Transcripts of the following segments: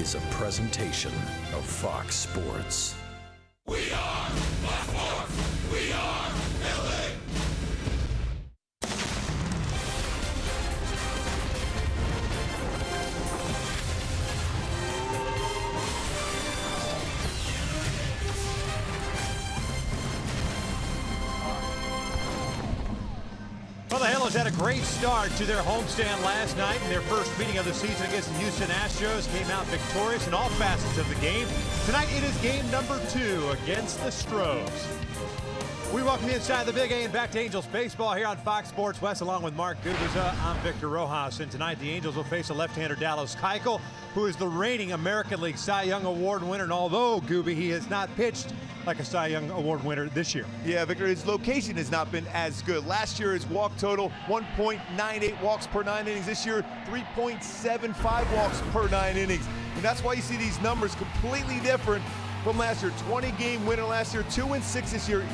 is a presentation of Fox Sports. We are Fox Sports. We are LA. Well, the Halos had a great start to their homestand last night in their first meeting of the season against the Houston Astros. Came out victorious in all facets of the game. Tonight it is game number 2 against the Astros. We welcome you inside the Big A and back to Angels baseball here on Fox Sports West along with Mark Gubiza. I'm Victor Rojas, and tonight the Angels will face a left-hander Dallas Keuchel, who is the reigning American League Cy Young Award winner. And although, Gooby, he has not pitched like a Cy Young Award winner this year. Yeah, Victor, his location has not been as good. Last year, his walk total, 1.98 walks per 9 innings. This year, 3.75 walks per 9 innings. And that's why you see these numbers completely different from last year. 20-game winner last year, 2-6 this year.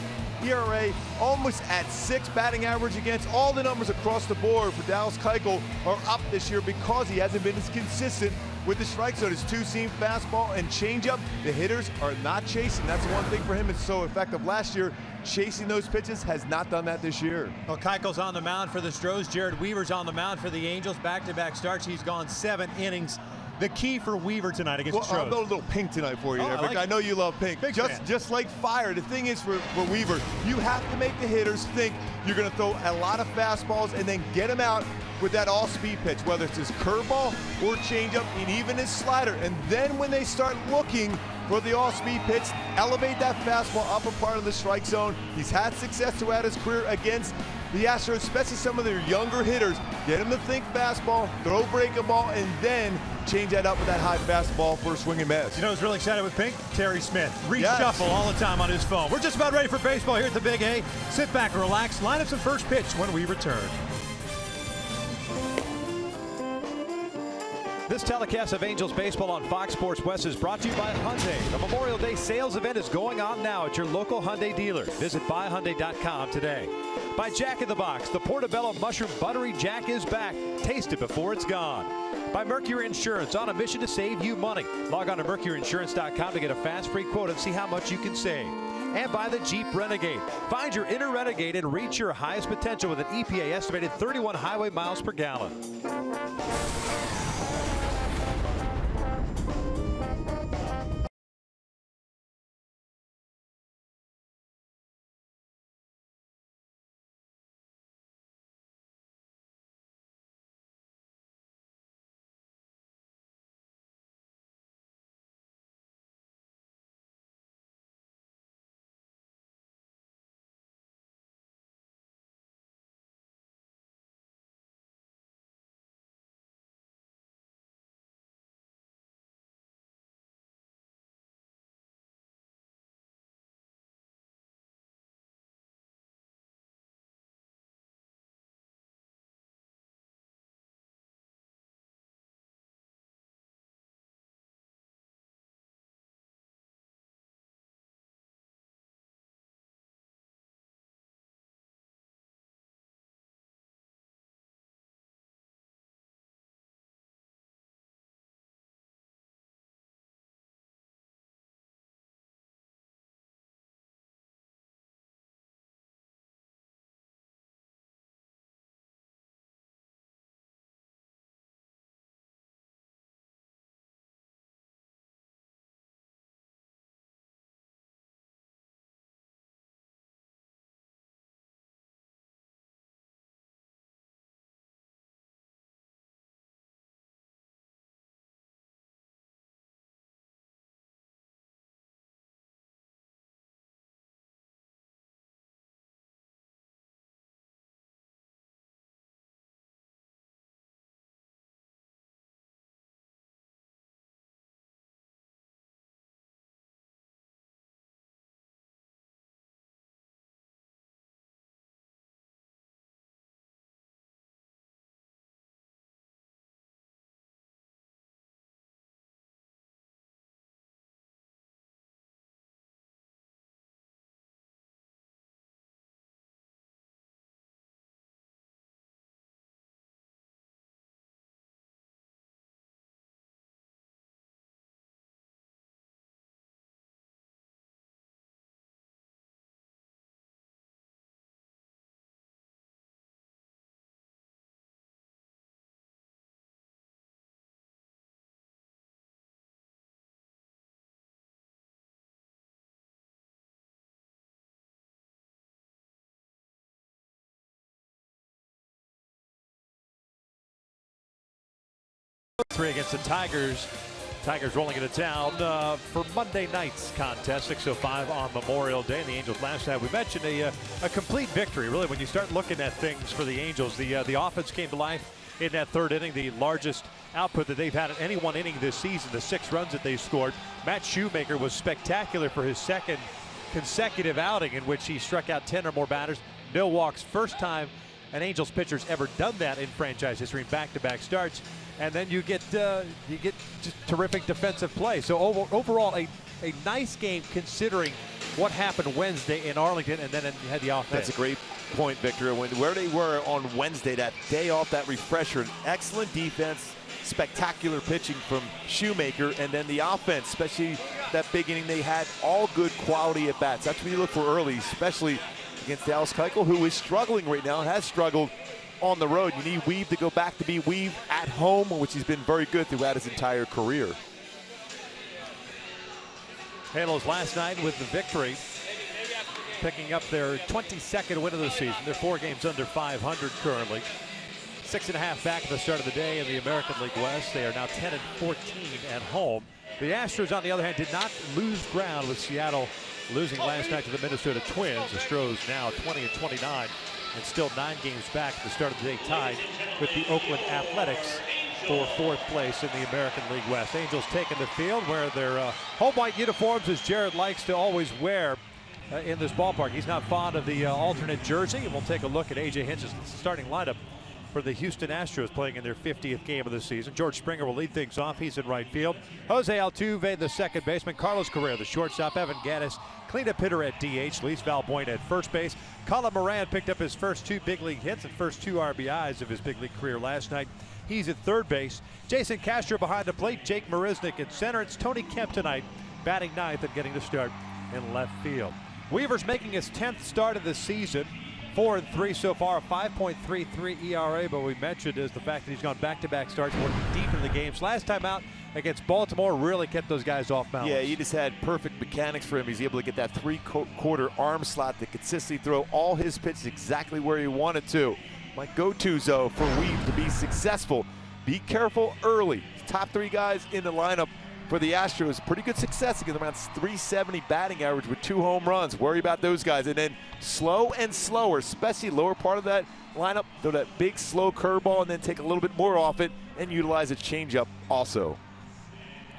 ERA almost at 6, batting average against. All the numbers across the board for Dallas Keuchel are up this year because he hasn't been as consistent with the strike zone. His two-seam fastball and changeup, the hitters are not chasing. That's the one thing for him is so effective last year. Chasing those pitches has not done that this year. Well, Keuchel's on the mound for the Astros. Jared Weaver's on the mound for the Angels. Back-to-back starts. He's gone 7 innings. The key for Weaver tonight against the Astros. I'll build a little pink tonight for you there, Vic. I know you love pink. Just like fire. The thing is for Weaver, you have to make the hitters think you're going to throw a lot of fastballs and then get them out with that all-speed pitch, whether it's his curveball or changeup and even his slider. And then when they start looking for the all-speed pitch, elevate that fastball up a part of the strike zone. He's had success throughout his career against the Astros, especially some of their younger hitters. Get them to think fastball, throw breaking ball, and then change that up with that high fastball for a swing and miss. You know who's really excited with pink? Terry Smith. Reshuffle all the time on his phone. We're just about ready for baseball here at the Big A. Sit back and relax. Line up some first pitch when we return. This telecast of Angels baseball on Fox Sports West is brought to you by Hyundai. The Memorial Day sales event is going on now at your local Hyundai dealer. Visit buyhyundai.com today. By Jack in the Box, the Portobello Mushroom Buttery Jack is back. Taste it before it's gone. By Mercury Insurance, on a mission to save you money. Log on to mercuryinsurance.com to get a fast free quote and see how much you can save. And by the Jeep Renegade. Find your inner Renegade and reach your highest potential with an EPA estimated 31 highway miles per gallon. 6-3 against the Tigers. Tigers rolling into town for Monday night's contest, 6:05 on Memorial Day. And the Angels last night, we mentioned a complete victory. Really, when you start looking at things for the Angels, the offense came to life in that third inning, the largest output that they've had in any one inning this season, the 6 runs that they scored. Matt Shoemaker was spectacular for his second consecutive outing in which he struck out 10 or more batters. No walks, first time an Angels pitcher's ever done that in franchise history in back-to-back starts. And then you get just terrific defensive play. So overall, a nice game considering what happened Wednesday in Arlington, and then you had the offense. That's a great point, Victor. Where they were on Wednesday, that day off, that refresher, an excellent defense, spectacular pitching from Shoemaker, and then the offense, especially that big inning, they had all good quality at bats. That's what you look for early, especially against Dallas Keuchel, who is struggling right now and has struggled on the road. You need Weave to go back to be Weave at home, which he's been very good throughout his entire career. Halos last night with the victory, picking up their 22nd win of the season. They're 4 games under 500 currently. 6.5 back at the start of the day in the American League West. They are now 10-14 at home. The Astros, on the other hand, did not lose ground with Seattle losing last night to the Minnesota Twins. Astros now 20-29 and still 9 games back at the start of the day, tied with the Oakland Athletics for 4th place in the American League West. Angels taking the field, wear their home white uniforms, as Jared likes to always wear in this ballpark. He's not fond of the alternate jersey, and we'll take a look at A.J. Hinch's starting lineup for the Houston Astros, playing in their 50th game of the season. George Springer will lead things off. He's in right field. Jose Altuve, the second baseman. Carlos Correa, the shortstop. Evan Gattis, cleanup hitter at DH. Luis Valbuena at first base. Colin Moran picked up his first 2 big league hits and first 2 RBIs of his big league career last night. He's at third base. Jason Castro behind the plate. Jake Marisnick at center. It's Tony Kemp tonight, batting 9th and getting the start in left field. Weaver's making his 10th start of the season. 4-3 so far, a 5.33 ERA, but we mentioned is the fact that he's gone back-to-back starts, working deep in the games. Last time out against Baltimore really kept those guys off balance. Yeah, he just had perfect mechanics for him. He's able to get that 3/4 arm slot to consistently throw all his pitches exactly where he wanted to. My go-to, though, for Weave to be successful, be careful early. Top 3 guys in the lineup for the Astros, pretty good success against around 370 batting average with 2 home runs. Worry about those guys. And then slow and slower, especially lower part of that lineup, throw that big slow curveball and then take a little bit more off it and utilize a changeup also.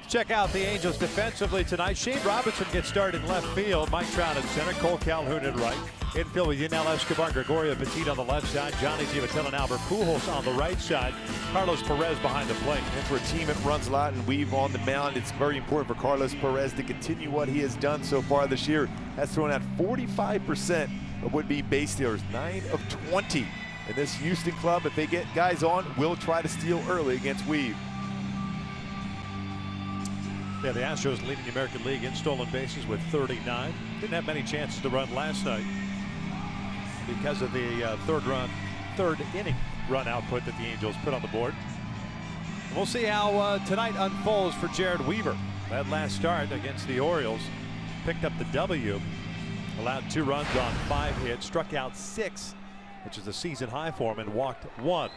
Check out the Angels defensively tonight. Shane Robinson gets started in left field. Mike Trout at center. Cole Calhoun at right. Infield with Yunel Escobar, Gregorio Petit on the left side. Johnny Giavatello and Albert Pujols on the right side. Carlos Perez behind the plate. And for a team that runs a lot and Weave on the mound, it's very important for Carlos Perez to continue what he has done so far this year. Has thrown out 45% of would-be base stealers, 9 of 20. And this Houston club, if they get guys on, will try to steal early against Weave. Yeah, the Astros leading the American League in stolen bases with 39. Didn't have many chances to run last night because of the third inning run output that the Angels put on the board. We'll see how tonight unfolds for Jared Weaver. That last start against the Orioles, picked up the W, allowed 2 runs on 5 hits, struck out 6, which is a season high for him, and walked 1.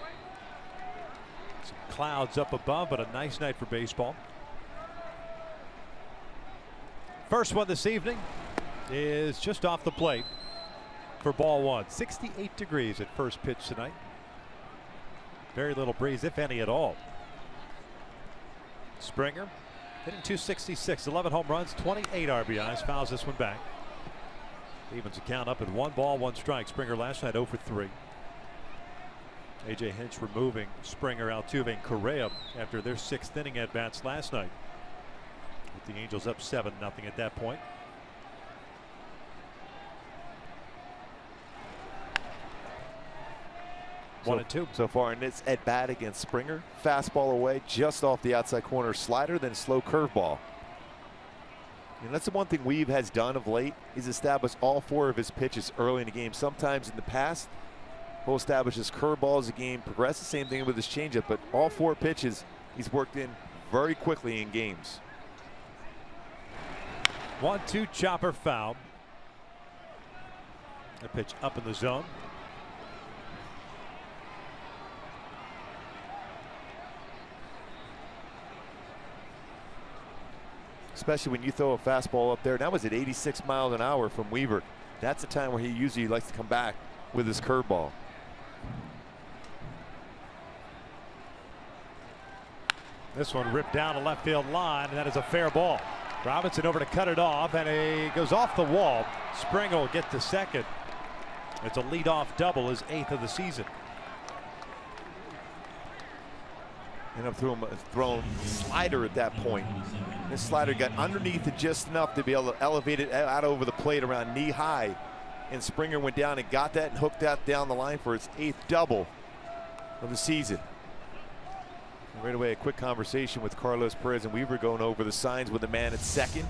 Some clouds up above, but a nice night for baseball. First one this evening is just off the plate for ball 1. 68 degrees at first pitch tonight. Very little breeze, if any at all. Springer hitting .266, 11 home runs, 28 RBIs, fouls this one back. Evens the count up at 1 ball, 1 strike. Springer last night 0 for 3. A.J. Hinch removing Springer, Altuve, and Correa after their 6th inning at bats last night. With the Angels up 7-0 at that point. So, 1-2 so far in this at bat against Springer. Fastball away just off the outside corner, slider, then slow curveball. And that's the one thing Weave has done of late, is establish all 4 of his pitches early in the game. Sometimes in the past, he'll establish his curveball as the game progresses. Same thing with his changeup, but all 4 pitches he's worked in very quickly in games. 1-2 chopper foul. A pitch up in the zone. especially when you throw a fastball up there. That was at 86 miles an hour from Weaver. That's the time where he usually likes to come back with his curveball. This one ripped down the left field line, and that is a fair ball. Robinson over to cut it off, and he goes off the wall. Springer will get to second. It's a leadoff double, his 8th of the season. Ended up throwing slider at that point. This slider got underneath it just enough to be able to elevate it out over the plate around knee high. And Springer went down and got that and hooked that down the line for his 8th double of the season. And right away, a quick conversation with Carlos Perez and Weaver going over the signs with the man at second.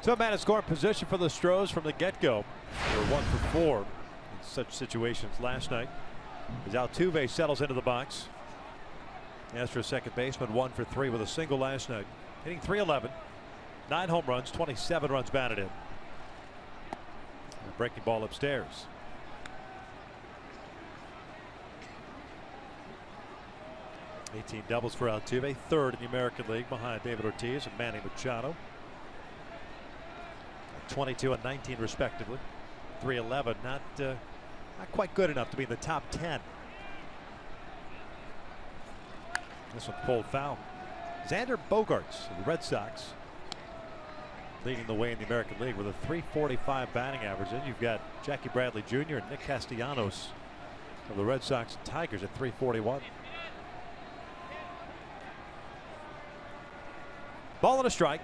So man in scoring position for the Astros from the get-go. They were 1 for 4 in such situations last night. As Altuve settles into the box. The Astros second baseman 1 for 3 with a single last night. Hitting .311. 9 home runs, 27 runs batted in. Breaking ball upstairs. '18 doubles for Altuve, 3rd in the American League behind David Ortiz and Manny Machado. 22 and 19 respectively. .311, not quite good enough to be in the top 10. This one pulled foul. Xander Bogaerts of the Red Sox leading the way in the American League with a .345 batting average. Then you've got Jackie Bradley Jr. and Nick Castellanos of the Red Sox and Tigers at .341. Ball and a strike.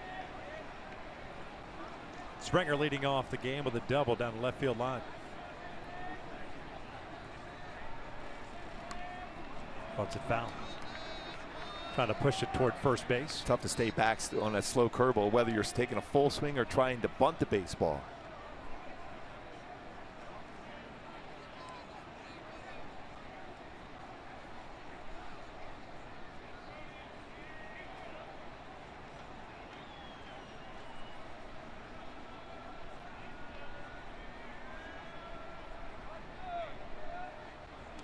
Springer leading off the game with a double down the left field line. Bunts it foul. Trying to push it toward first base. Tough to stay back on that slow curveball, whether you're taking a full swing or trying to bunt the baseball.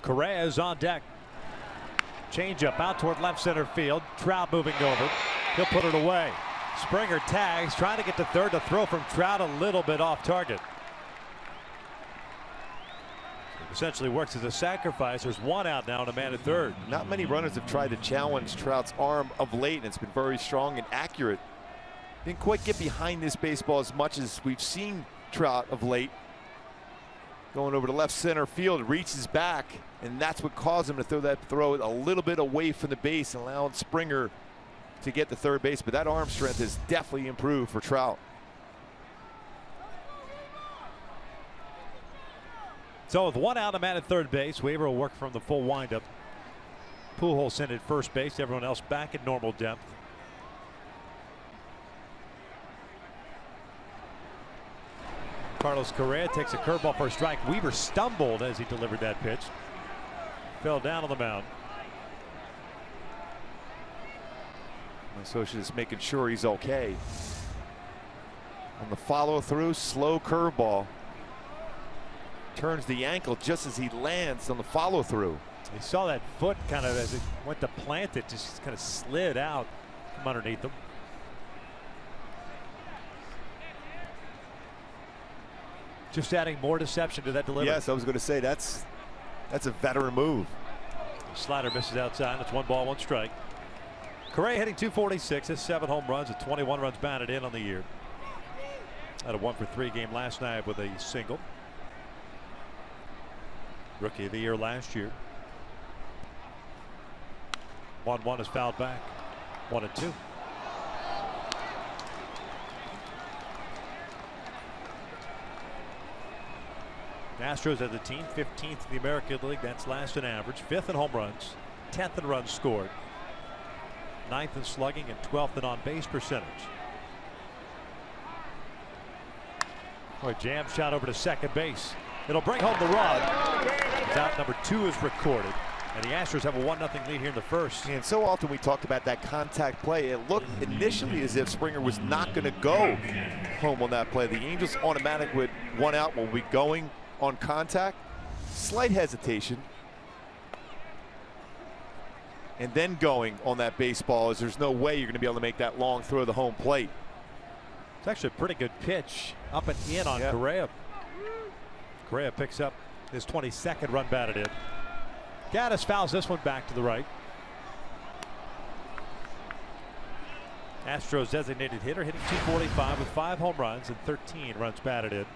Correa is on deck. Changeup out toward left center field. Trout moving over. He'll put it away. Springer tags, trying to get to third. The throw from Trout a little bit off target. It essentially works as a sacrifice. There's 1 out now and a man at third. Not many runners have tried to challenge Trout's arm of late, and it's been very strong and accurate. Didn't quite get behind this baseball as much as we've seen Trout of late. Going over to left center field, reaches back, and that's what caused him to throw that throw a little bit away from the base and allowing Springer to get the third base. But that arm strength has definitely improved for Trout. So with 1 out, a man at third base, Weaver will work from the full windup. Pujols sent at first base, everyone else back at normal depth. Carlos Correa takes a curveball for a strike. Weaver stumbled as he delivered that pitch. Fell down on the mound. Associate is making sure he's okay. On the follow through, slow curveball. Turns the ankle just as he lands on the follow through. He saw that foot kind of as it went to plant it, just kind of slid out from underneath him. Just adding more deception to that delivery. Yes, I was going to say that's a veteran move. Slider misses outside. It's 1 ball, 1 strike. Correa hitting .246, has 7 home runs and 21 runs batted in on the year. Had a 1 for 3 game last night with a single. Rookie of the year last year. 1-1 is fouled back. 1-2. Astros as a team 15th in the American League. That's last in average. 5th in home runs. 10th in runs scored. 9th in slugging and 12th in on base percentage. Jam shot over to second base. It'll bring home the run. Out number 2 is recorded. And the Astros have a 1-0 lead here in the first. And so often we talked about that contact play. It looked initially as if Springer was not going to go home on that play. The Angels automatic with 1 out will be going on contact. Slight hesitation. and then going on that baseball, as there's no way you're going to be able to make that long throw to the home plate. It's actually a pretty good pitch up and in on Correa. Correa picks up his 22nd run batted in. Gaddis fouls this one back to the right. Astros designated hitter, hitting .245 with 5 home runs and 13 runs batted in.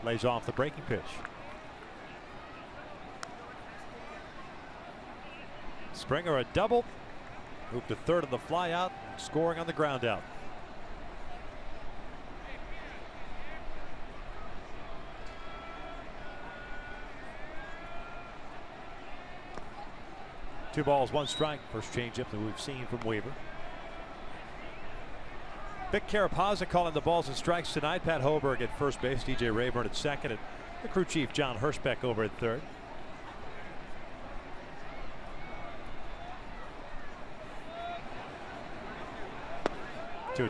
Lays off the breaking pitch. Springer a double. Moved to third on the fly out, scoring on the ground out. Two balls, one strike. First changeup that we've seen from Weaver. Vic Carapazza calling the balls and strikes tonight. Pat Hoberg at first base, DJ Rayburn at second, and the crew chief John Hirschbeck over at third.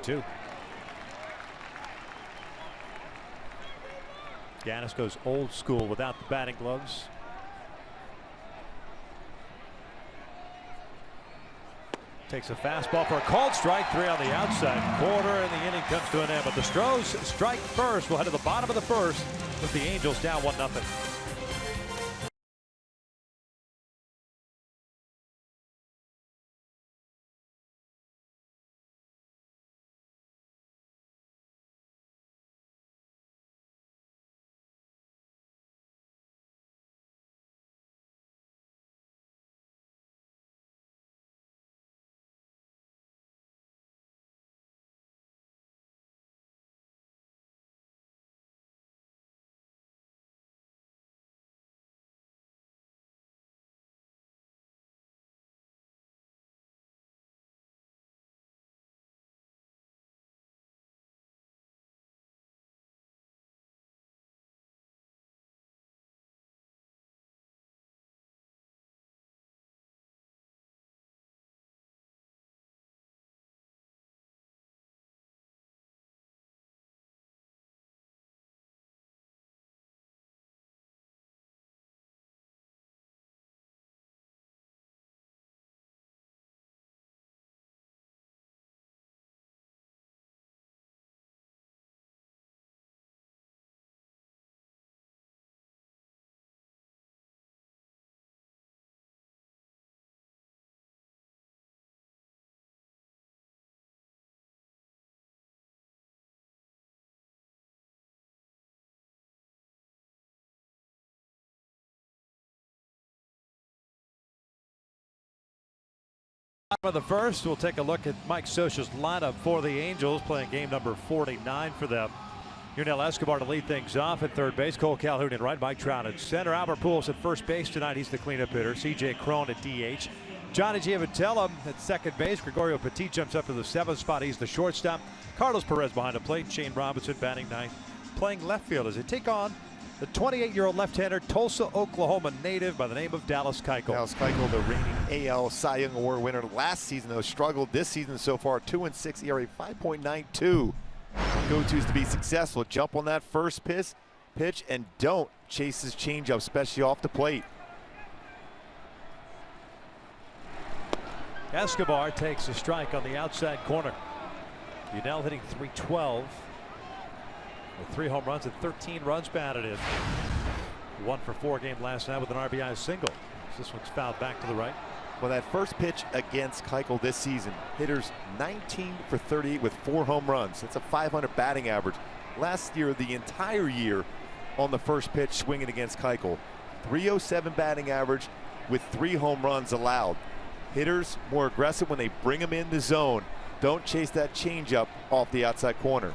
Two. Gaddis goes old school without the batting gloves. Takes a fastball for a called strike, 3 on the outside corner, and the inning comes to an end. But the Astros strike first. We'll head to the bottom of the first with the Angels down 1-0. Of the first, we'll take a look at Mike Scioscia's lineup for the Angels, playing game number 49 for them. Yunel Escobar to lead things off at third base. Cole Calhoun in right. Mike Trout at center. Albert Pujols at first base tonight. He's the cleanup hitter. C.J. Cron at DH. Johnny Giavotella at second base. Gregorio Petit jumps up to the 7th spot. He's the shortstop. Carlos Perez behind the plate. Shane Robinson batting ninth, playing left field as they take on the 28-year-old left-hander, Tulsa, Oklahoma native by the name of Dallas Keuchel. Dallas Keuchel, the reigning AL Cy Young Award winner last season, though struggled this season so far. 2-6 ERA, 5.92. Go-tos to be successful. Jump on that first pitch and don't chase his changeup, especially off the plate. Escobar takes a strike on the outside corner. Yunel hitting .312. With 3 home runs and 13 runs batted in. 1 for 4 game last night with an RBI single. This one's fouled back to the right. Well, that first pitch against Keuchel this season, hitters 19 for 38 with 4 home runs. That's a .500 batting average. Last year, the entire year on the first pitch swinging against Keuchel, .307 batting average with 3 home runs allowed. Hitters more aggressive when they bring them in the zone. Don't chase that changeup off the outside corner.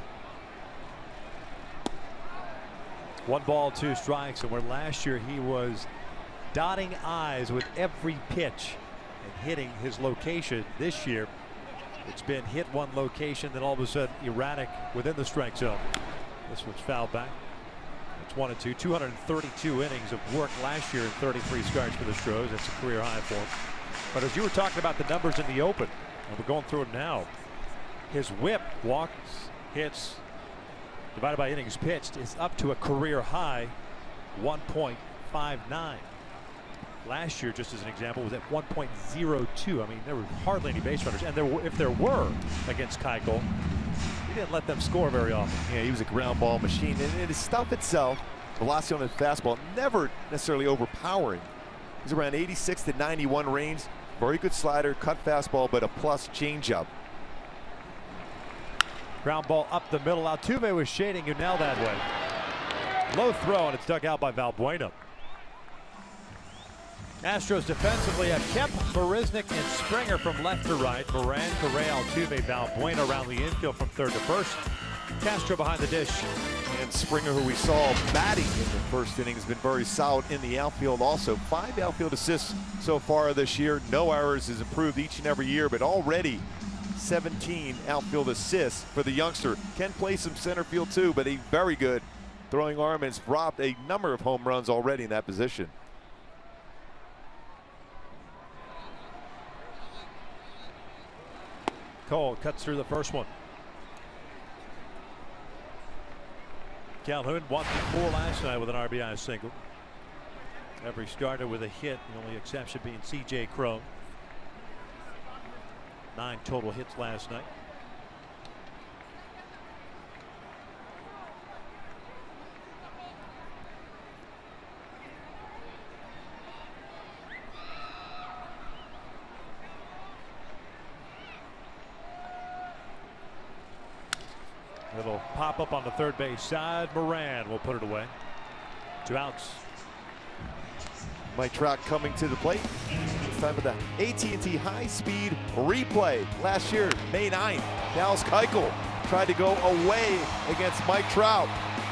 1 ball, 2 strikes, and where last year he was dotting I's with every pitch and hitting his location, this year it's been hit one location, then all of a sudden erratic within the strike zone. This one's fouled back. It's 1-2. 232 innings of work last year in 33 starts for the Astros. That's a career high for him. But as you were talking about the numbers in the open, and we're going through them now, his whip, walks, hits, divided by innings pitched is up to a career high 1.59. Last year, just as an example, was at 1.02. I mean, there were hardly any base runners, and if there were against Keuchel, he didn't let them score very often. Yeah, he was a ground ball machine, and his stuff itself, velocity on his fastball, never necessarily overpowering. He's around 86 to 91 range. Very good slider, cut fastball, but a plus changeup. Ground ball up the middle. Altuve was shading Yunel that way. Low throw, and it's dug out by Valbuena. Astros defensively have Kemp, Marisnick, and Springer from left to right. Moran, Correa, Altuve, Valbuena around the infield from third to first. Castro behind the dish. And Springer, who we saw batting in the first inning, has been very solid in the outfield also. 5 outfield assists so far this year. No errors, has improved each and every year, but already 17 outfield assists for the youngster. Can play some center field too, but a very good throwing arm, and has dropped a number of home runs already in that position. Cole cuts through the first one. Calhoun 1 for 4 last night with an RBI single. Every starter with a hit, the only exception being C.J. Cron. 9 total hits last night. It'll pop up on the third base side. Moran will put it away. 2 outs. Mike Trout coming to the plate. This time with the AT&T high-speed replay. Last year, May 9th, Dallas Keuchel tried to go away against Mike Trout.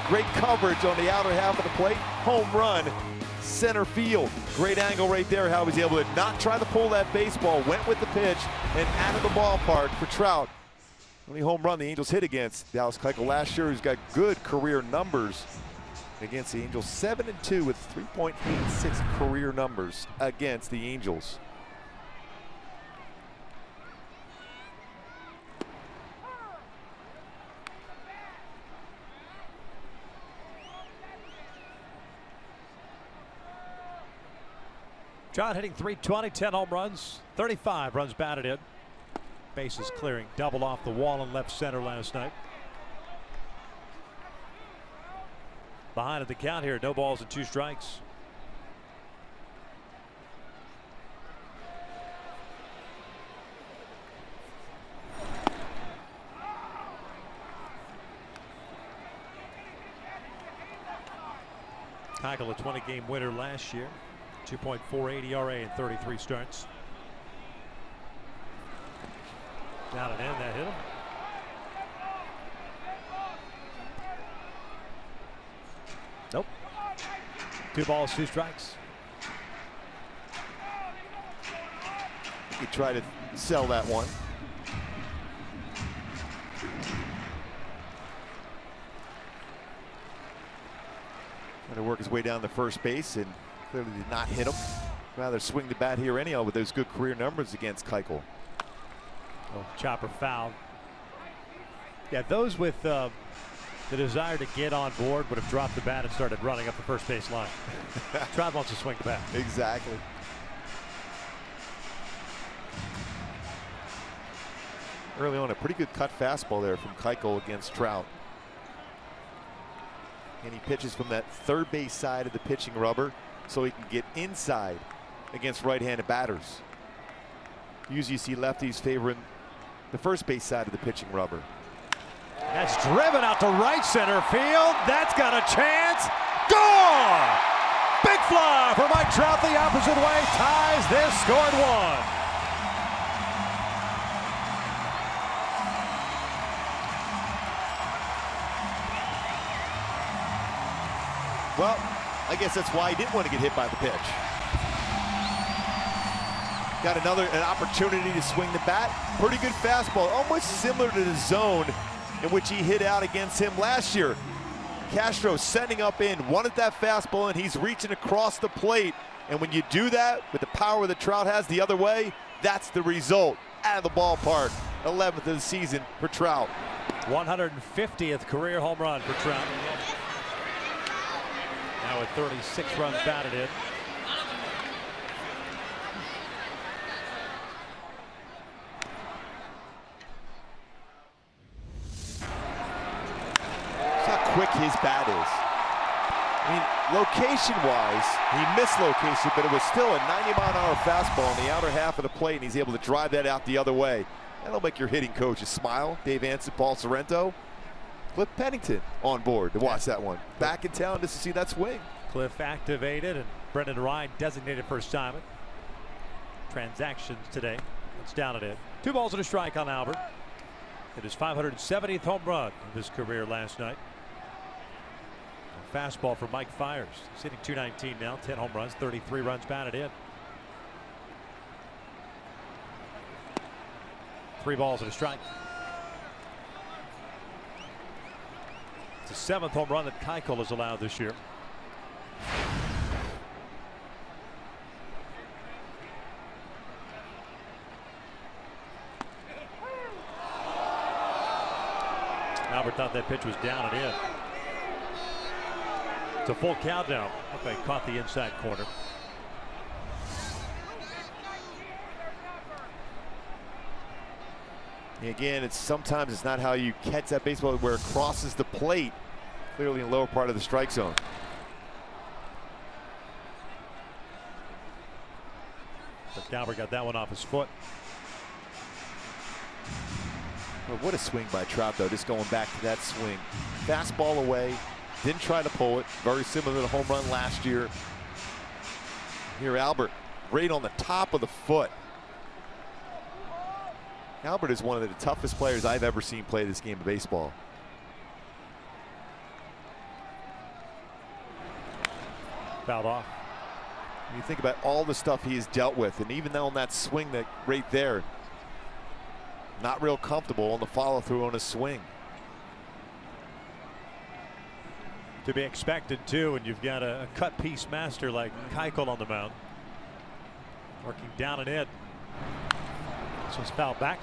Great coverage on the outer half of the plate. Home run, center field. Great angle right there, how he was able to not try to pull that baseball. Went with the pitch and out of the ballpark for Trout. Only home run the Angels hit against Dallas Keuchel last year. He's got good career numbers against the Angels. 7-2 with 3.86 career numbers against the Angels. Trout hitting .320, 10 home runs, 35 runs batted in. Bases clearing, double off the wall in left center last night. Behind at the count here, no balls and 2 strikes. Keuchel, a 20-game winner last year, 2.48 ERA in 33 starts. Down and in, that hit him. Nope. 2 balls, 2 strikes. He tried to sell that one. Trying to work his way down the first base and clearly did not hit him. Rather swing the bat here anyhow with those good career numbers against Keuchel. Oh, chopper foul. Yeah, those with the desire to get on board would have dropped the bat and started running up the first base line. Trout wants to swing the bat. Exactly. Early on, a pretty good cut fastball there from Keuchel against Trout. And he pitches from that third base side of the pitching rubber so he can get inside against right-handed batters. Usually you see lefties favoring the first base side of the pitching rubber. That's driven out to right center field. That's got a chance. Gone! Big fly for Mike Trout the opposite way. Ties this score at 1. Well, I guess that's why he didn't want to get hit by the pitch. Got an opportunity to swing the bat. Pretty good fastball, almost similar to the zone in which he hit out against him last year. Castro setting up in, wanted that fastball, and he's reaching across the plate. And when you do that with the power that Trout has the other way, that's the result. Out of the ballpark, 11th of the season for Trout. 150th career home run for Trout. Now with 36 runs batted in. That's how quick his bat is. I mean, location-wise, he missed location, but it was still a 90-mile-an-hour fastball in the outer half of the plate, and he's able to drive that out the other way. That'll make your hitting coaches smile. Dave Anson, Paul Sorrento, Cliff Pennington on board to watch that one. Back in town just to see that swing. Cliff activated, and Brendan Ryan designated first time. Transactions today. It's down at it. 2 balls and a strike on Albert. It is 570th home run of his career last night. A fastball for Mike Fiers. He's hitting .219 now, 10 home runs, 33 runs batted in. 3 balls and a strike. It's the 7th home run that Keuchel has allowed this year. Albert thought that pitch was down and in. It's a full count now. Okay, caught the inside corner. Again, sometimes it's not how you catch that baseball where it crosses the plate, clearly in the lower part of the strike zone. But Albert got that one off his foot. Well, what a swing by Trout, though, just going back to that swing. Fastball away, didn't try to pull it. Very similar to the home run last year. Here, Albert, right on the top of the foot. Albert is one of the toughest players I've ever seen play this game of baseball. Fouled off. You think about all the stuff he has dealt with, and even on that swing that right there, not real comfortable on the follow through on his swing. To be expected too, and you've got a cut piece master like Keuchel on the mound. Working down and in. This was fouled back.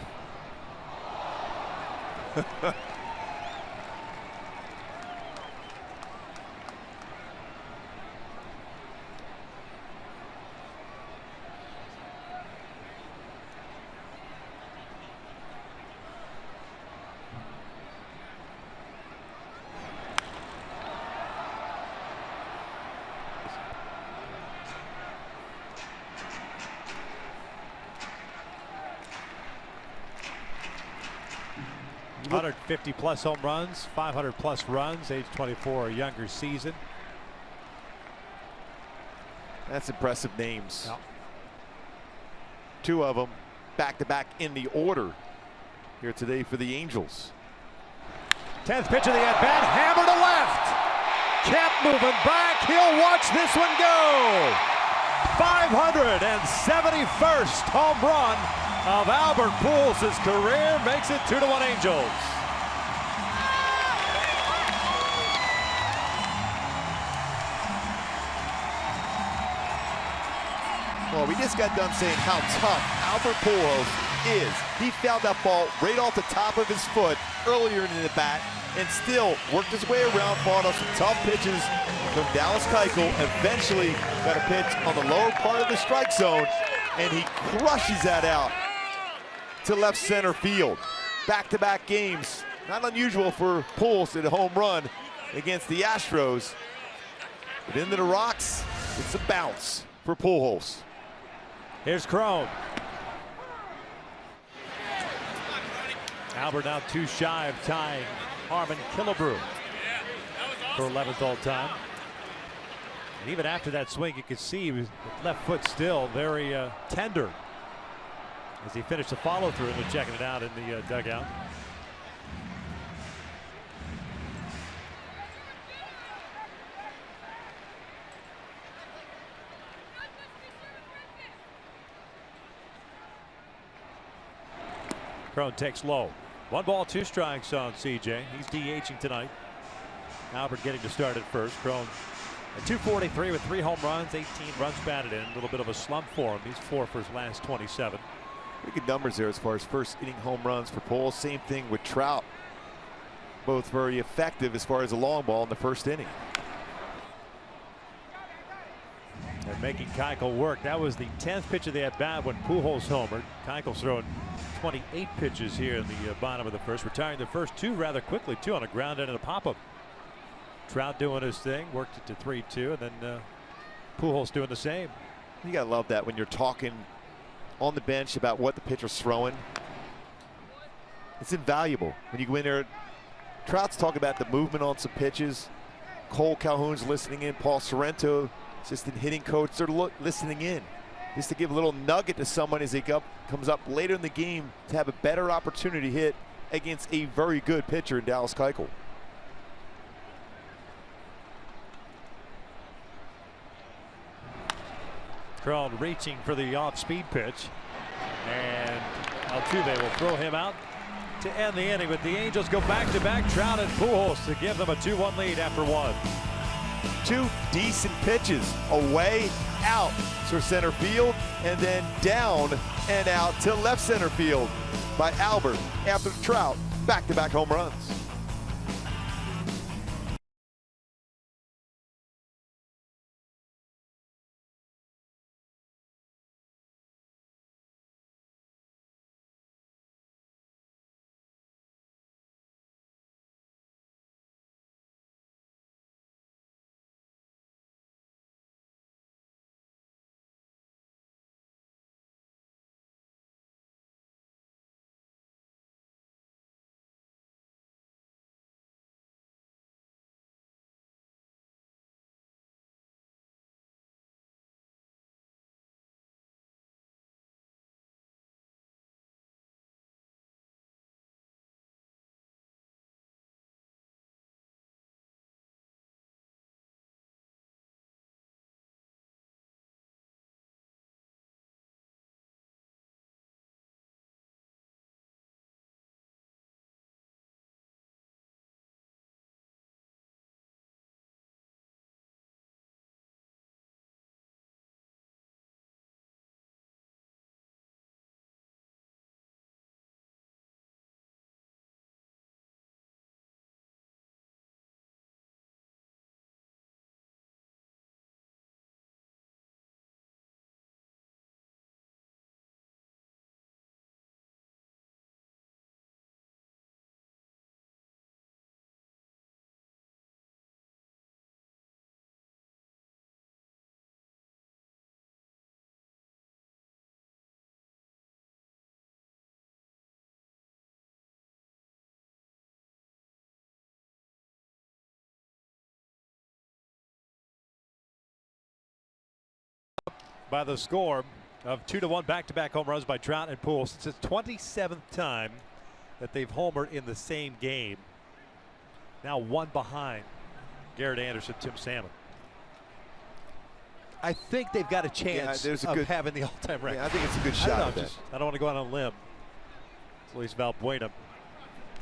+150 home runs, 500+ runs, age 24 or younger season. That's impressive names. Yep. 2 of them back-to-back in the order here today for the Angels. 10th pitch of the at-bat, hammer to left. Kept moving back. He'll watch this one go. 571st home run of Albert Pujols' career makes it 2-1 Angels. Well, we just got done saying how tough Albert Pujols is. He fouled that ball right off the top of his foot earlier in the bat and still worked his way around, fought off some tough pitches from Dallas Keuchel. Eventually got a pitch on the lower part of the strike zone, and he crushes that out to left center field. Back-to-back games, not unusual for Pujols at a home run against the Astros. But into the rocks, it's a bounce for Pujols. Here's Crone. Albert now 2 shy of tying Harmon Killebrew for 11th all time. And even after that swing, you could see his left foot still very tender as he finished the follow through and checking it out in the dugout. Crone takes low. 1 ball, 2 strikes on CJ. He's DHing tonight. Albert getting to start at first. Crone at .243 with 3 home runs, 18 runs batted in. A little bit of a slump for him. He's 4 for his last 27. Pretty good numbers there as far as first inning home runs for Pujols. Same thing with Trout. both very effective as far as a long ball in the first inning. They're making Keuchel work. That was the 10th pitch of the at-bat when Pujols homered. Keuchel's thrown 28 pitches here in the bottom of the first, retiring the first two rather quickly, too, on a ground in and a pop-up. Trout doing his thing, worked it to 3-2, and then Pujols doing the same. You gotta love that when you're talking on the bench about what the pitcher's throwing. It's invaluable when you go in there. Trout's talking about the movement on some pitches. Cole Calhoun's listening in. Paul Sorrento, assistant hitting coach, they're listening in just to give a little nugget to someone as he comes up later in the game to have a better opportunity to hit against a very good pitcher in Dallas Keuchel. Crawled reaching for the off-speed pitch, and Altuve will throw him out to end the inning. But the Angels go back-to-back, Trout and Pujols, to give them a 2-1 lead after one. Two decent pitches, away, out to center field, and then down and out to left center field by Albert after Trout back-to-back home runs. By the score of 2-1 back-to-back home runs by Trout and Pujols. It's the 27th time that they've homered in the same game. Now one behind Garrett Anderson, Tim Salmon. I think they've got a chance of having the all-time record. Yeah, I think it's a good shot. I don't want to go out on a limb. At least Valbuena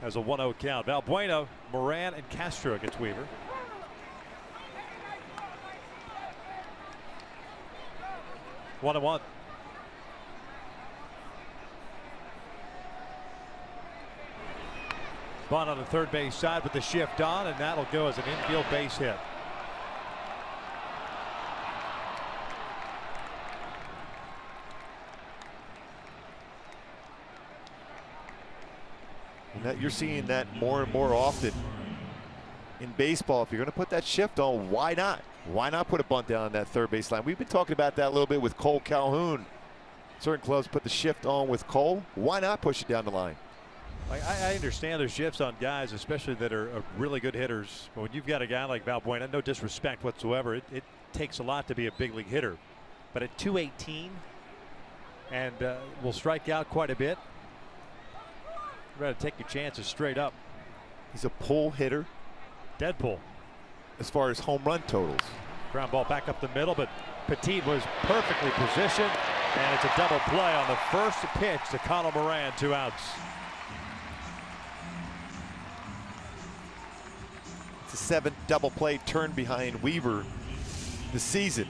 has a 1-0 count. Valbuena, Moran, and Castro against Weaver. 1-1. Bunt on the third base side with the shift on, and that'll go as an infield base hit. And you're seeing that more and more often in baseball. If you're going to put that shift on, why not? Why not put a bunt down on that third base line? We've been talking about that a little bit with Cole Calhoun. Certain clubs put the shift on with Cole. Why not push it down the line? I understand there's shifts on guys, especially that are really good hitters. But when you've got a guy like Valbuena, no disrespect whatsoever, it takes a lot to be a big league hitter. But at 218 and will strike out quite a bit, you got to take your chances straight up. He's a pull hitter. Dead pull. As far as home run totals. Ground ball back up the middle, but Petit was perfectly positioned, and it's a double play on the first pitch to Colin Moran, 2 outs. It's a 7th double play turn behind Weaver this season.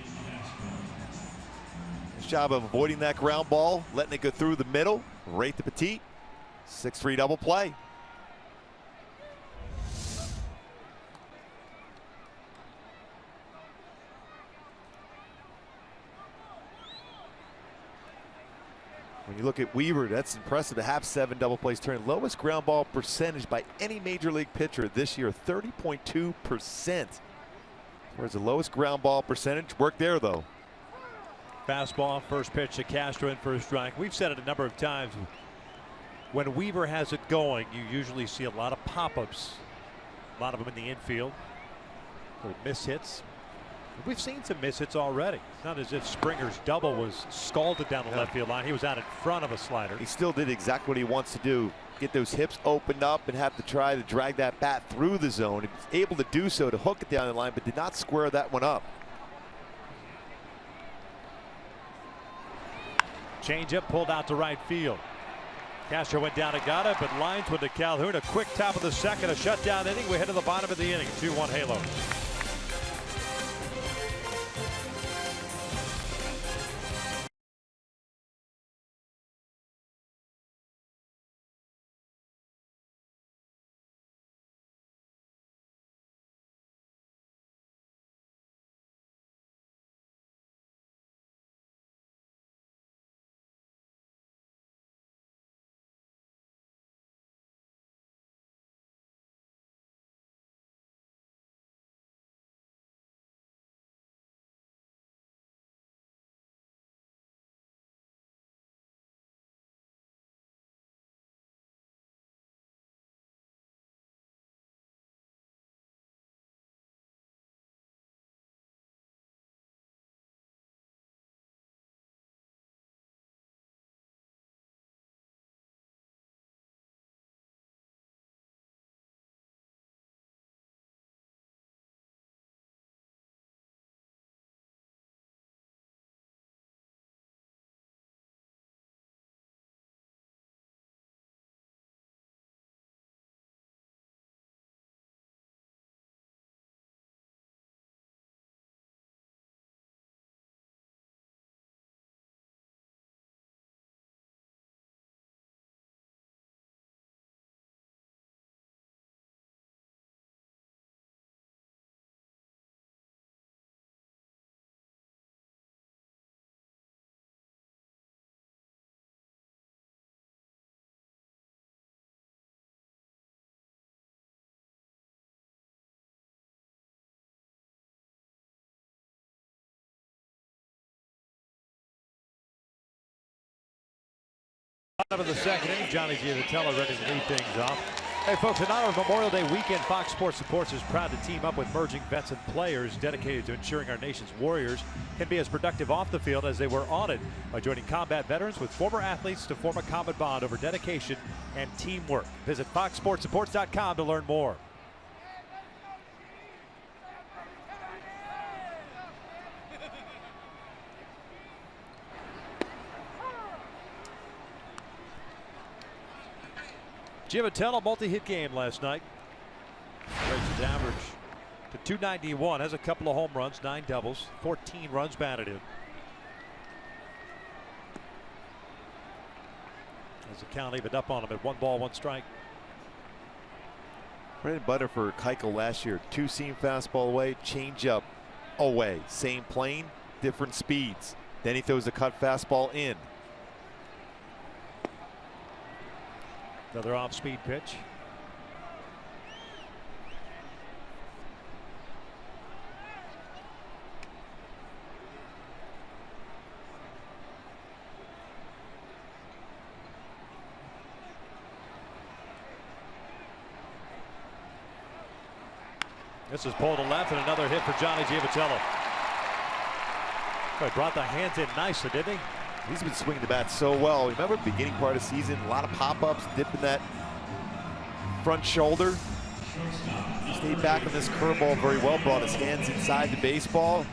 His job of avoiding that ground ball, letting it go through the middle, right to Petit. 6-3 double play. When you look at Weaver, that's impressive to have 7 double plays turned. Lowest ground ball percentage by any major league pitcher this year, 30.2%. Where's the lowest ground ball percentage? Work there, though. Fastball, first pitch to Castro in for a strike. We've said it a number of times. When Weaver has it going, you usually see a lot of pop-ups, a lot of them in the infield. Little miss hits. We've seen some miss hits already. It's not as if Springer's double was scalded down the left field line. He was out in front of a slider. He still did exactly what he wants to do. Get those hips opened up and have to try to drag that bat through the zone. He was able to do so to hook it down the line, but did not square that one up. Changeup pulled out to right field. Castro went down and got it, but lines with the Calhoun. A quick top of the second, a shutdown inning. We head to the bottom of the inning. 2-1 Halo. Bottom of the second inning, Johnny Giavitello ready to lead things off. Hey folks, in honor of Memorial Day weekend, Fox Sports Supports is proud to team up with emerging vets and players dedicated to ensuring our nation's Warriors can be as productive off the field as they were on it by joining combat veterans with former athletes to form a common bond over dedication and teamwork. Visit foxsportsupports.com to learn more. Giavitello multi-hit game last night. Raised his average to 291. Has a couple of home runs, 9 doubles, 14 runs batted in. As the count evened up on him at 1 ball, 1 strike. Bread and butter for Keuchel last year. 2-seam fastball away, changeup away. Same plane, different speeds. Then he throws a cut fastball in. Another off-speed pitch. This is pulled to left, and another hit for Johnny Giavitello. He brought the hands in nicely, didn't he? He's been swinging the bat so well. Remember the beginning part of the season, a lot of pop-ups, dipping that front shoulder. He stayed back on this curveball very well, brought his hands inside the baseball,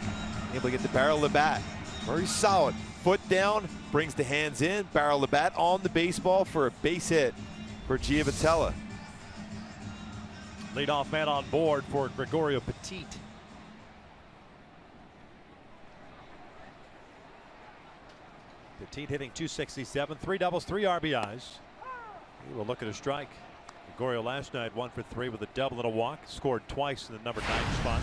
able to get the barrel of the bat. Very solid. Foot down, brings the hands in, barrel of the bat on the baseball for a base hit for Giavitello. Leadoff man on board for Gregorio Petit. Petit hitting .267, 3 doubles, 3 RBIs. He will look at a strike. Gregorio last night 1 for 3 with a double and a walk. Scored twice in the number 9 spot.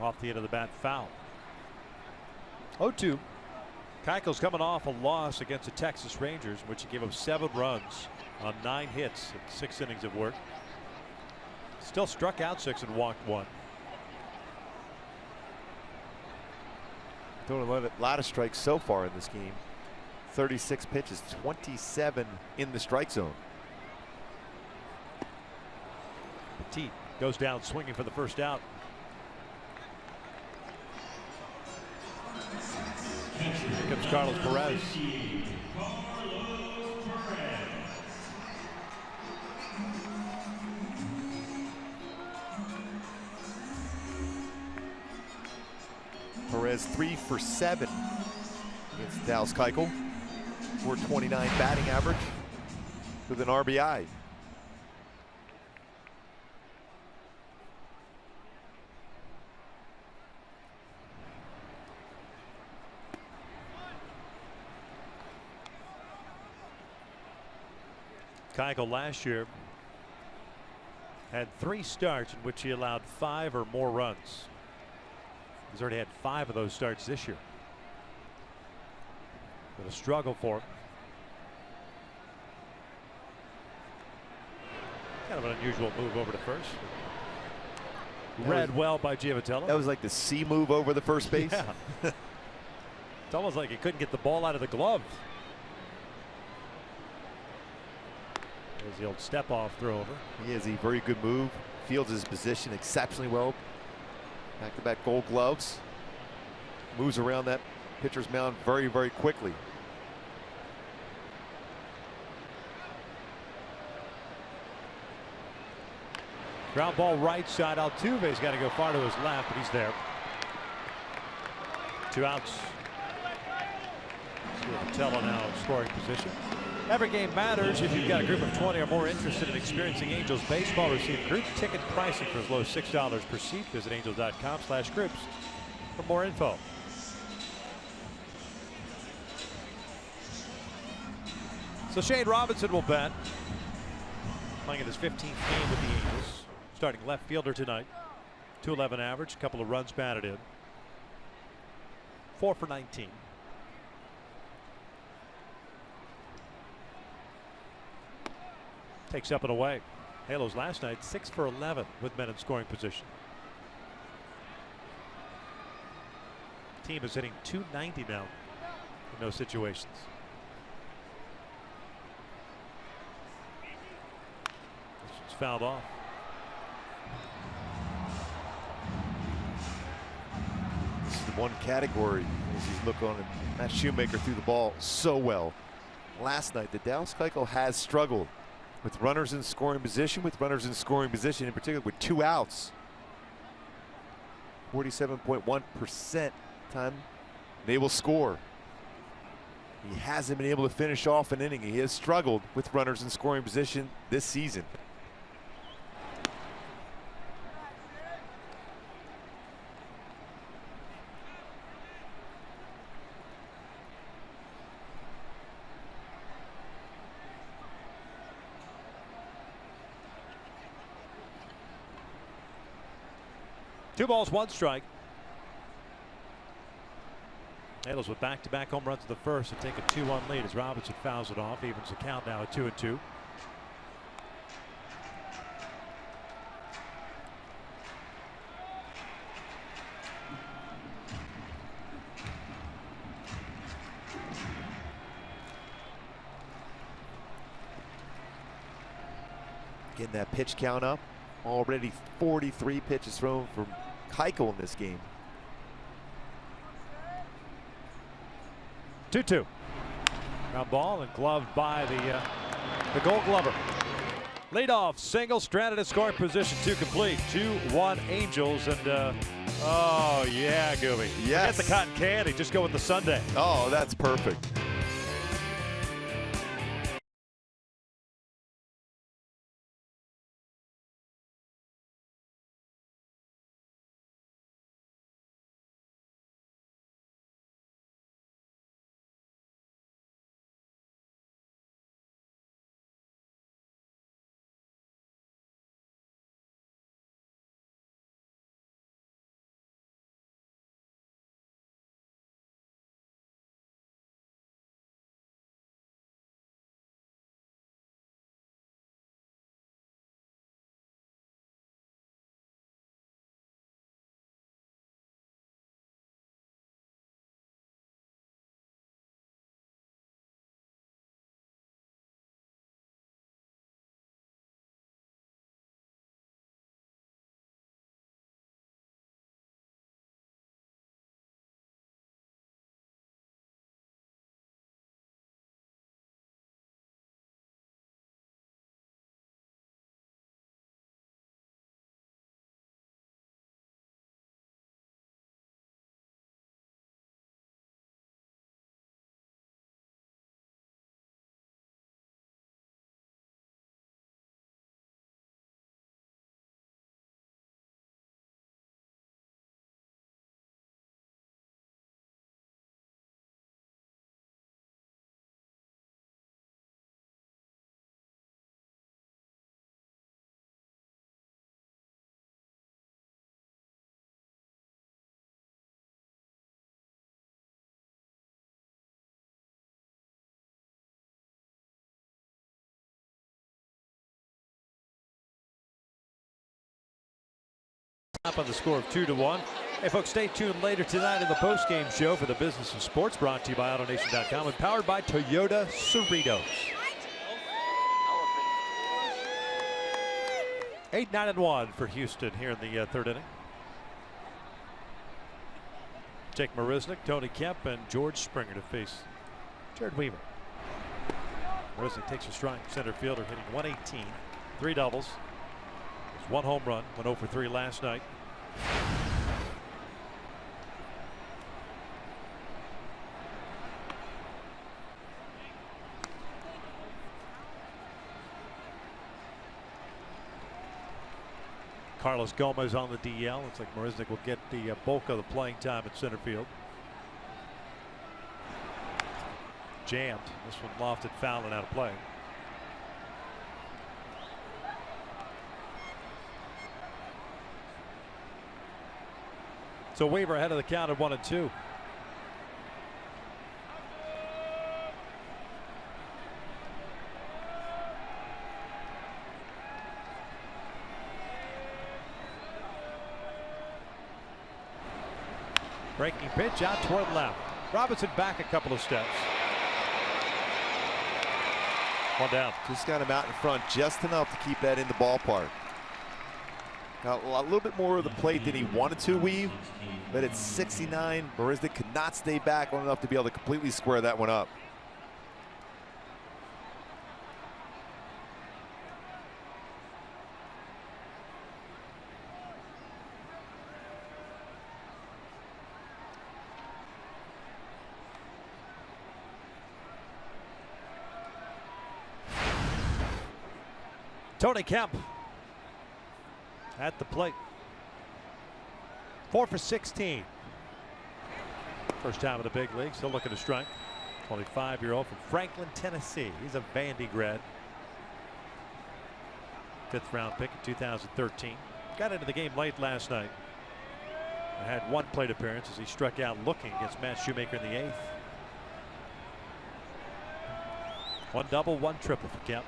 Off the end of the bat, foul. 0-2. Keuchel's coming off a loss against the Texas Rangers, in which he gave up 7 runs on 9 hits in 6 innings of work. Still struck out 6 and walked 1. Throwing a lot of strikes so far in this game. 36 pitches, 27 in the strike zone. Petit goes down swinging for the first out. Here comes Carlos Perez. Perez 3 for 7 against Dallas Keuchel. 429 batting average with an RBI. Keuchel last year had 3 starts in which he allowed 5 or more runs. He's already had 5 of those starts this year. Been a struggle for him. Kind of an unusual move over to first. Read well by Giavitello. That was like the C move over the first base. Yeah. It's almost like he couldn't get the ball out of the glove. There's the old step off throw over. He has a very good move. Fields his position exceptionally well. Back-to-back Gold Gloves. Moves around that pitcher's mound very, very quickly. Ground ball right side. Altuve's got to go far to his left, but he's there. 2 outs. Giavitello now in scoring position. Every game matters. If you've got a group of 20 or more interested in experiencing Angels baseball, receive group ticket pricing for as low as $6 per seat. Visit angels.com/groups for more info. So Shane Robinson will bat, playing in his 15th game with the Angels. Starting left fielder tonight. .211 average, a couple of runs batted in. 4 for 19. Takes up and away. Halos last night 6 for 11 with men in scoring position. Team is hitting .290 now in those situations. This one's fouled off. This is the one category as you look on it. Matt Shoemaker threw the ball so well. Last night, the Dallas Keuchel has struggled with runners in scoring position, in particular with 2 outs. 47.1% time they will score. He hasn't been able to finish off an inning. He has struggled with runners in scoring position this season. Two balls, 1 strike. Halos with back-to-back home runs to the first to take a 2-1 lead as Robinson fouls it off. Evens the count now at 2-2. Getting that pitch count up. Already 43 pitches thrown from Keuchel in this game. 2-2. Ground ball and gloved by the Gold Glover. Leadoff single, stranded at scoring position, 2 complete. 2-1 Angels, and oh yeah, Gooby. Yes. Forget the cotton candy, just go with the sundae. Oh, that's perfect. Up on the score of 2-1. Hey folks, stay tuned later tonight in the post-game show for the Business of Sports, brought to you by AutoNation.com and powered by Toyota Cerritos. 8-9-1 for Houston here in the third inning. Jake Marisnick, Tony Kemp, and George Springer to face Jared Weaver. Marisnick takes a strike. Center fielder hitting 118, 3 doubles. There's 1 home run, went 0 for 3 last night. Carlos Gomez on the DL. Looks like Marisnick will get the bulk of the playing time at center field. Jammed. This one lofted foul and out of play. So Weaver ahead of the count at 1-2. Breaking pitch out toward left. Robinson back a couple of steps. 1 down. Just got him out in front just enough to keep that in the ballpark. Now, a little bit more of the plate than he wanted to weave, but at 69, Marisnick could not stay back long enough to be able to completely square that one up. Tony Kemp at the plate. 4 for 16. First time in the big leagues. He'll look at a strike. 25-year-old from Franklin, Tennessee. He's a Vandy grad. 5th round pick in 2013. Got into the game late last night. And had 1 plate appearance as he struck out looking against Matt Shoemaker in the 8th. 1 double, 1 triple for Kemp.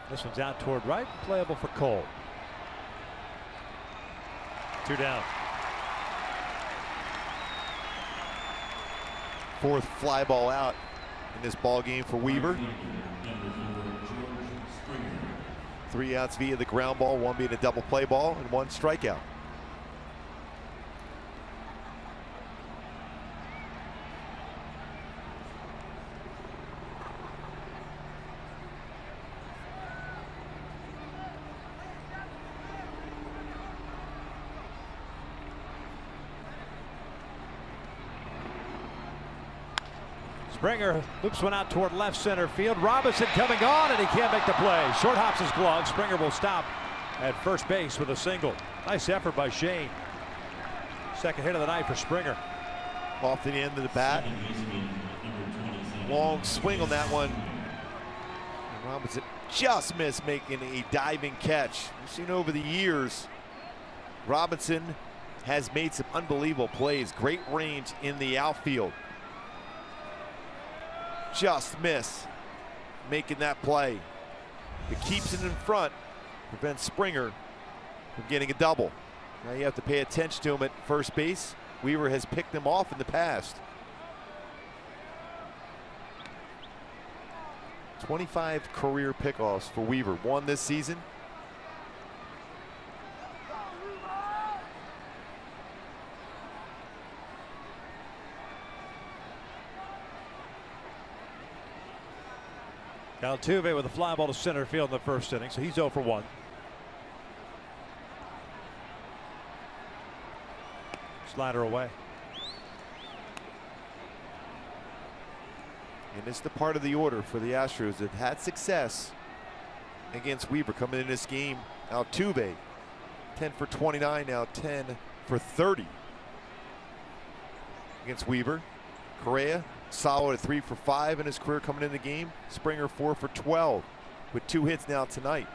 This one's out toward right, playable for Cole. 2 down. 4th fly ball out in this ball game for Weaver. 3 outs via the ground ball, 1 being a double play ball, and 1 strikeout. Springer loops one out toward left center field. Robinson coming on, and he can't make the play. Short hops his glove. Springer will stop at first base with a single. Nice effort by Shane. Second hit of the night for Springer. Off the end of the bat. Long swing on that one. And Robinson just missed making a diving catch. We've seen over the years, Robinson has made some unbelievable plays. Great range in the outfield. Just miss making that play. It keeps it in front, prevents Springer from getting a double. Now you have to pay attention to him at first base. Weaver has picked him off in the past. 25 career pickoffs for Weaver, 1 this season. Altuve with a fly ball to center field in the first inning, so he's 0 for 1. Slider away. And it's the part of the order for the Astros that had success against Weaver coming in this game. Altuve, 10 for 29, now 10 for 30 against Weaver. Correa, solid at 3 for 5 in his career coming in the game. Springer 4 for 12 with 2 hits now tonight.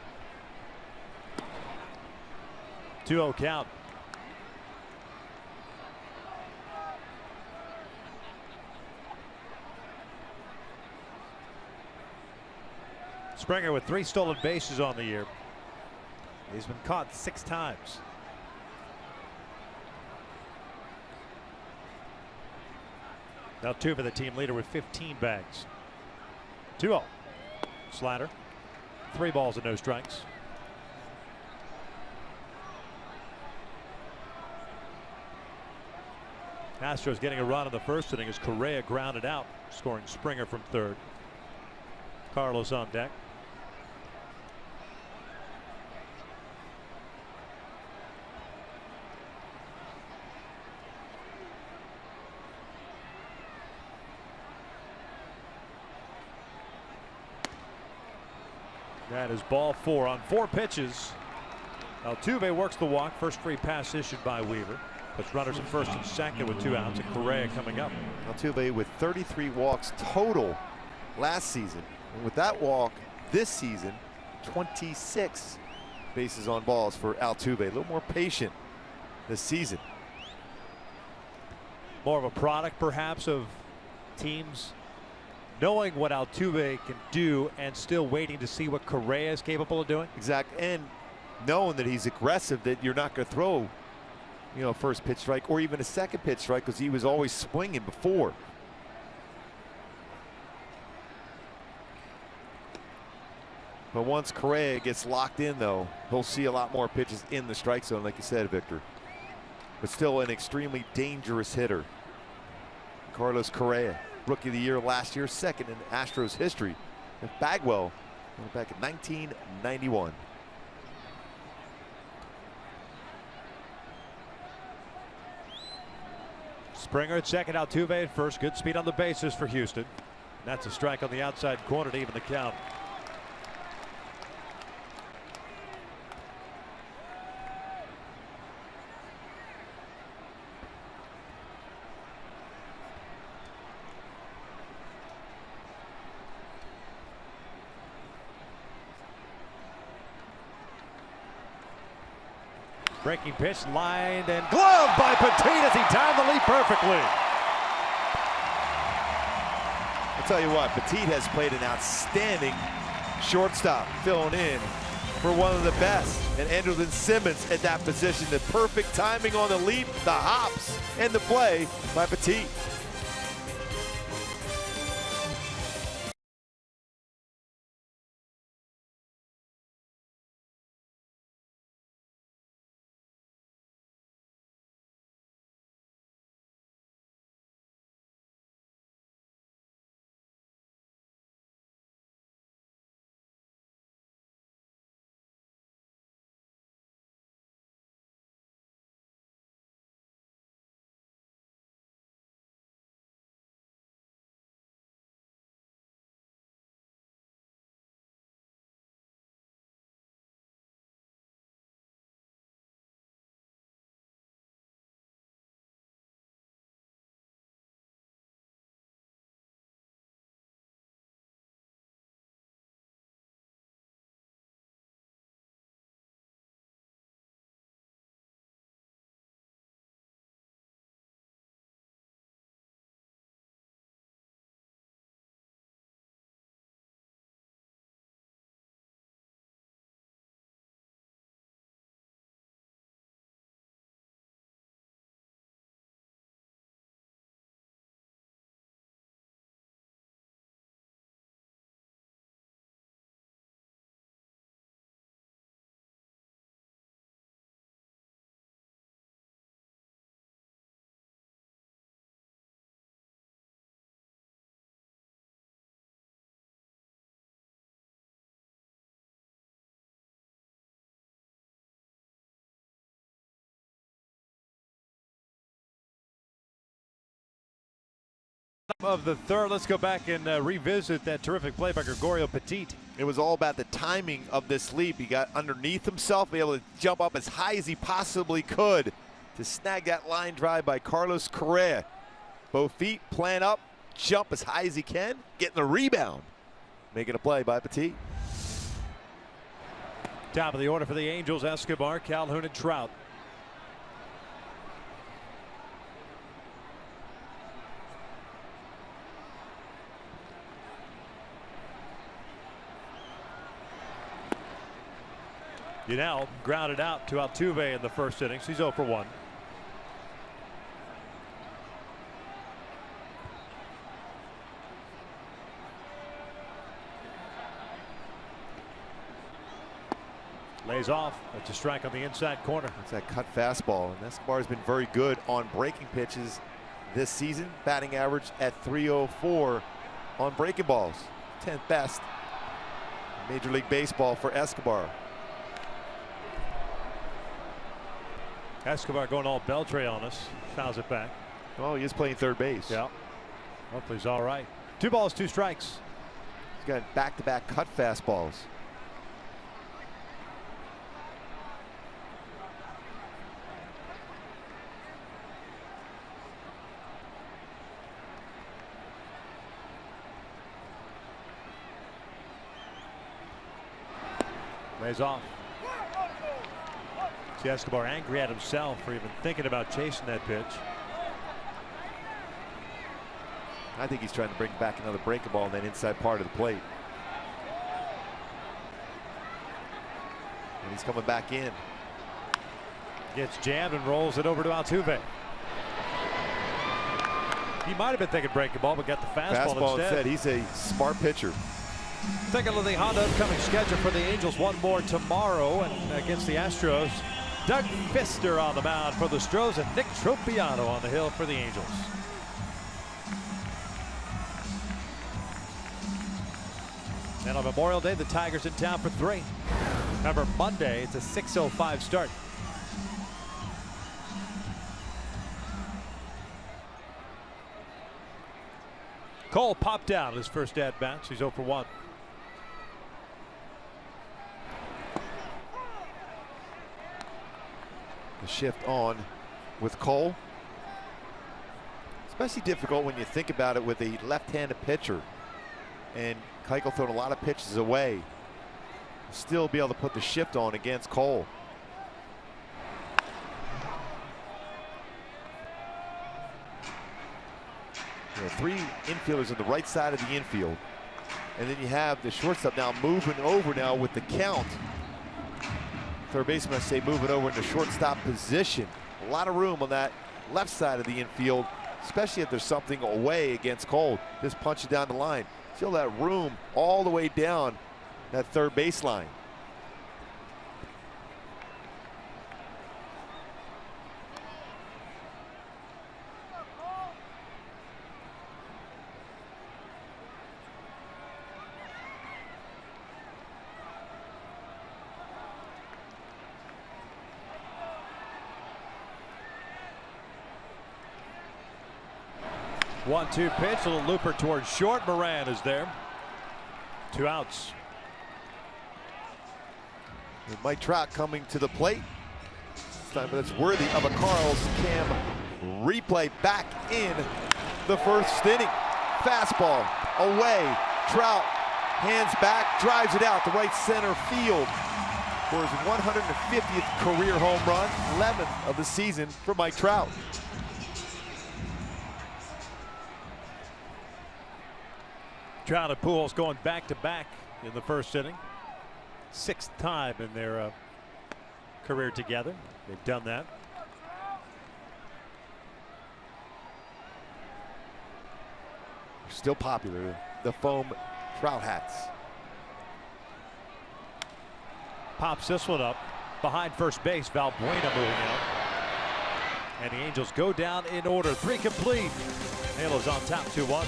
2-0 count. Springer with 3 stolen bases on the year. He's been caught 6 times. Altuve, the team leader, with 15 bags. 2-0. Slider. 3 balls and no strikes. Astros getting a run in the first inning as Correa grounded out, scoring Springer from third. Carlos on deck. That is ball 4 on 4 pitches. Altuve works the walk. First free pass issued by Weaver. Puts runners at first and second with 2 outs, and Correa coming up. Altuve with 33 walks total last season. And with that walk this season, 26 bases on balls for Altuve. A little more patient this season. More of a product, perhaps, of teams knowing what Altuve can do and still waiting to see what Correa is capable of doing. Exactly. And knowing that he's aggressive, that you're not going to throw, first pitch strike or even a second pitch strike, because he was always swinging before. But once Correa gets locked in, though, he'll see a lot more pitches in the strike zone, like you said, Victor. But still an extremely dangerous hitter. Carlos Correa, Rookie of the Year last year, second in Astros history. And Bagwell went back in 1991. Springer at second, Altuve at first. Good speed on the bases for Houston. And that's a strike on the outside corner to even the count. Breaking pitch, lined and gloved by Petit as he timed the lead perfectly. I'll tell you what, Petit has played an outstanding shortstop, filling in for one of the best. And Andrelton Simmons at that position. The perfect timing on the leap, the hops, and the play by Petit. Of the third, let's go back and revisit that terrific play by Gregorio Petit. It was all about the timing of this leap. He got underneath himself, be able to jump up as high as he possibly could to snag that line drive by Carlos Correa. Both feet, plant up, jump as high as he can, getting the rebound. Making a play by Petit. Top of the order for the Angels, Escobar, Calhoun, and Trout. You now grounded out to Altuve in the first inning. So he's 0 for 1. Lays off. That's a strike on the inside corner. It's that cut fastball, and Escobar has been very good on breaking pitches this season. Batting average at .304 on breaking balls, 10th best in Major League Baseball for Escobar. Escobar going all Beltre on us. Fouls it back. Oh, he is playing third base. Yeah. Hopefully he's all right. 2 balls, 2 strikes. He's got back-to-back cut fastballs. Lays off. See Escobar angry at himself for even thinking about chasing that pitch. I think he's trying to bring back another breaking ball in that inside part of the plate. And he's coming back in. Gets jammed and rolls it over to Altuve. He might have been thinking breaking ball, but got the fastball instead. He's a smart pitcher. Take a look at the Honda upcoming schedule for the Angels. One more tomorrow and against the Astros. Doug Fister on the mound for the Stros and Nick Tropiano on the hill for the Angels. And on Memorial Day, the Tigers in town for 3. Remember, Monday, it's a 6:05 start. Cole popped out his first at bat. He's 0 for 1. The shift on with Cole. Especially difficult when you think about it with a left-handed pitcher. And Keuchel throwing a lot of pitches away. Still be able to put the shift on against Cole. You know, 3 infielders on the right side of the infield. And then you have the shortstop now moving over now with the count. Third baseman, I say, moving over into shortstop position. A lot of room on that left side of the infield, especially if there's something away against Cole. Just punch it down the line. Feel that room all the way down that third baseline. One-two pitch, a little looper towards short. Moran is there. 2 outs. And Mike Trout coming to the plate. This time that's worthy of a Carl's Cam replay back in the first inning. Fastball away. Trout hands back, drives it out to right center field for his 150th career home run, 11th of the season for Mike Trout. Trout and Pujols going back-to-back in the first inning. 6th time in their career together. They've done that. Still popular, the foam Trout hats. Pops this one up behind first base. Valbuena moving out. And the Angels go down in order. 3 complete. Halos on top 2-1.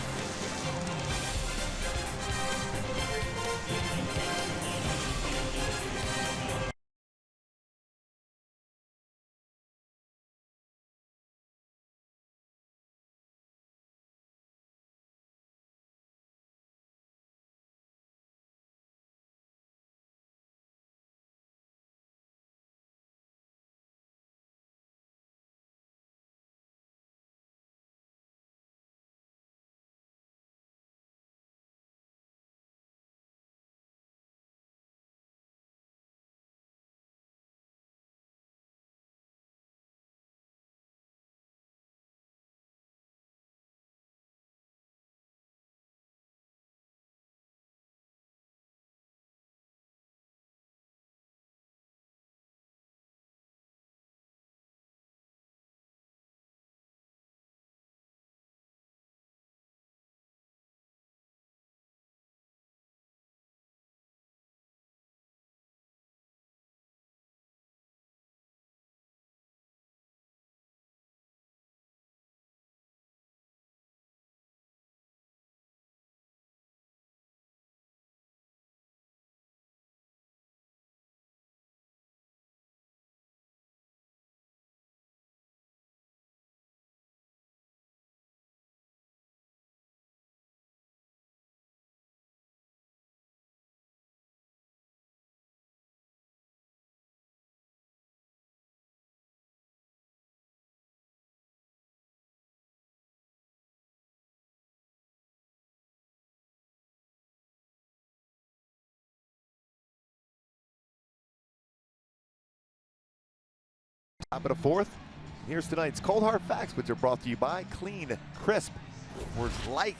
Top of the fourth. Here's tonight's Cold Hard Facts, which are brought to you by Clean, Crisp, Words Light.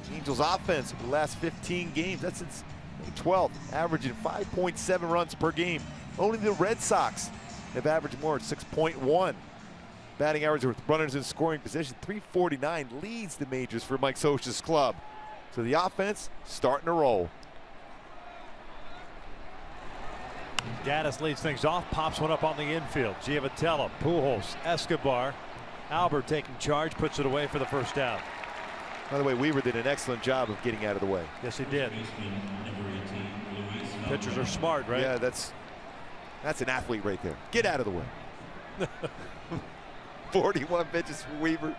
The Angels offense for the last 15 games, that's since May 12th, averaging 5.7 runs per game. Only the Red Sox have averaged more at 6.1. Batting average with runners in scoring position, 349, leads the majors for Mike Scioscia's club. So the offense starting to roll. Gaddis leads things off, pops one up on the infield. Giavotella, Pujols, Escobar, Albert taking charge, puts it away for the first out. By the way, Weaver did an excellent job of getting out of the way. Yes, he did. Pitchers are smart, right? Yeah, that's an athlete right there. Get out of the way. 41 pitches for Weaver,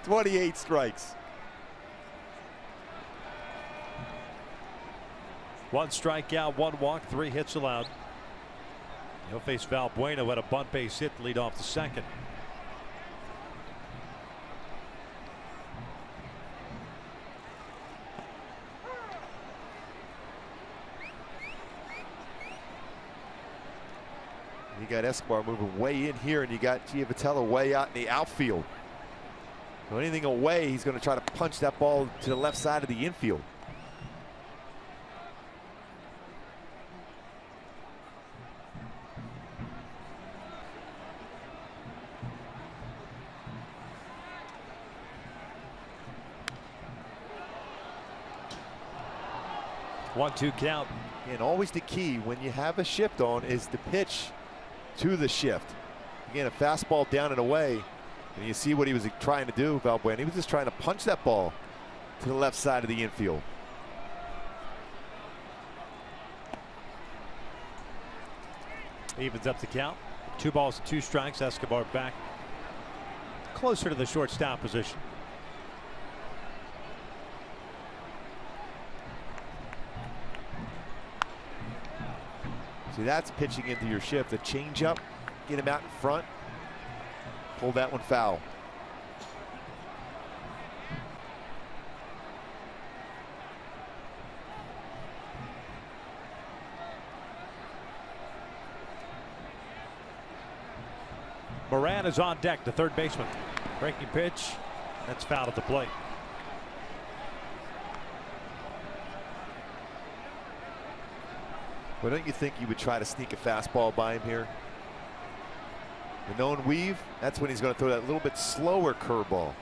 28 strikes. 1 strikeout, 1 walk, 3 hits allowed. He'll face Valbuena, who had a bunt base hit to lead off the second. You got Escobar moving way in here, and you got Giavotella way out in the outfield. So anything away, he's going to try to punch that ball to the left side of the infield. One-two count. And always the key when you have a shift on is the pitch to the shift. Again, a fastball down and away. And you see what he was trying to do, Valbuena. He was just trying to punch that ball to the left side of the infield. Evens up the count. 2 balls and 2 strikes. Escobar back closer to the shortstop position. See, that's pitching into your shift. The changeup, get him out in front. Pull that one foul. Moran is on deck, the third baseman. Breaking pitch. That's fouled at the plate. Well, don't you think you would try to sneak a fastball by him here? The known weave, that's when he's going to throw that little bit slower curveball.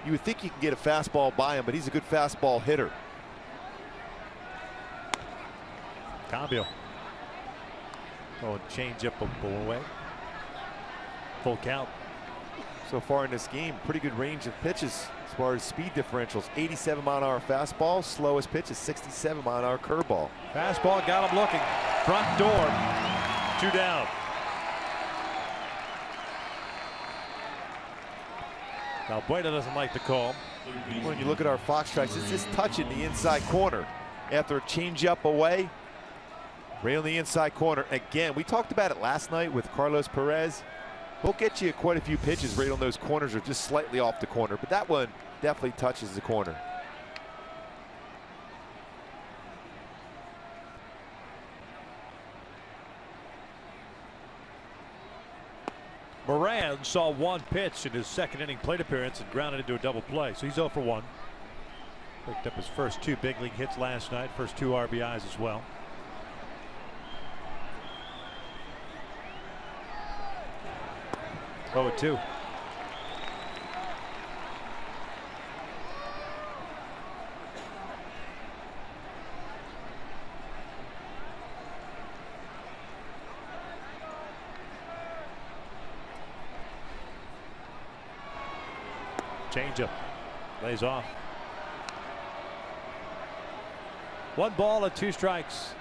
You would think you can get a fastball by him, but he's a good fastball hitter. Cambio. Oh, and change up a pull away. Full count. So far in this game, pretty good range of pitches as far as speed differentials. 87-mile-an-hour fastball, slowest pitch is 67-mile-an-hour curveball. Fastball got him looking. Front door. 2 down. Valbuena doesn't like the call. When you look at our Fox strikes, it's just touching the inside corner. After a changeup away, right on the inside corner. Again, we talked about it last night with Carlos Perez. He'll get you quite a few pitches right on those corners or just slightly off the corner, but that one definitely touches the corner. Moran saw 1 pitch in his second inning plate appearance and grounded into a double play, so he's 0 for 1. Picked up his first 2 big league hits last night, first 2 RBIs as well. Oh, 2. Changeup. Lays off. 1 ball and 2 strikes.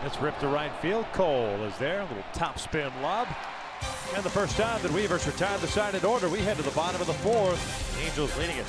It's ripped to right field. Cole is there. A little top spin lob. And the first time that Weaver's retired the side in order, we head to the bottom of the 4th. Angels leading it.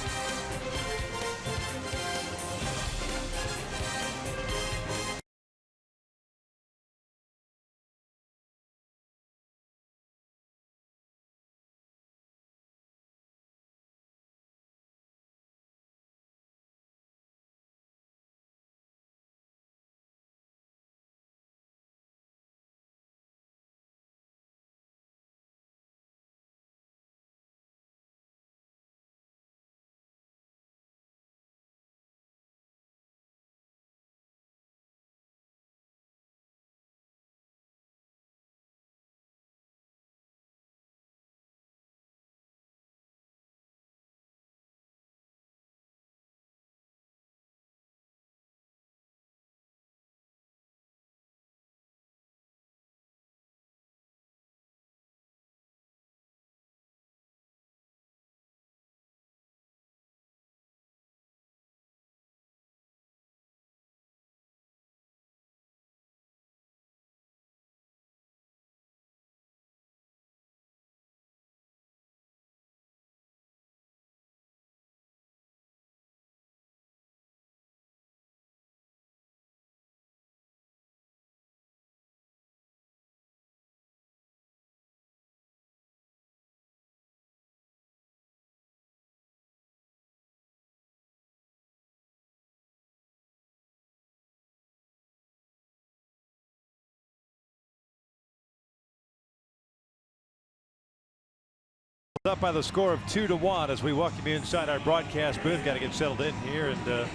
Up by the score of 2-1 as we welcome you inside our broadcast booth. Got to get settled in here and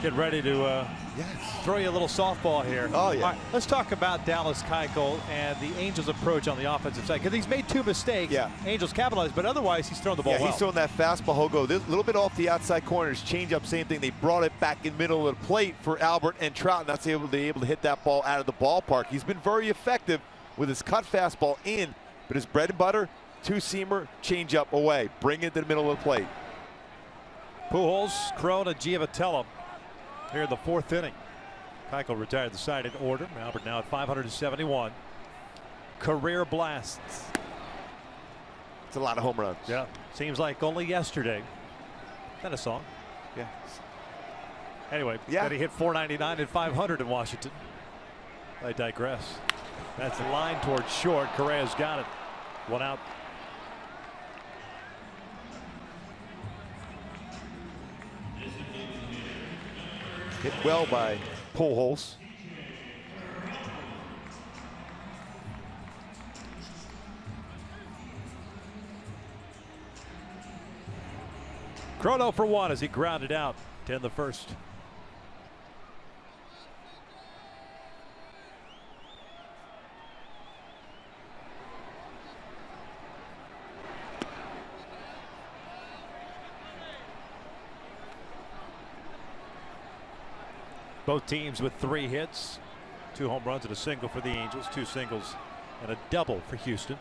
get ready to throw you a little softball here. Oh, yeah. All right, let's talk about Dallas Keuchel and the Angels' approach on the offensive side, because he's made 2 mistakes. Yeah. Angels capitalized, but otherwise he's thrown the ball well. He's throwing that fastball. He'll go a little bit off the outside corners, change up, same thing. They brought it back in middle of the plate for Albert and Trout, and that's able to hit that ball out of the ballpark. He's been very effective with his cut fastball in, but his bread and butter, 2-seamer, change up away. Bring it to the middle of the plate. Pujols, Corona, Giavatello here in the 4th inning. Keuchel retired the side in order. Albert now at 571 career blasts. It's a lot of home runs. Yeah, seems like only yesterday. Is that a song? Yeah. Anyway, then he hit 499 and 500 in Washington. I digress. That's the line towards short. Correa's got it. 1 out. Hit well by Pujols. Chrono for 1 as he grounded out to end the 1st. Both teams with 3 hits, 2 home runs and a single for the Angels, 2 singles and a double for Houston.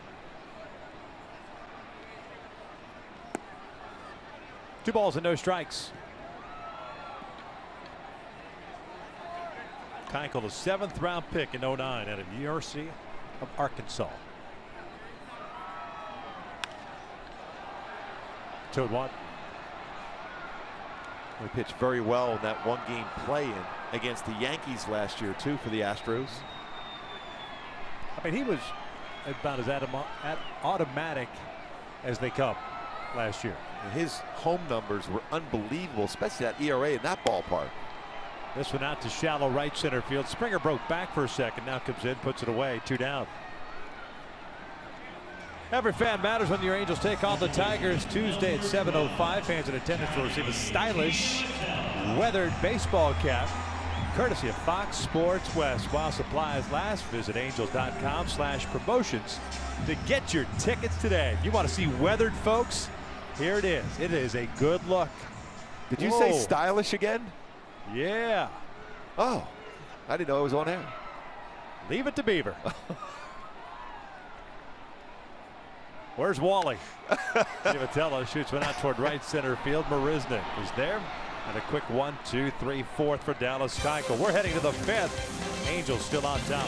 2 balls and no strikes. Keuchel, the 7th round pick in 09 out of University of Arkansas. 2-1. He pitched very well in that 1-game play-in against the Yankees last year, too, for the Astros. I mean, he was about as automatic as they come last year. And his home numbers were unbelievable, especially that ERA in that ballpark. This one out to shallow right center field. Springer broke back for a second, now comes in, puts it away, 2 down. Every fan matters when your Angels take on the Tigers Tuesday at 7:05. Fans in attendance will receive a stylish weathered baseball cap courtesy of Fox Sports West. While supplies last, visit angels.com/promotions to get your tickets today. If you want to see weathered folks, here it is. It is a good look. Did you say stylish again? Yeah. Oh, I didn't know it was on air. Leave it to Beaver. Where's Wally? Giavatello shoots one out toward right center field. Marisnik is there. And a quick 1, 2, 3, 4th for Dallas Keuchel. We're heading to the 5th. Angels still on top.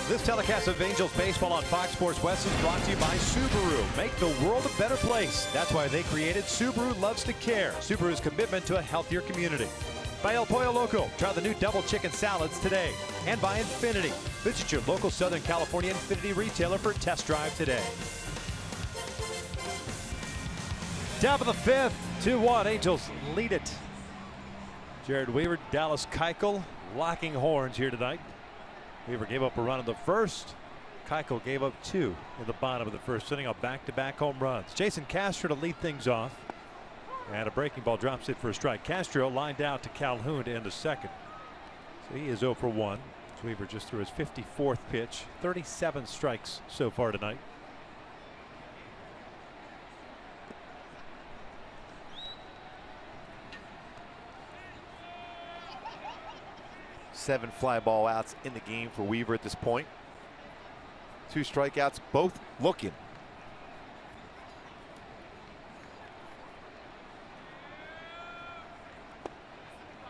This telecast of Angels baseball on Fox Sports West is brought to you by Subaru. Make the world a better place. That's why they created Subaru Loves to Care. Subaru's commitment to a healthier community. By El Pollo Loco. Try the new double chicken salads today. And by Infinity. Visit your local Southern California Infinity retailer for a test drive today. Top of the fifth, 2-1. Angels lead it. Jared Weaver, Dallas Keuchel locking horns here tonight. Weaver gave up a run in the first. Keuchel gave up 2 in the bottom of the first inning on back-to-back home runs. Jason Castro to lead things off. And a breaking ball drops it for a strike. Castro lined out to Calhoun to end the second. So he is 0 for 1. Weaver just threw his 54th pitch. 37 strikes so far tonight. Seven fly ball outs in the game for Weaver at this point. 2 strikeouts, both looking.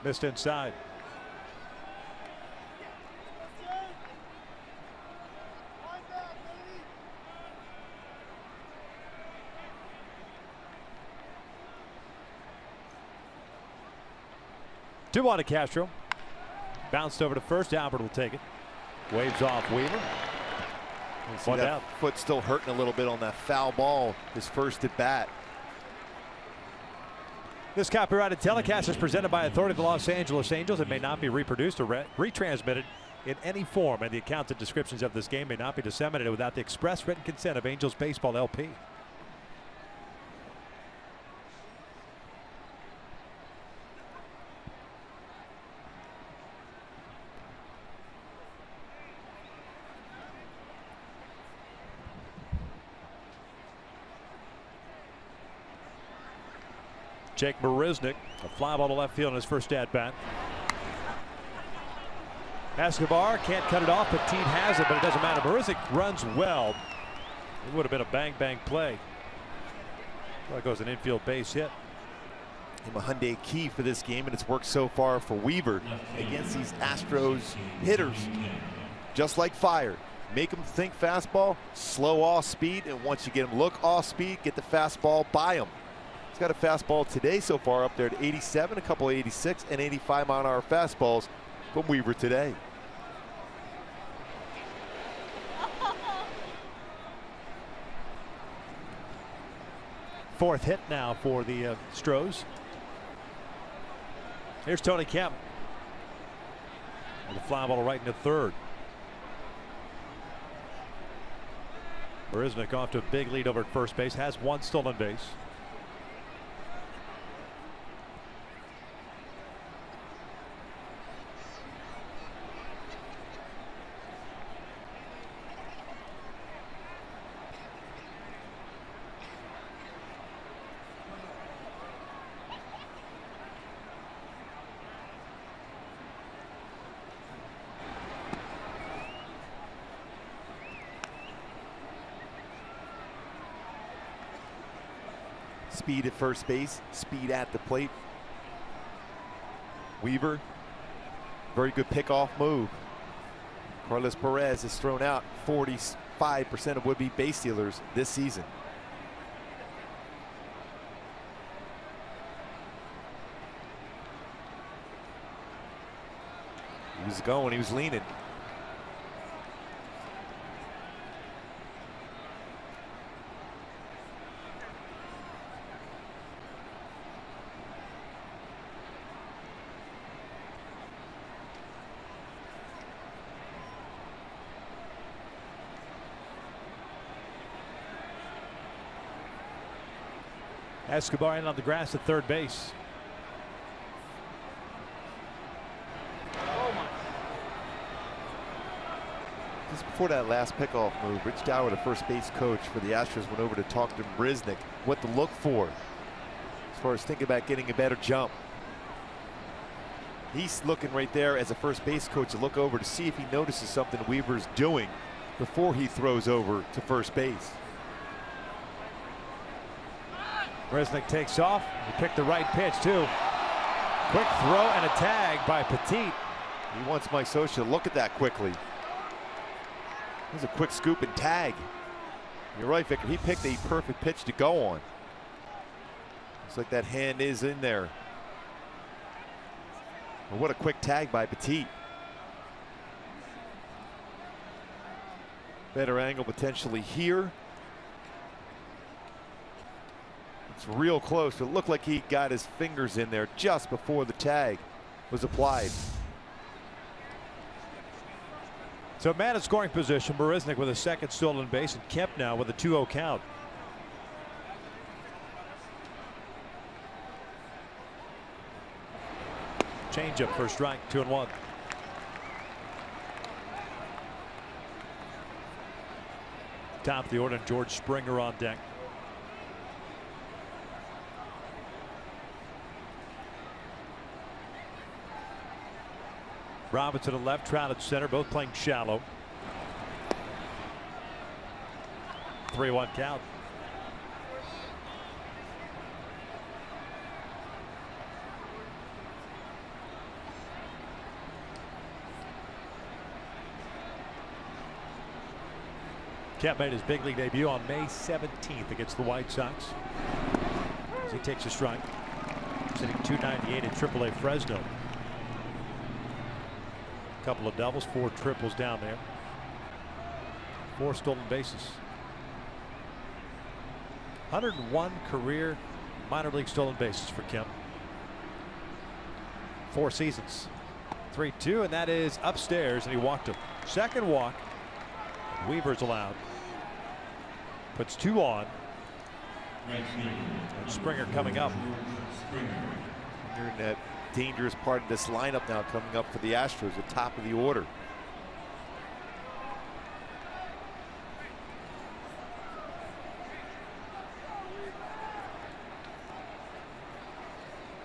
Missed inside. Two on to Castro. Bounced over to first. Albert will take it. Waves off Weaver. One down. Foot still hurting a little bit on that foul ball. His first at bat. This copyrighted telecast is presented by authority of the Los Angeles Angels. It may not be reproduced or retransmitted in any form, and the accounts and descriptions of this game may not be disseminated without the express written consent of Angels Baseball LP. Jake Marisnick, a fly ball to left field in his first at bat. Escobar can't cut it off, but Petit has it, but it doesn't matter. Marisnick runs well. It would have been a bang play. Well, it goes an infield base hit. A Hyundai key for this game, and it's worked so far for Weaver against these Astros hitters. Just like fire. Make them think fastball, slow off speed, and once you get them look off speed, get the fastball by them. He's got a fastball today so far up there at 87, a couple 86 and 85 mile-an-hour fastballs from Weaver today. Fourth hit now for the Astros. Here's Tony Kemp. And the fly ball right into third. Marisnick off to a big lead over at first base. Has 1 stolen base. Speed at first base, speed at the plate. Weaver, very good pickoff move. Carlos Perez has thrown out 45% of would-be base stealers this season. He was going, he was leaning. Escobar in on the grass at third base. Just before that last pickoff move, Rich Dower, the first base coach for the Astros, went over to talk to Marisnick what to look for as far as thinking about getting a better jump. He's looking right there as a first base coach to look over to see if he notices something Weaver's doing before he throws over to first base. Marisnick takes off. He picked the right pitch too. Quick throw and a tag by Petit. He wants Mike Scioscia to look at that quickly. There's a quick scoop and tag. You're right, Vicar. He picked a perfect pitch to go on. Looks like that hand is in there. And what a quick tag by Petit. Better angle potentially here. It's real close. It looked like he got his fingers in there just before the tag was applied. So man in scoring position, Marisnick with a second stolen base, and Kemp now with a 2-0 count. Changeup for a strike, 2-1. Top of the order, and George Springer on deck. Robinson to left, Trout at center, both playing shallow. 3-1 count. Kemp made his big league debut on May 17th against the White Sox. As he takes a strike, sitting 298 at AAA Fresno. Couple of doubles, 4 triples down there. 4 stolen bases. 101 career minor league stolen bases for Kemp. 4 seasons. 3-2, and that is upstairs, and he walked him. Second walk. Weaver's allowed. Puts 2 on. And Springer coming up. You're in that dangerous part of this lineup now, coming up for the Astros at top of the order.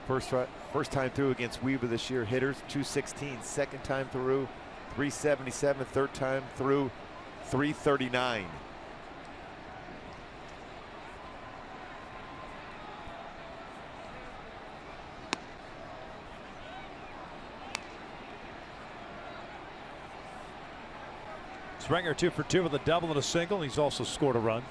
First time through against Weaver this year. Hitters 216. Second time through 377. Third time through 339. Springer 2 for 2 with a double and a single. He's also scored a run.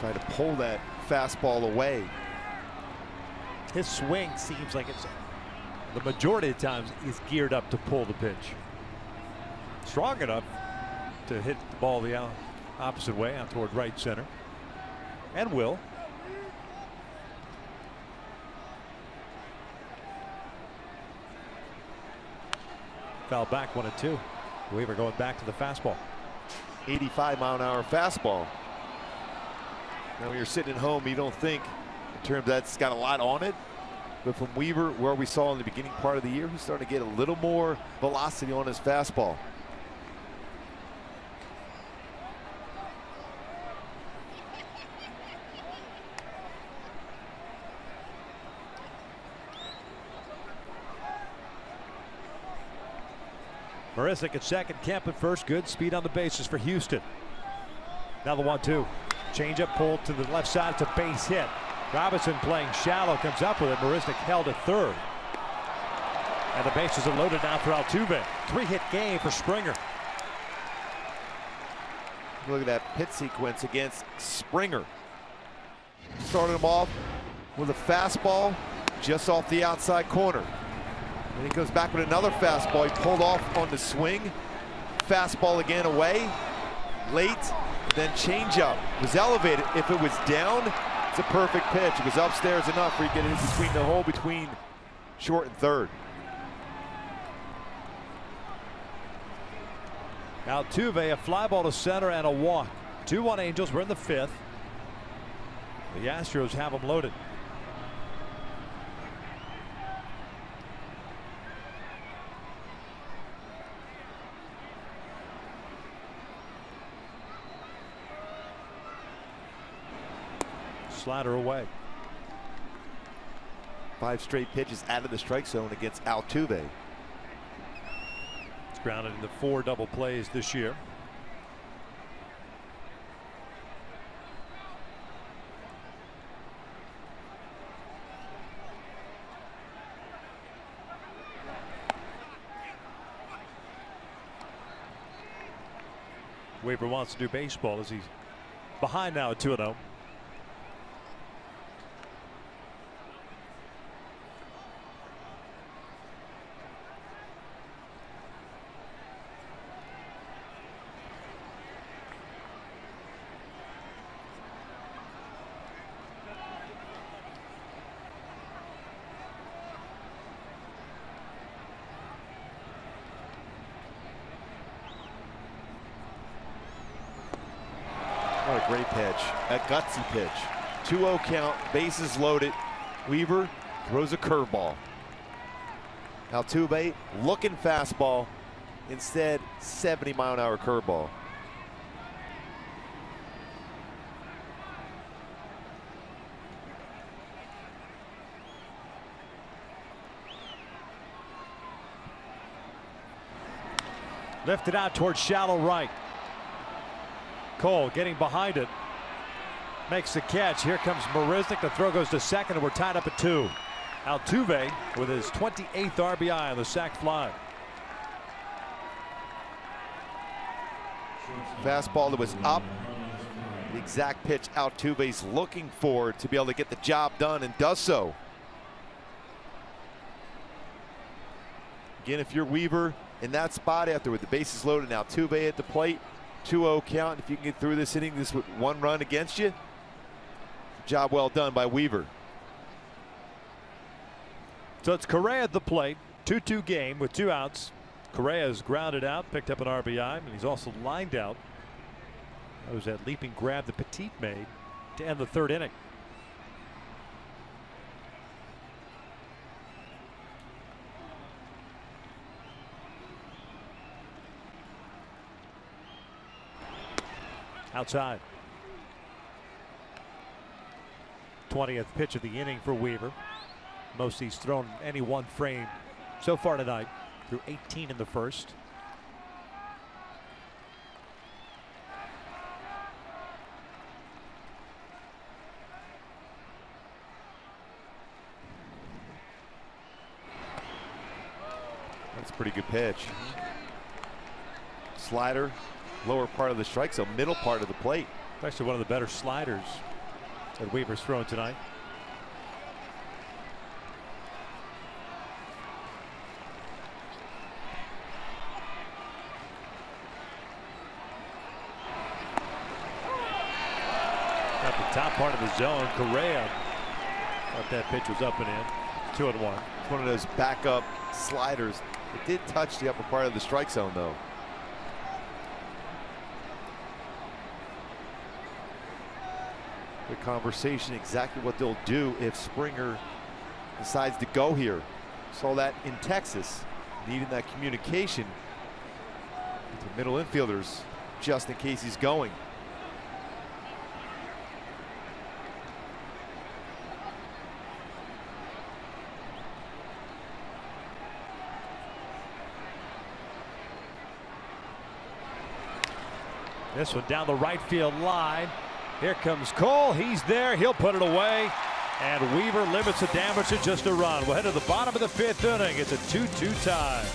Try to pull that fastball away. His swing seems like it's, the majority of times, is geared up to pull the pitch. Strong enough to hit the ball the opposite way out toward right center, and will. Foul back, 1-2. Weaver going back to the fastball. 85-mile-an-hour fastball. Now when you're sitting at home, you don't think in terms that's got a lot on it, but from Weaver, where we saw in the beginning part of the year, he's starting to get a little more velocity on his fastball. Marisnick at second, Kemp at first. Good speed on the bases for Houston. Now the 1-2. Changeup pulled to the left side. It's a base hit. Robinson playing shallow, comes up with it. Marisnick held at third. And the bases are loaded now for Altuve. 3-hit game for Springer. Look at that pit sequence against Springer. Started him off with a fastball just off the outside corner. And he goes back with another fastball. He pulled off on the swing. Fastball again away. Late, then changeup. Was elevated. If it was down, it's a perfect pitch. It was upstairs enough where you get in between the hole between short and third. Altuve, a fly ball to center and a walk. 2-1 Angels. We're in the 5th. The Astros have them loaded. Slider away. 5 straight pitches out of the strike zone against Altuve. It's grounded into 4 double plays this year. Weaver wants to do baseball as he's behind now at 2-0. What a great pitch, a gutsy pitch. 2-0 count, bases loaded. Weaver throws a curveball. Altuve looking fastball, instead 70-mile-an-hour curveball. Lifted out towards shallow right. Cole getting behind it. Makes the catch. Here comes Marisnik. The throw goes to second, and we're tied up at 2. Altuve with his 28th RBI on the sac fly. Fastball that was up. The exact pitch Altuve's looking for to be able to get the job done, and does so. Again, if you're Weaver in that spot after with the bases loaded and Altuve at the plate, 2-0 count. If you can get through this inning, this with 1 run against you, job well done by Weaver. So it's Correa at the plate. 2-2 game with 2 outs. Correa is grounded out, picked up an RBI, and he's also lined out. That was that leaping grab that Petit made to end the 3rd inning. Outside. 20th pitch of the inning for Weaver. Most he's thrown in any one frame so far tonight, through 18 in the first. That's a pretty good pitch. Slider, lower part of the strike zone, middle part of the plate. Actually one of the better sliders that Weaver's thrown tonight. Got the top part of the zone. Correa thought that pitch was up and in. 2-1. It's one of those backup sliders. It did touch the upper part of the strike zone, though. The conversation, exactly what they'll do if Springer decides to go here. Saw that in Texas, needing that communication with the middle infielders just in case he's going. This one down the right field line. Here comes Cole. He's there. He'll put it away. And Weaver limits the damage to just a run. We'll head to the bottom of the 5th inning. It's a 2-2 tie.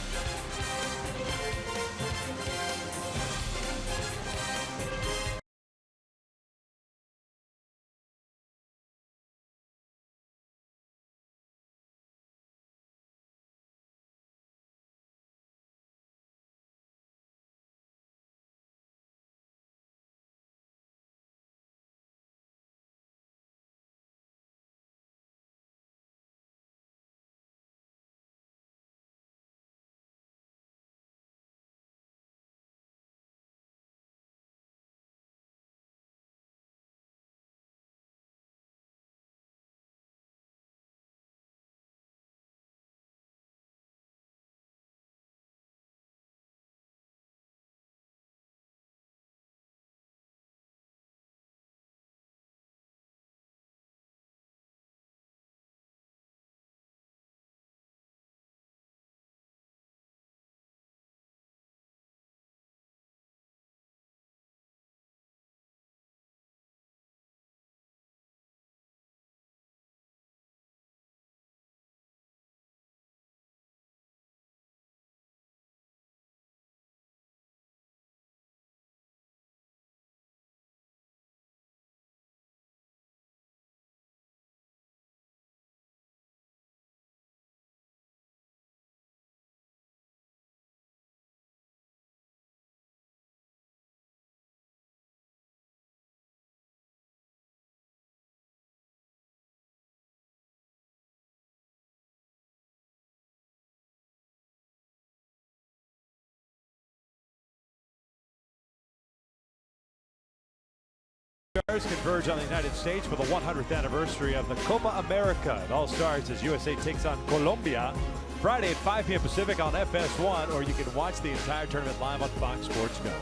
Stars converge on the United States for the 100th anniversary of the Copa America. It all starts as USA takes on Colombia Friday at 5 p.m. Pacific on FS1, or you can watch the entire tournament live on Fox Sports Go.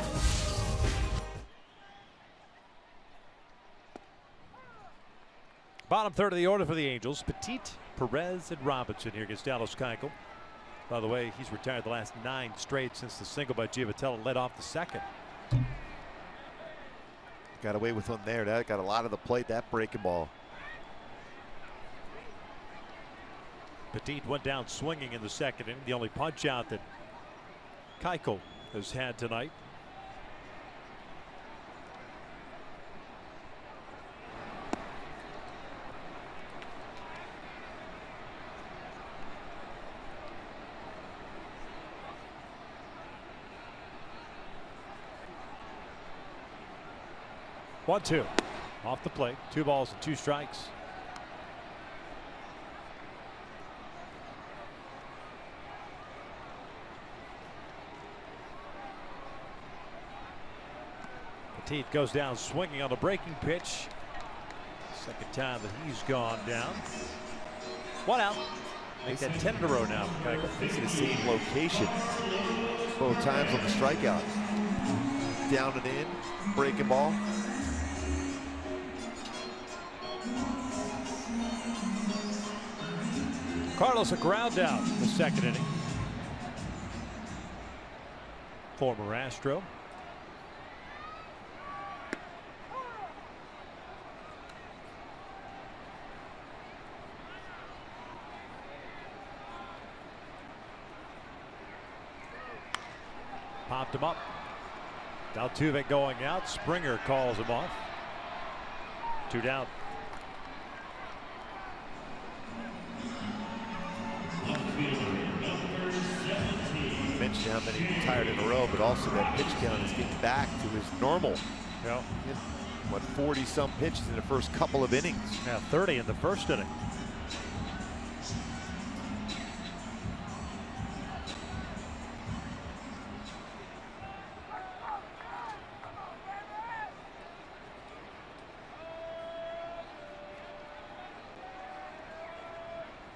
Bottom third of the order for the Angels. Petit, Perez, and Robinson here against Dallas Keuchel. By the way, he's retired the last 9 straight since the single by Giavotella led off the second. Got away with one there. That got a lot of the plate, that breaking ball. Petit went down swinging in the second inning. The only punch out that Keuchel has had tonight. One, two, off the plate. 2 balls and 2 strikes. Petit goes down swinging on the breaking pitch. Second time that he's gone down. 1 out. Make that 10 in a row now. This is the same location both times on the strikeout. Down and in, breaking ball. Cardinals a ground out in the second inning. Former Astro. Popped him up. Altuve going out. Springer calls him off. 2 down. You mentioned how many retired in a row, but also that pitch count is getting back to his normal. Yeah. What, 40-some pitches in the first couple of innings. Yeah, 30 in the first inning.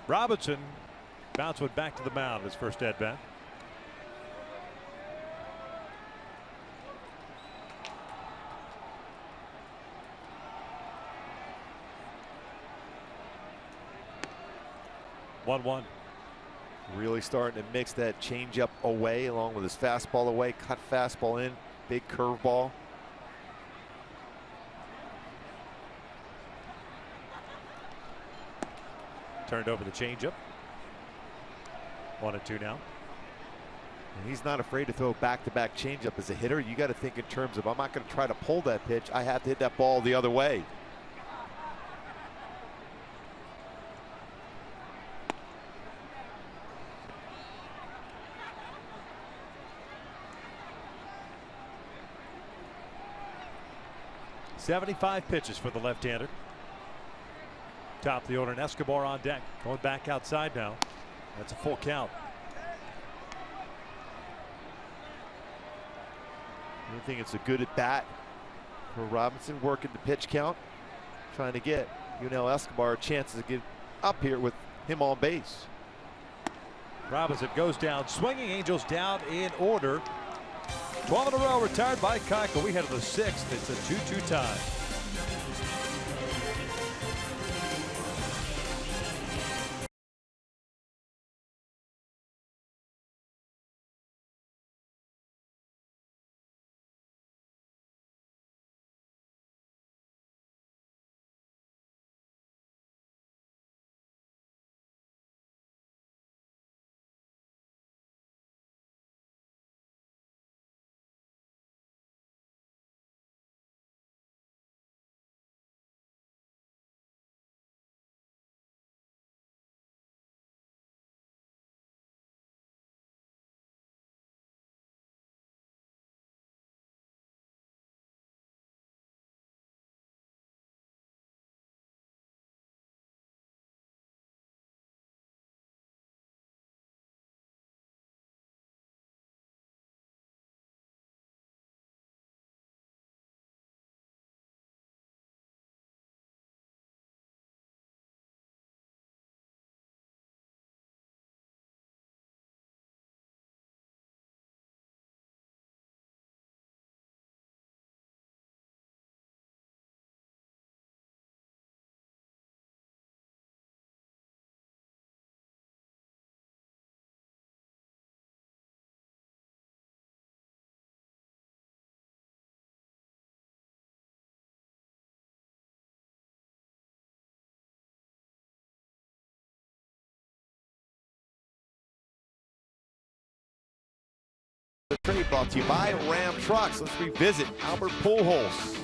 Robinson went back to the mound his first at bat. One. Really starting to mix that changeup away along with his fastball away. Cut fastball in, big curveball. Turned over the changeup. 1 and 2 now. And he's not afraid to throw back-to-back changeup as a hitter. You got to think in terms of, I'm not going to try to pull that pitch. I have to hit that ball the other way. .75 pitches for the left-hander. Top of the order, and Escobar on deck. Going back outside now. That's a full count. I think it's a good at bat for Robinson, working the pitch count, trying to get Escobar a chance to get up here with him on base. Robinson goes down swinging. Angels down in order. 12 in a row retired by Keuchel. We head to the 6th. It's a 2-2 tie. The trade brought to you by Ram Trucks. Let's revisit Albert Pujols.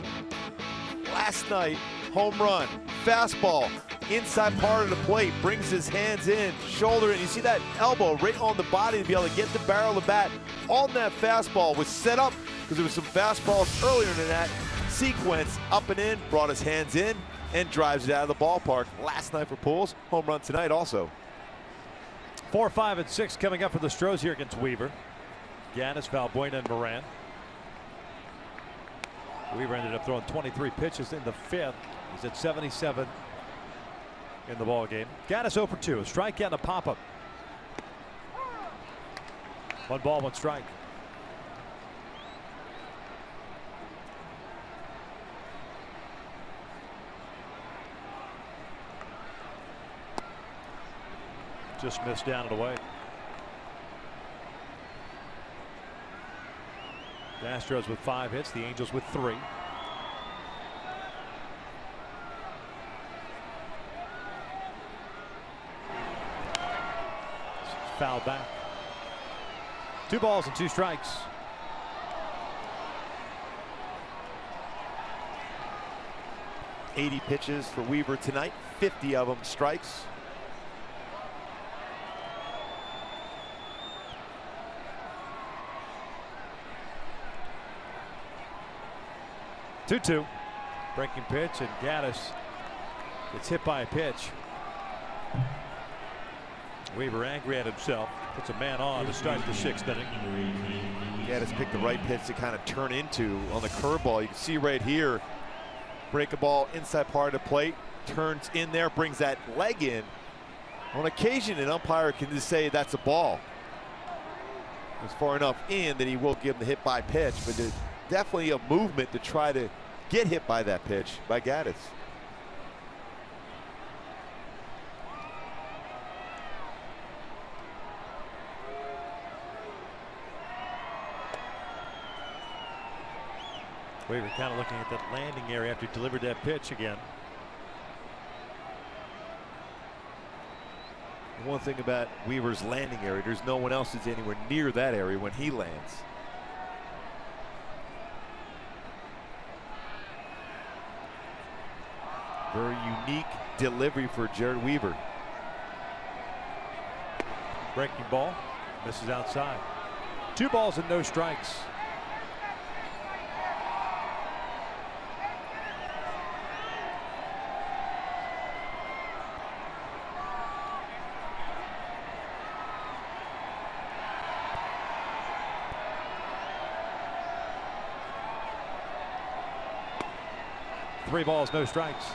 Last night, home run, fastball, inside part of the plate, brings his hands in, shoulder, and you see that elbow right on the body to be able to get the barrel of the bat on that fastball. Was set up because there was some fastballs earlier in that sequence, up and in, brought his hands in, and drives it out of the ballpark. Last night for Pujols, home run tonight also. 4, 5, and 6 coming up for the Astros here against Weaver. Gaddis, Valbuena, and Moran. Weaver ended up throwing 23 pitches in the 5th. He's at 77 in the ball game. Gaddis 0 for 2, a strikeout and a pop-up. 1 ball, 1 strike. Just missed down and away. The Astros with 5 hits, the Angels with 3. Foul back. 2 balls and 2 strikes. .80 pitches for Weaver tonight, 50 of them strikes. Two. Breaking pitch, and Gaddis gets hit by a pitch. Weaver angry at himself. Puts a man on to start the 6th inning. Gaddis picked the right pitch to kind of turn into on the curveball. You can see right here, break a ball inside part of the plate, turns in there, brings that leg in. On occasion, an umpire can just say that's a ball. It's far enough in that he will give him the hit by pitch, but there's definitely a movement to try to get hit by that pitch by Gaddis. Weaver kind of looking at that landing area after he delivered that pitch again. One thing about Weaver's landing area, there's no one else who's anywhere near that area when he lands. Very unique delivery for Jared Weaver. Breaking ball, misses outside. 2 balls and no strikes. Three balls, no strikes.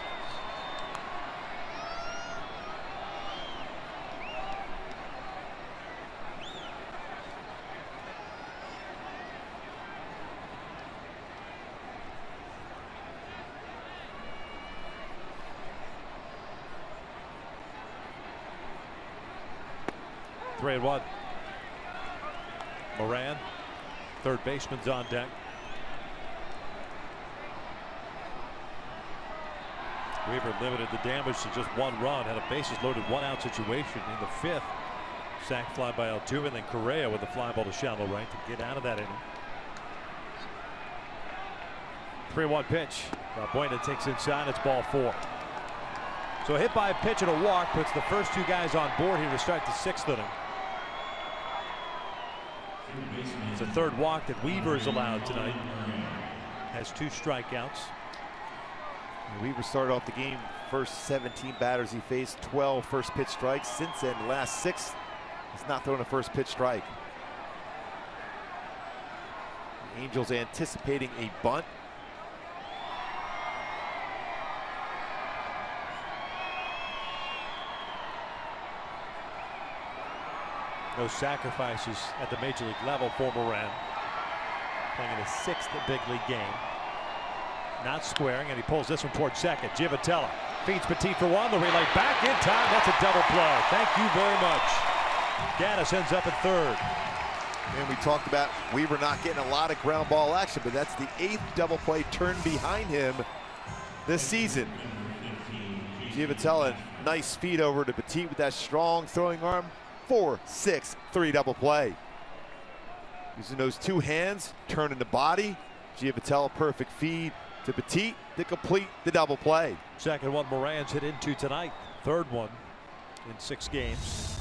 Three and 1. Moran, third baseman's on deck. Weaver limited the damage to just 1 run, had a bases loaded 1-out situation in the 5th. Sac fly by Altuve, and then Correa with the fly ball to shallow right to get out of that inning. 3-1 pitch. Valbuena takes inside. It's ball 4. So a hit by a pitch and a walk puts the first 2 guys on board here to start the 6th inning. It's a 3rd walk that Weaver is allowed tonight. Has 2 strikeouts. Weaver started off the game, first 17 batters he faced, 12 first pitch strikes. Since then, the last 6, he's not thrown a first pitch strike. The Angels anticipating a bunt. No sacrifices at the major league level for Moran. Playing in his 6th big league game. Not squaring, and he pulls this one towards second. Givitella feeds Petit for 1. The relay back in time. That's a double play. Thank you very much. Gaddis ends up at 3rd. And we talked about Weaver not getting a lot of ground ball action, but that's the 8th double play turn behind him this season. Givitella, nice feed over to Petit with that strong throwing arm. 4-6-3 double play. Using those two hands, turning the body. Giavatello, perfect feed to Petit to complete the double play. Second one Moran's hit into tonight. Third one in 6 games.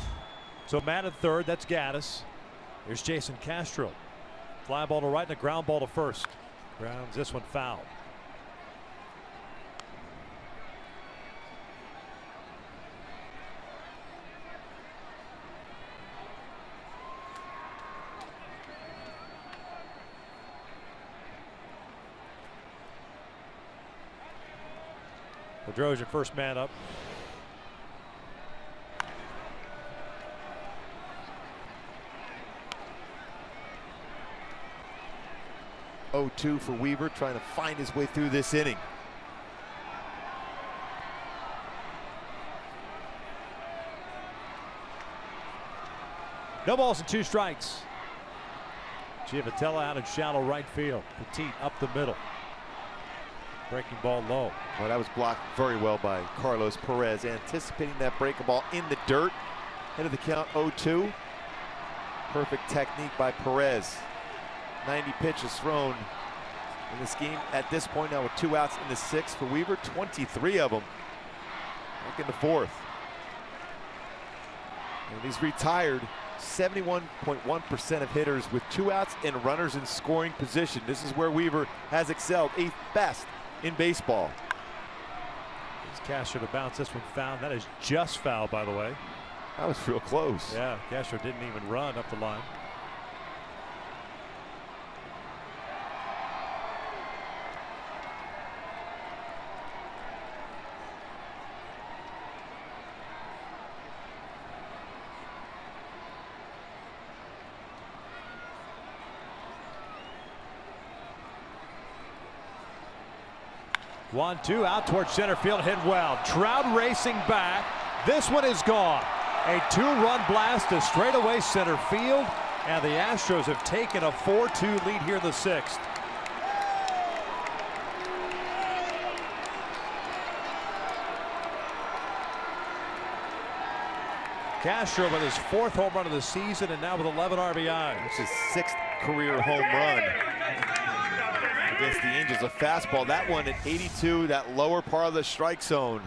So man at third, that's Gaddis. Here's Jason Castro. Fly ball to right and a ground ball to first. Grounds this one foul. Bedrosian first man up. (0-2) for Weaver, trying to find his way through this inning. No balls and 2 strikes. Giavatello out in shallow right field. Petit up the middle. Breaking ball low. Well, that was blocked very well by Carlos Perez, anticipating that breaking ball in the dirt. Head of the count, 0-2. Perfect technique by Perez. 90 pitches thrown in this game at this point now with 2 outs in the 6th for Weaver, 23 of them. Back in the 4th. And he's retired 71.1% of hitters with 2 outs and runners in scoring position. This is where Weaver has excelled, 8th best in baseball. It's Castro to bounce this one foul. That is just foul, by the way. That was real close. Yeah, Castro didn't even run up the line. One, 2 out towards center field, hit well. Trout racing back. This one is gone. A 2-run blast to straightaway center field, and the Astros have taken a 4-2 lead here in the 6th. Castro with his 4th home run of the season, and now with 11 RBIs. It's his 6th career home run against the Angels. A fastball, that one at 82, that lower part of the strike zone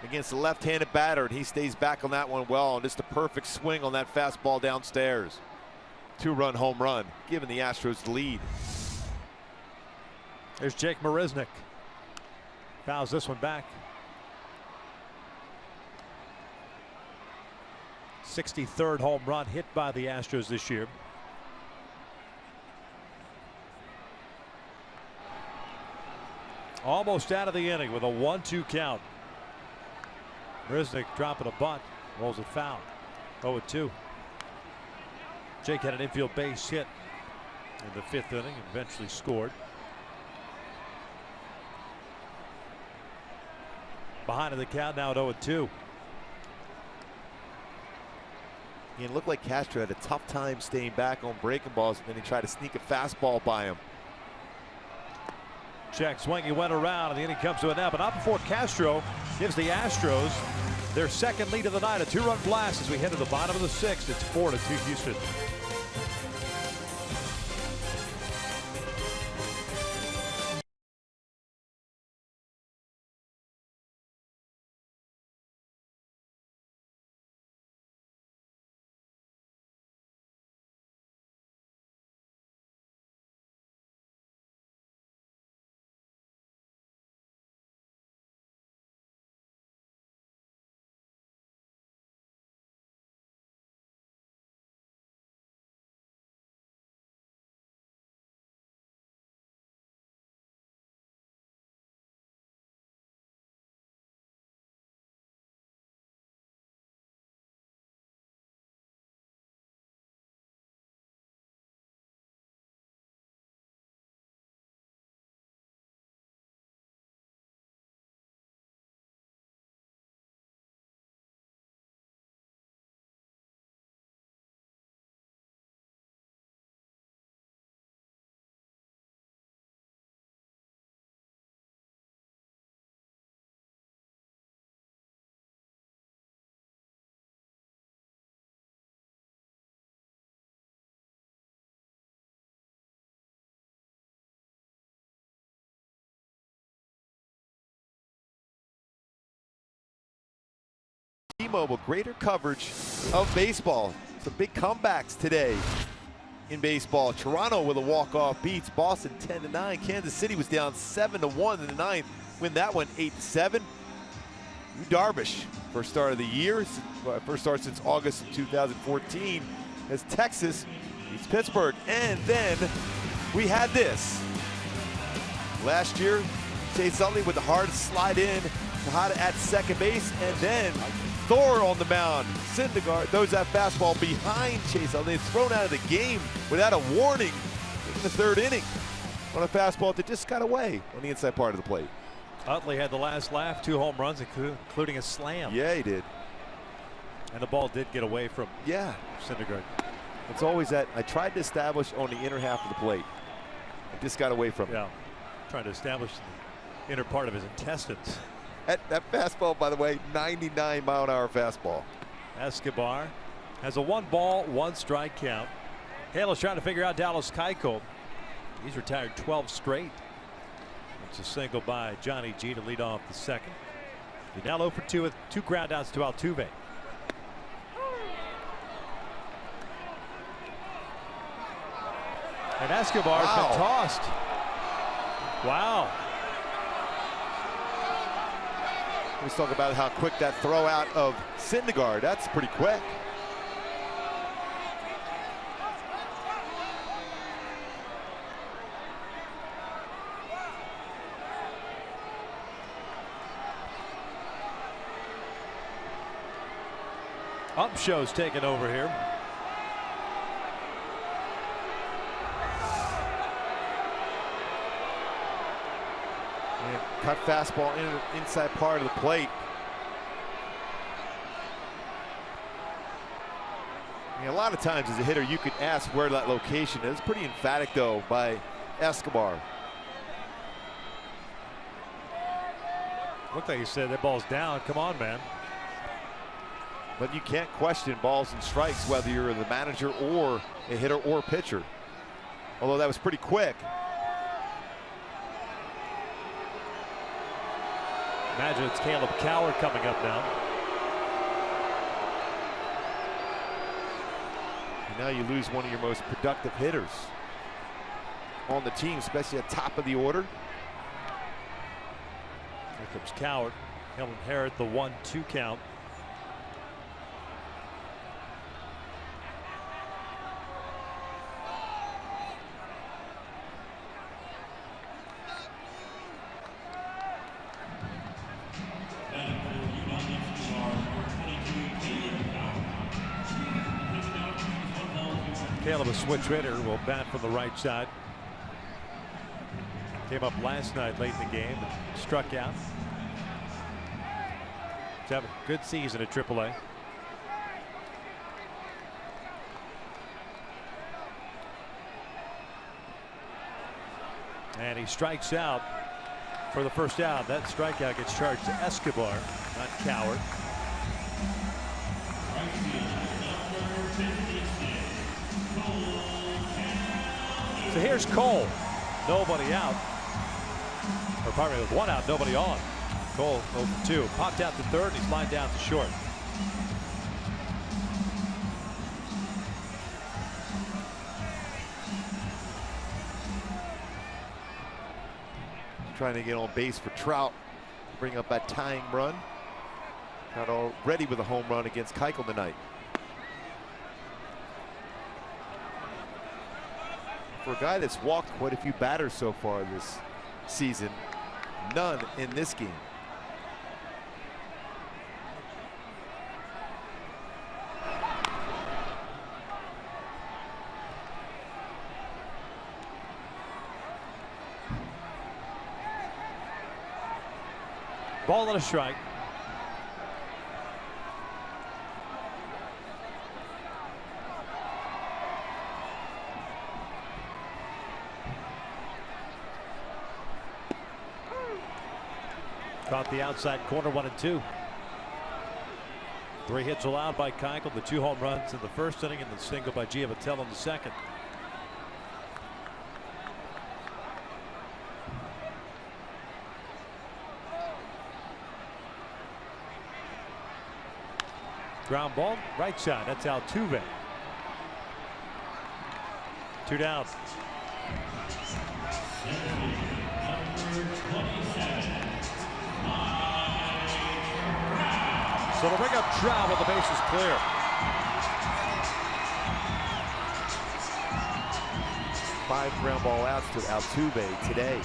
against the left-handed batter, and he stays back on that one well, and just a perfect swing on that fastball downstairs. 2-run home run, giving the Astros the lead. There's Jake Marisnick. Fouls this one back. 63rd home run hit by the Astros this year. Almost out of the inning with a 1-2 count. Marisnick dropping a bunt, rolls it foul. 0-2. Jake had an infield base hit in the 5th inning and eventually scored. Behind in the count now at 0-2. It looked like Castro had a tough time staying back on breaking balls, and then he tried to sneak a fastball by him. Check swing, he went around, and the inning comes to an end, but not before Castro gives the Astros their 2nd lead of the night. A 2-run blast as we head to the bottom of the 6th. It's 4-2 Houston. T-Mobile, greater coverage of baseball. Some big comebacks today in baseball. Toronto with a walk-off beats Boston 10-9. Kansas City was down 7-1 in the ninth. Win that one 8-7. Yu Darvish, first start of the year, first start since August of 2014, as Texas beats Pittsburgh. And then we had this. Last year, Chase Utley with the hard slide in, Tejada at second base, and then Thor on the mound. Syndergaard throws that fastball behind Chase Utley. It's thrown out of the game without a warning in the third inning on a fastball that just got away on the inside part of the plate. Utley had the last laugh, 2 home runs, including a slam. Yeah, he did. And the ball did get away from Syndergaard. It's always that. I tried to establish on the inner half of the plate. It just got away from him. Yeah, trying to establish the inner part of his intestines. That fastball, by the way, 99-mile-an-hour fastball. Escobar has a 1-ball, 1-strike count. Halo's trying to figure out Dallas Keuchel. He's retired 12 straight. It's a single by Johnny G to lead off the second. He's now 0 for 2 with 2 groundouts to Altuve. And Escobar's been tossed. Wow. Let's talk about how quick that throw out of Syndergaard. That's pretty quick. Upshow's taking over here. And cut fastball in the inside part of the plate. I mean, a lot of times as a hitter you could ask where that location is. Pretty emphatic though by Escobar. Looked like he said that ball's down. Come on, man. But you can't question balls and strikes whether you're the manager or a hitter or pitcher. Although that was pretty quick. Imagine it's Caleb Coward coming up now. And now you lose one of your most productive hitters on the team, especially at top of the order. Here comes Coward. He'll inherit the 1-2 count. Caleb, a switch hitter, will bat from the right side. Came up last night late in the game and struck out. He's having a good season at AAA. And he strikes out for the first out. That strikeout gets charged to Escobar, not Coward. So here's Cole. Nobody out. Or pardon me, with 1 out, nobody on. Cole 0 for 2. Popped out to third, and he's lined down to short. Trying to get on base for Trout. Bring up that tying run. Trout already with a home run against Keuchel tonight. For a guy that's walked quite a few batters so far this season, none in this game. Ball and a strike. Caught the outside corner, 1-2. 3 hits allowed by Keuchel, the 2 home runs in the first inning and the single by Giavatello in the second. Ground ball, right side. That's Altuve. 2 down. So they'll bring up Trout with the bases clear. Five ground ball outs to Altuve today.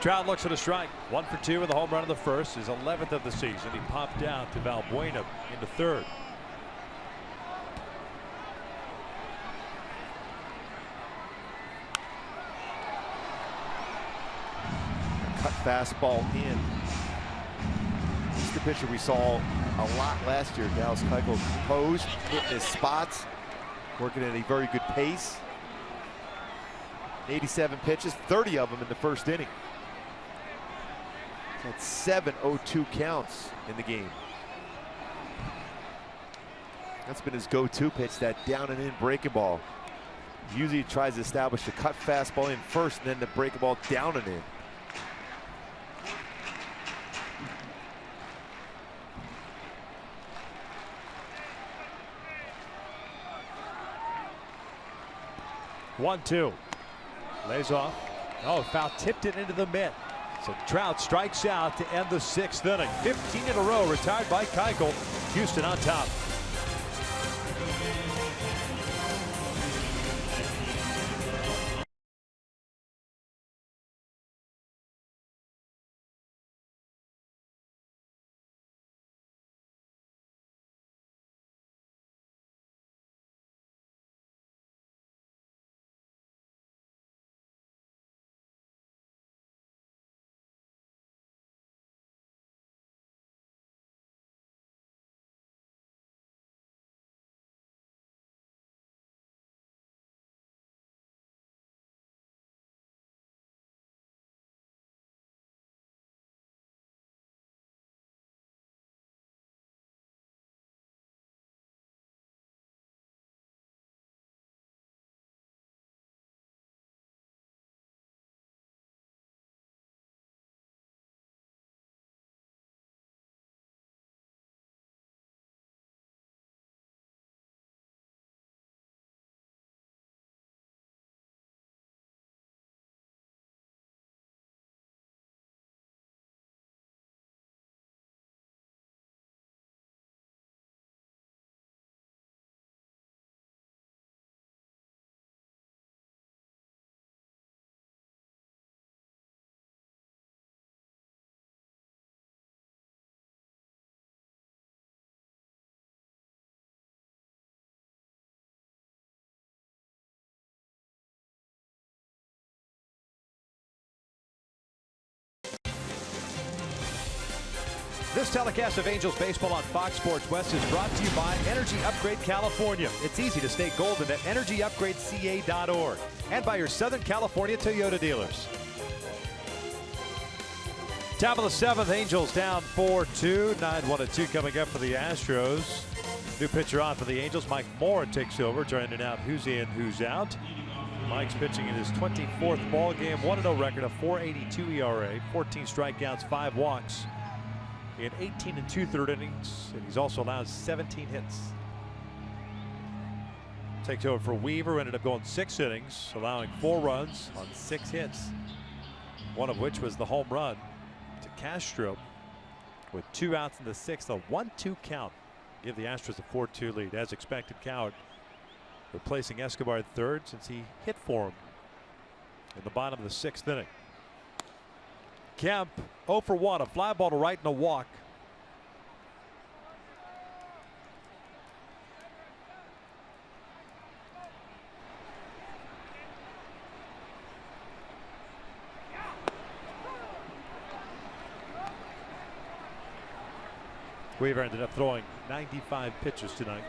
Trout looks at a strike. 1 for 2 with a home run in the first. His 11th of the season. He popped out to Valbuena in the third. Cut fastball in. This is the pitcher we saw a lot last year. Dallas Keuchel posed, hitting his spots, working at a very good pace. 87 pitches, 30 of them in the first inning. That's 7 0-2 counts in the game. That's been his go-to pitch, that down and in breaking ball. Usually he tries to establish a cut fastball in first and then the breaking ball down and in. One, two. Lays off. Oh, foul tipped it into the mitt. So Trout strikes out to end the 6th inning. 15 in a row retired by Keuchel. Houston on top. This telecast of Angels baseball on Fox Sports West is brought to you by Energy Upgrade California. It's easy to stay golden at energyupgradeca.org and by your Southern California Toyota dealers. Top of the 7th, Angels down 4-2. 9-1-2 coming up for the Astros. New pitcher on for the Angels. Mike Moore takes over, joining out who's in, who's out. Mike's pitching in his 24th ball game, 1-0 record, a 4.82 ERA, 14 strikeouts, 5 walks. In 18 2/3 innings, and he's also allowed 17 hits. Takes over for Weaver, who ended up going 6 innings, allowing 4 runs on 6 hits. One of which was the home run to Castro with 2 outs in the 6th, a 1-2 count. Give the Astros a 4-2 lead. As expected, Coward replacing Escobar at third since he hit for him in the bottom of the 6th inning. Kemp 0 for 1, a fly ball to right and a walk. Weaver ended up throwing 95 pitches tonight.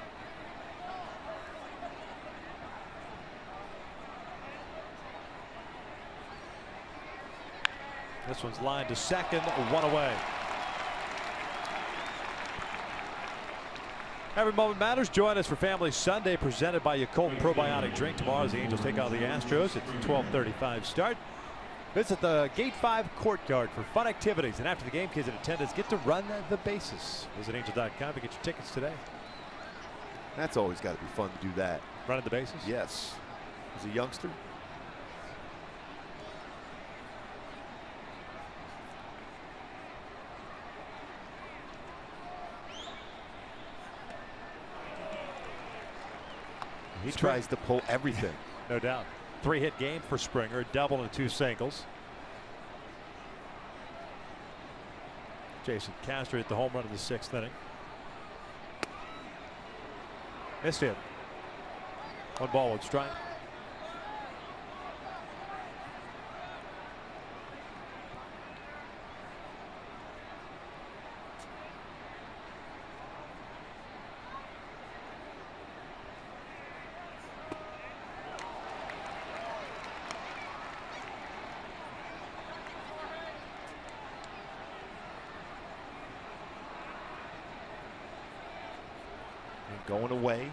This one's lined to second, 1 away. Every moment matters. Join us for Family Sunday, presented by Yakult Probiotic Drink. Tomorrow, as the Angels take on the Astros. It's 12:35 start. Visit the Gate 5 courtyard for fun activities. And after the game, kids in attendance get to run the bases. Visit angels.com to get your tickets today. That's always got to be fun to do that. Running the bases? Yes. As a youngster. He tries to pull everything. No doubt. 3-hit game for Springer, a double and 2 singles. Jason Castro hit the home run in the 6th inning. Missed him. 1 ball, 1 strike. Going away.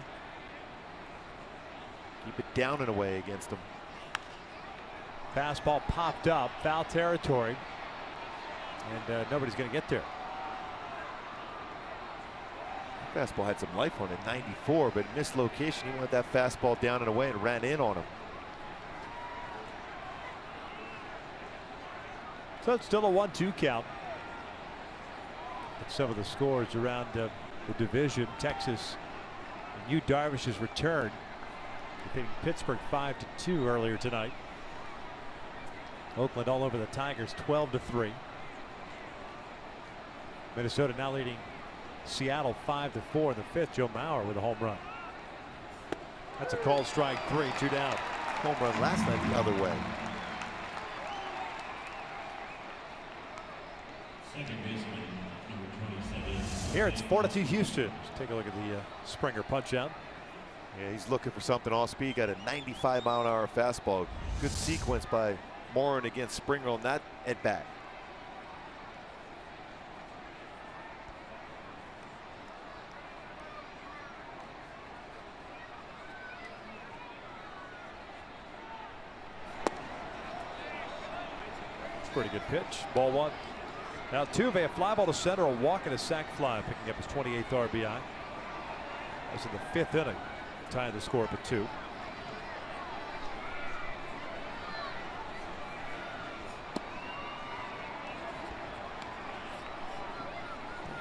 Keep it down and away against them. Fastball popped up, foul territory, and nobody's going to get there. Fastball had some life on it, 94, but in this location, he wanted that fastball down and away and ran in on him. So it's still a 1-2 count. But some of the scores around the division, Texas. Yu Darvish's return, defeating Pittsburgh 5-2 earlier tonight. Oakland all over the Tigers 12-3. Minnesota now leading Seattle 5-4 in the 5th. Joe Mauer with a home run. That's a called strike 3, 2 down. Home run last night the other way. Here it's 4-2 Houston. Let's take a look at the Springer punch out. Yeah, he's looking for something off speed. Got a 95-mile-an-hour fastball. Good sequence by Morin against Springer on that at bat. Pretty good pitch. Ball 1. Now Altuve, a fly ball to center, a walk and a sac fly, picking up his 28th RBI. That's in the 5th inning, tying the score up at 2.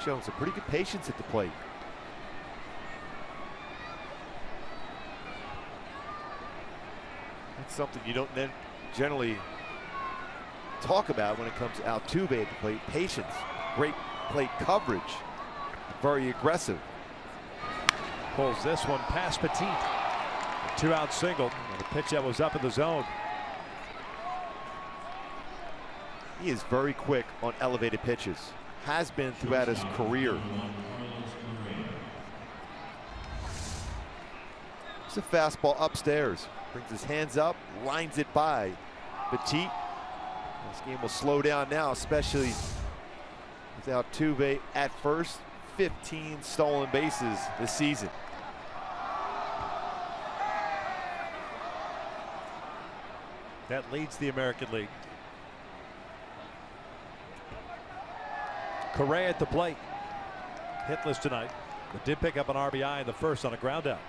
Showing some pretty good patience at the plate. That's something you don't then generally talk about when it comes to Altuve at the plate. Patience, great plate coverage, very aggressive. Pulls this one past Petit. A 2-out single. And a pitch that was up in the zone. He is very quick on elevated pitches. Has been throughout his career. It's a fastball upstairs. Brings his hands up, lines it by Petit. This game will slow down now, especially without Altuve at first. 15 stolen bases this season. That leads the American League. Correa at the plate. Hitless tonight, but did pick up an RBI in the 1st on a ground out.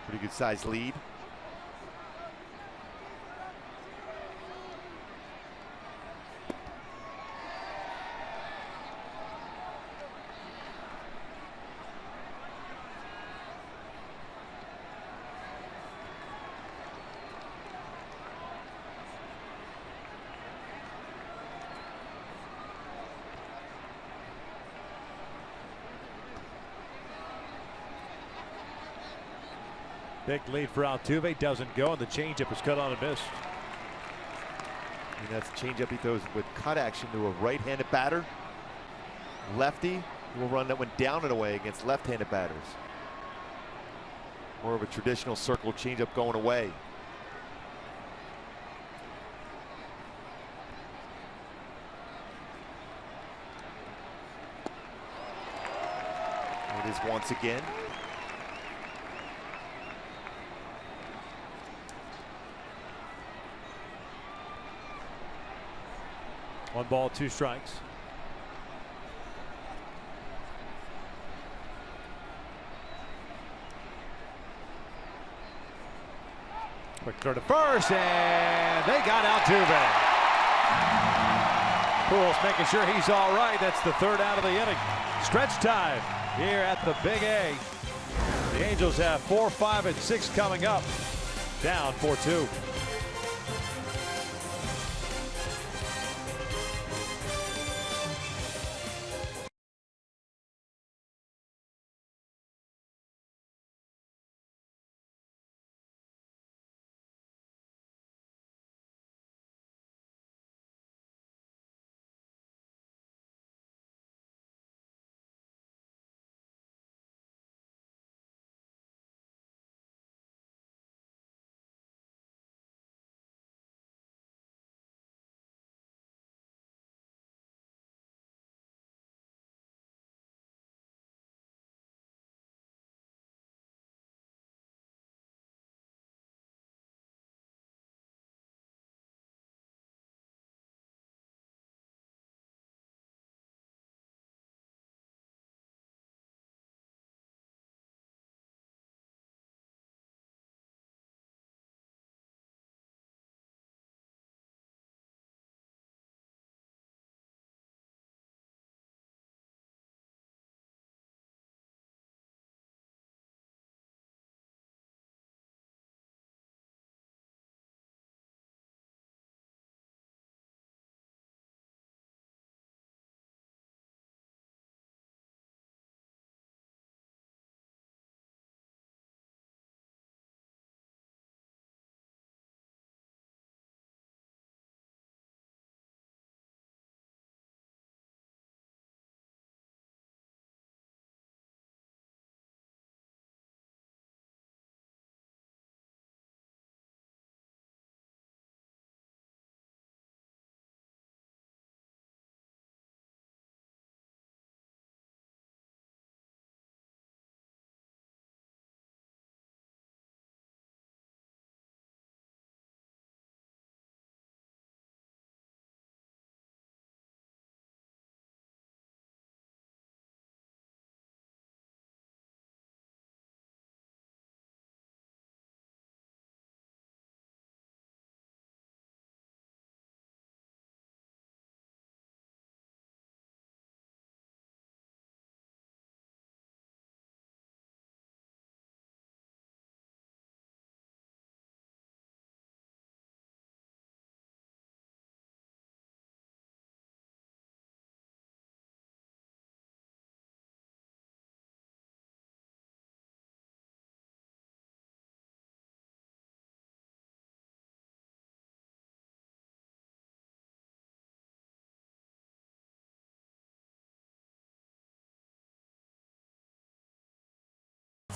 Pretty good sized lead. Big lead for Altuve, doesn't go, and the changeup is cut on and missed. And that's a changeup he throws with cut action to a right-handed batter. lefty who will run that one down and away against left-handed batters. More of a traditional circle changeup going away. It is once again. One ball, two strikes. Quick throw to first, and they got Altuve. Pujols making sure he's all right. That's the third out of the inning. Stretch time here at the Big A. The Angels have 4, 5, and 6 coming up. Down 4-2.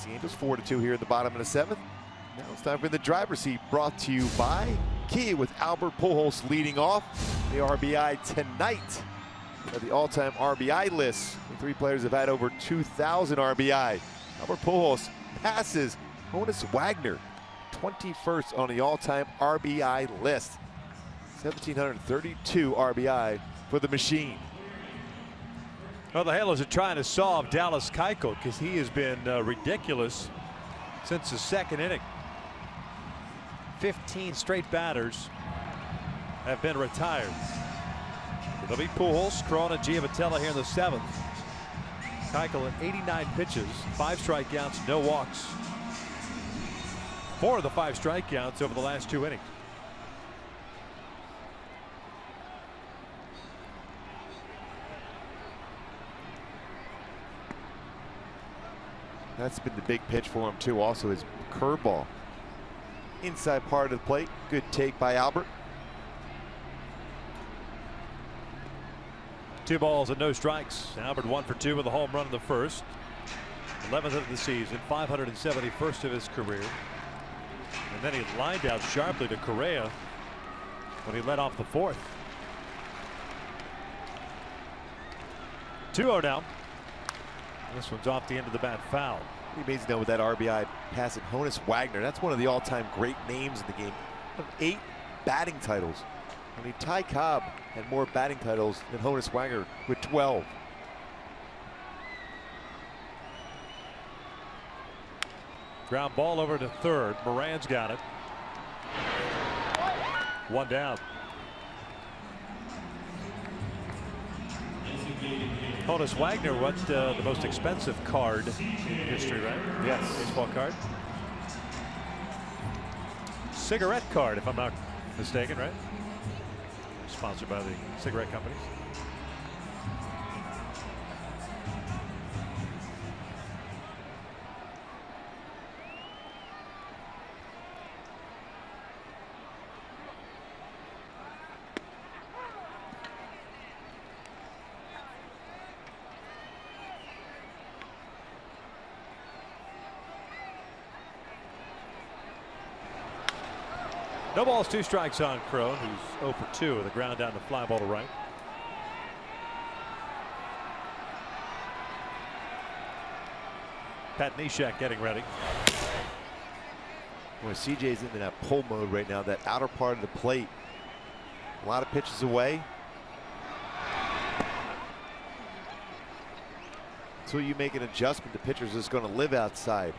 The Angels 4-2 here in the bottom of the 7th. Now it's time for the driver's seat, brought to you by Kia, with Albert Pujols leading off the RBI tonight. The all-time RBI list. The 3 players have had over 2,000 RBI. Albert Pujols passes Honus Wagner, 21st on the all-time RBI list. 1,732 RBI for the machine. Well, the Halos are trying to solve Dallas Keuchel because he has been ridiculous since the second inning. 15 straight batters have been retired. It'll be Pujols, Corona, Giavotella here in the 7th. Keuchel at 89 pitches, 5 strikeouts, no walks. 4 of the 5 strikeouts over the last 2 innings. That's been the big pitch for him too. Also his curveball. Inside part of the plate. Good take by Albert. 2 balls and no strikes. Albert 1 for 2 with a home run in the first. 11th of the season, 571st of his career. And then he lined out sharply to Correa when he led off the 4th. 2-0 now. This one's off the end of the bat, foul. Amazing though with that RBI pass at Honus Wagner. That's one of the all-time great names in the game. 8 batting titles. I mean, Ty Cobb had more batting titles than Honus Wagner with 12. Ground ball over to third. Moran's got it. 1 down. Honus Wagner, what the most expensive card in history, right? Yes. Baseball card. Cigarette card, if I'm not mistaken, right? Sponsored by the cigarette companies. No balls, 2 strikes on Crone, who's 0 for 2 with a ground down to fly ball to right. Pat Neshek getting ready. Well, CJ's into that pull mode right now, that outer part of the plate. A lot of pitches away. Until you make an adjustment, the pitcher's just going to live outside.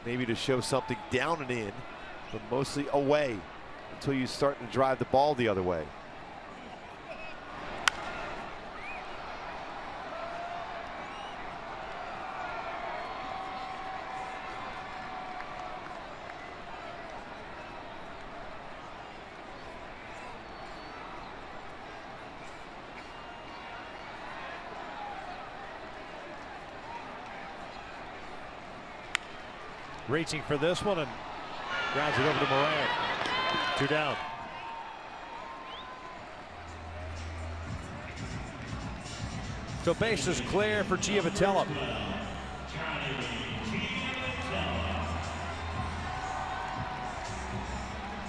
Maybe to show something down and in, but mostly away until you start to drive the ball the other way. Reaching for this one and grounds it over to Moran. 2 down. So base is clear for Giavotella.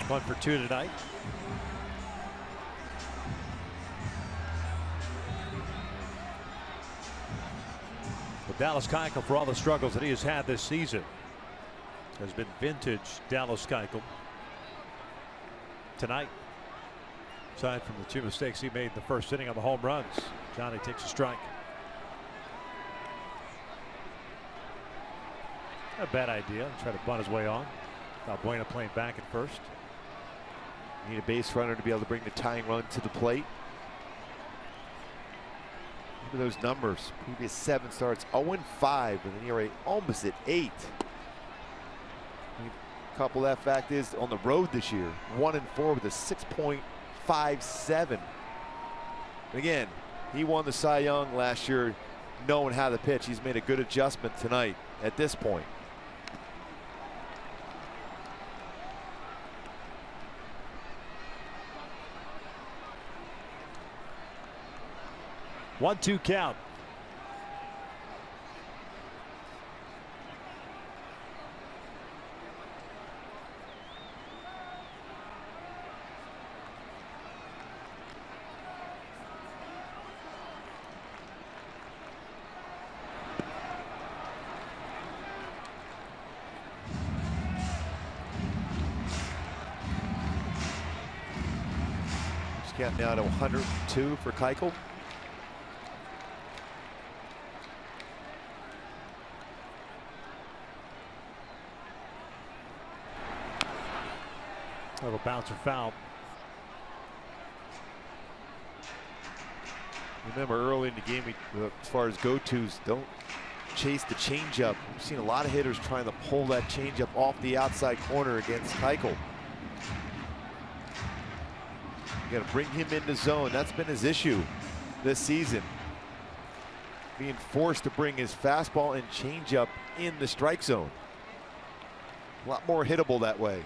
One for 2 tonight. But Dallas Keuchel, for all the struggles that he has had this season, has been vintage Dallas Keuchel. Tonight, aside from the 2 mistakes he made in the first inning on the home runs, Johnny takes a strike. Not a bad idea. Try to bunt his way on. Valbuena playing back at first. Need a base runner to be able to bring the tying run to the plate. Look at those numbers. Previous 7 starts, 0-5 with an ERA almost at 8. Couple that fact is on the road this year, 1-4 with a 6.57. Again, he won the Cy Young last year knowing how to pitch. He's made a good adjustment tonight at this point. One-two count. Counting down to 102 for Keuchel. A little bouncer foul. Remember early in the game, as far as go-tos, don't chase the changeup. We've seen a lot of hitters trying to pull that changeup off the outside corner against Keuchel. You got to bring him into zone. That's been his issue this season. Being forced to bring his fastball and changeup in the strike zone. A lot more hittable that way.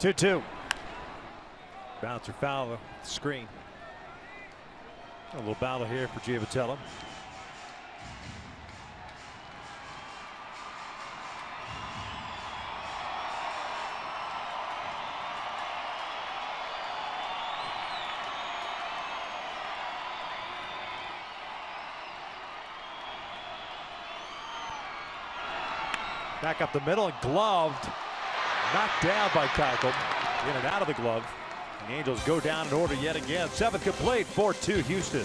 2-2. Bouncer foul screen. A little battle here for Giavatello. Back up the middle and gloved. Knocked down by Keuchel. In and out of the glove. The Angels go down in order yet again. 7th complete, 4-2 Houston.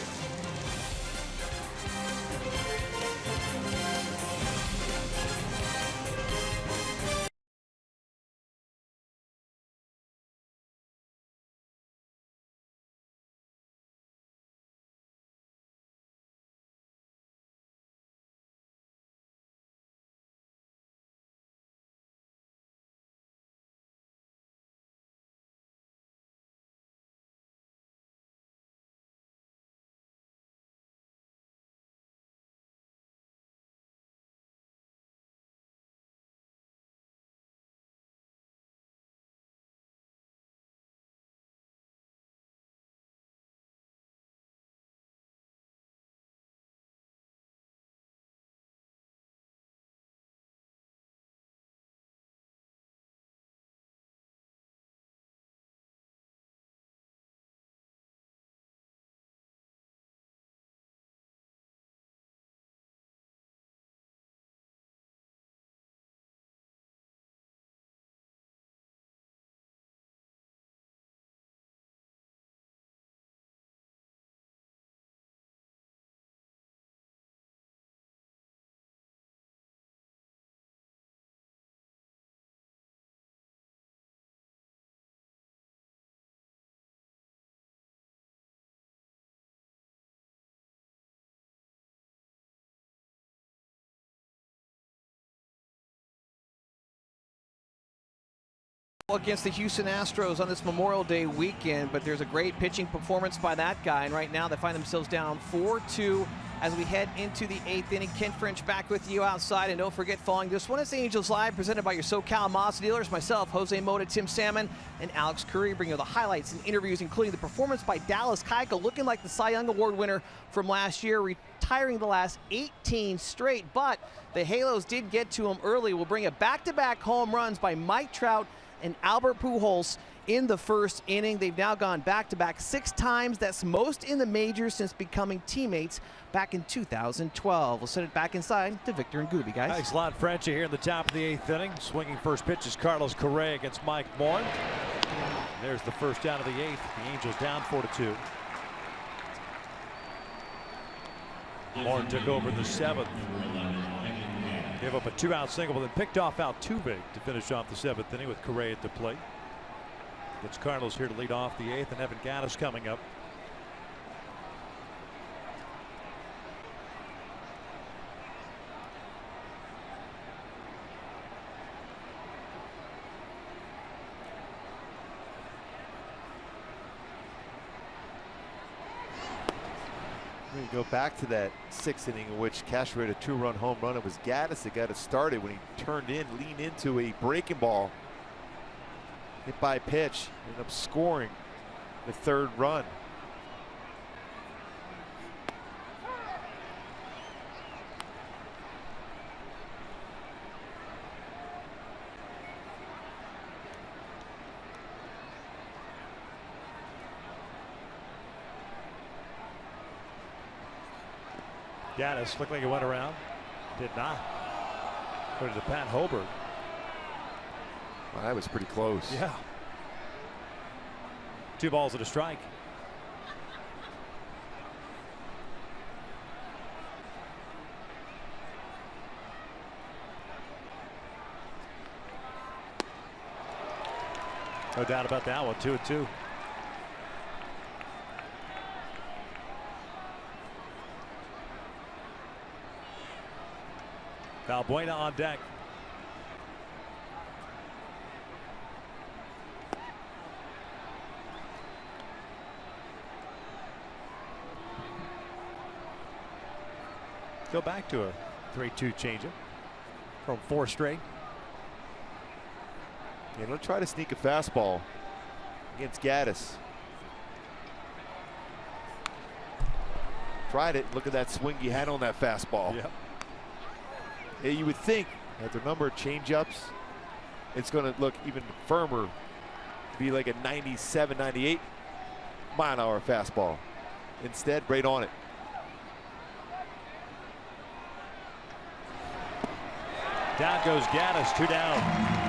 Against the Houston Astros on this Memorial Day weekend, but there's a great pitching performance by that guy, and right now they find themselves down 4-2 as we head into the 8th inning. Ken French back with you outside, and don't forget, following this one, it's Angels Live, presented by your SoCal Mazda dealers. Myself, Jose Mota, Tim Salmon, and Alex Curry bring you the highlights and interviews, including the performance by Dallas Keuchel, looking like the Cy Young Award winner from last year, retiring the last 18 straight, but the Halos did get to him early. We'll bring it back-to-back home runs by Mike Trout and Albert Pujols in the first inning. They've now gone back-to-back 6 times. That's most in the majors since becoming teammates back in 2012. We'll send it back inside to Victor and Gooby, guys. Thanks a lot, Frenchie, here in the top of the 8th inning. Swinging first pitch is Carlos Correa against Mike Moore. There's the first down of the 8th. The Angels down 4-2. Moore took over the 7th. Gave up a 2-out single, but then picked off out too big to finish off the 7th inning with Correa at the plate. It's Cardinals here to lead off the 8th, and Evan Gattis coming up. We go back to that 6th inning in which Castro had a 2-run home run. It was Gattis that got it started when he turned in, leaned into a breaking ball. Hit by pitch, ended up scoring the 3rd run. Gattis looked like he went around. Did not. Put it to Pat Holberg. Well, that was pretty close. Yeah. 2 balls and a strike. No doubt about that one. 2-2. Valbuena on deck. Go back to a 3-2 changeup from 4 straight. And he'll try to sneak a fastball against Gaddis. Tried it. Look at that swing he had on that fastball. Yep. Yeah, you would think that the number of changeups, it's going to look even firmer, be like a 97, 98 mile-an-hour fastball. Instead, right on it. Down goes Gaddis, 2 down.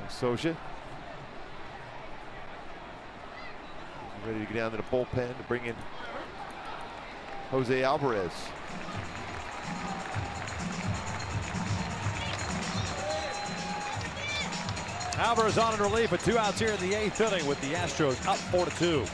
Soja ready to get down to the bullpen to bring in Jose Alvarez. Alvarez on in relief with 2 outs here in the 8th inning with the Astros up 4-2.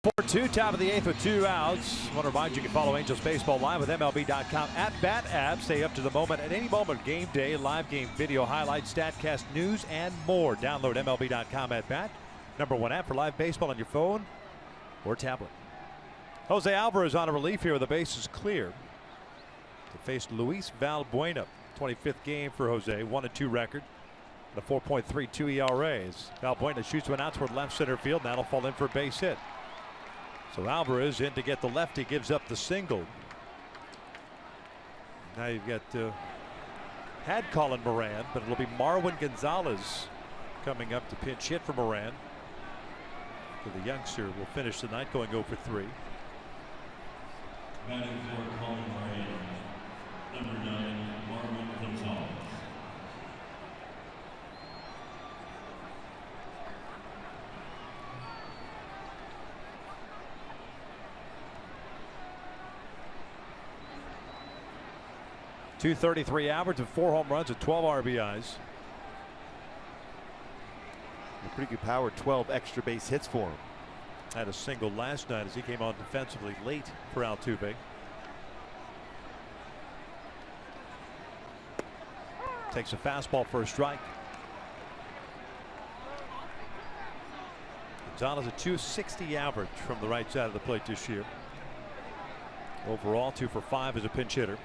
Four-2, top of the 8th with 2 outs. I want to remind you, you can follow Angels Baseball live with MLB.com at Bat app. Stay up to the moment at any moment. Game day, live game video highlights, StatCast news, and more. Download MLB.com at Bat. #1 app for live baseball on your phone or tablet. Jose Alvarez on a relief here with the bases clear to face Luis Valbuena. 25th game for Jose, 1-2 record. The 4.32 ERA. As Valbuena shoots one out toward left center field. And that'll fall in for a base hit. So Alvarez in to get the lefty, gives up the single. Now you've got had Colin Moran, but it'll be Marwin Gonzalez coming up to pinch hit for Moran. So the youngster will finish the night going 0 for 3. Batting for Colin Moran, number 9, Marwin Gonzalez. .233 average of 4 home runs and 12 RBIs. A pretty good power, 12 extra base hits for him. Had a single last night as he came on defensively late for Altuve. Takes a fastball for a strike. Gonzalez a .260 average from the right side of the plate this year. Overall 2 for 5 as a pinch hitter.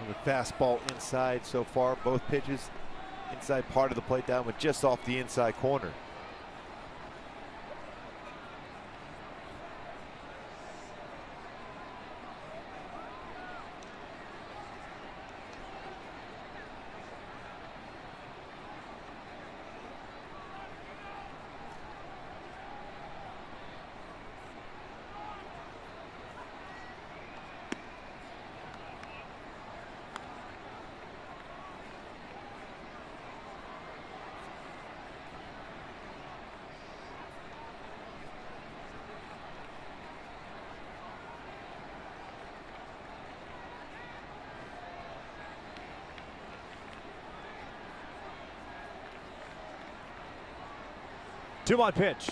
The fastball inside so far, both pitches inside part of the plate, down with just off the inside corner. 2-1 pitch.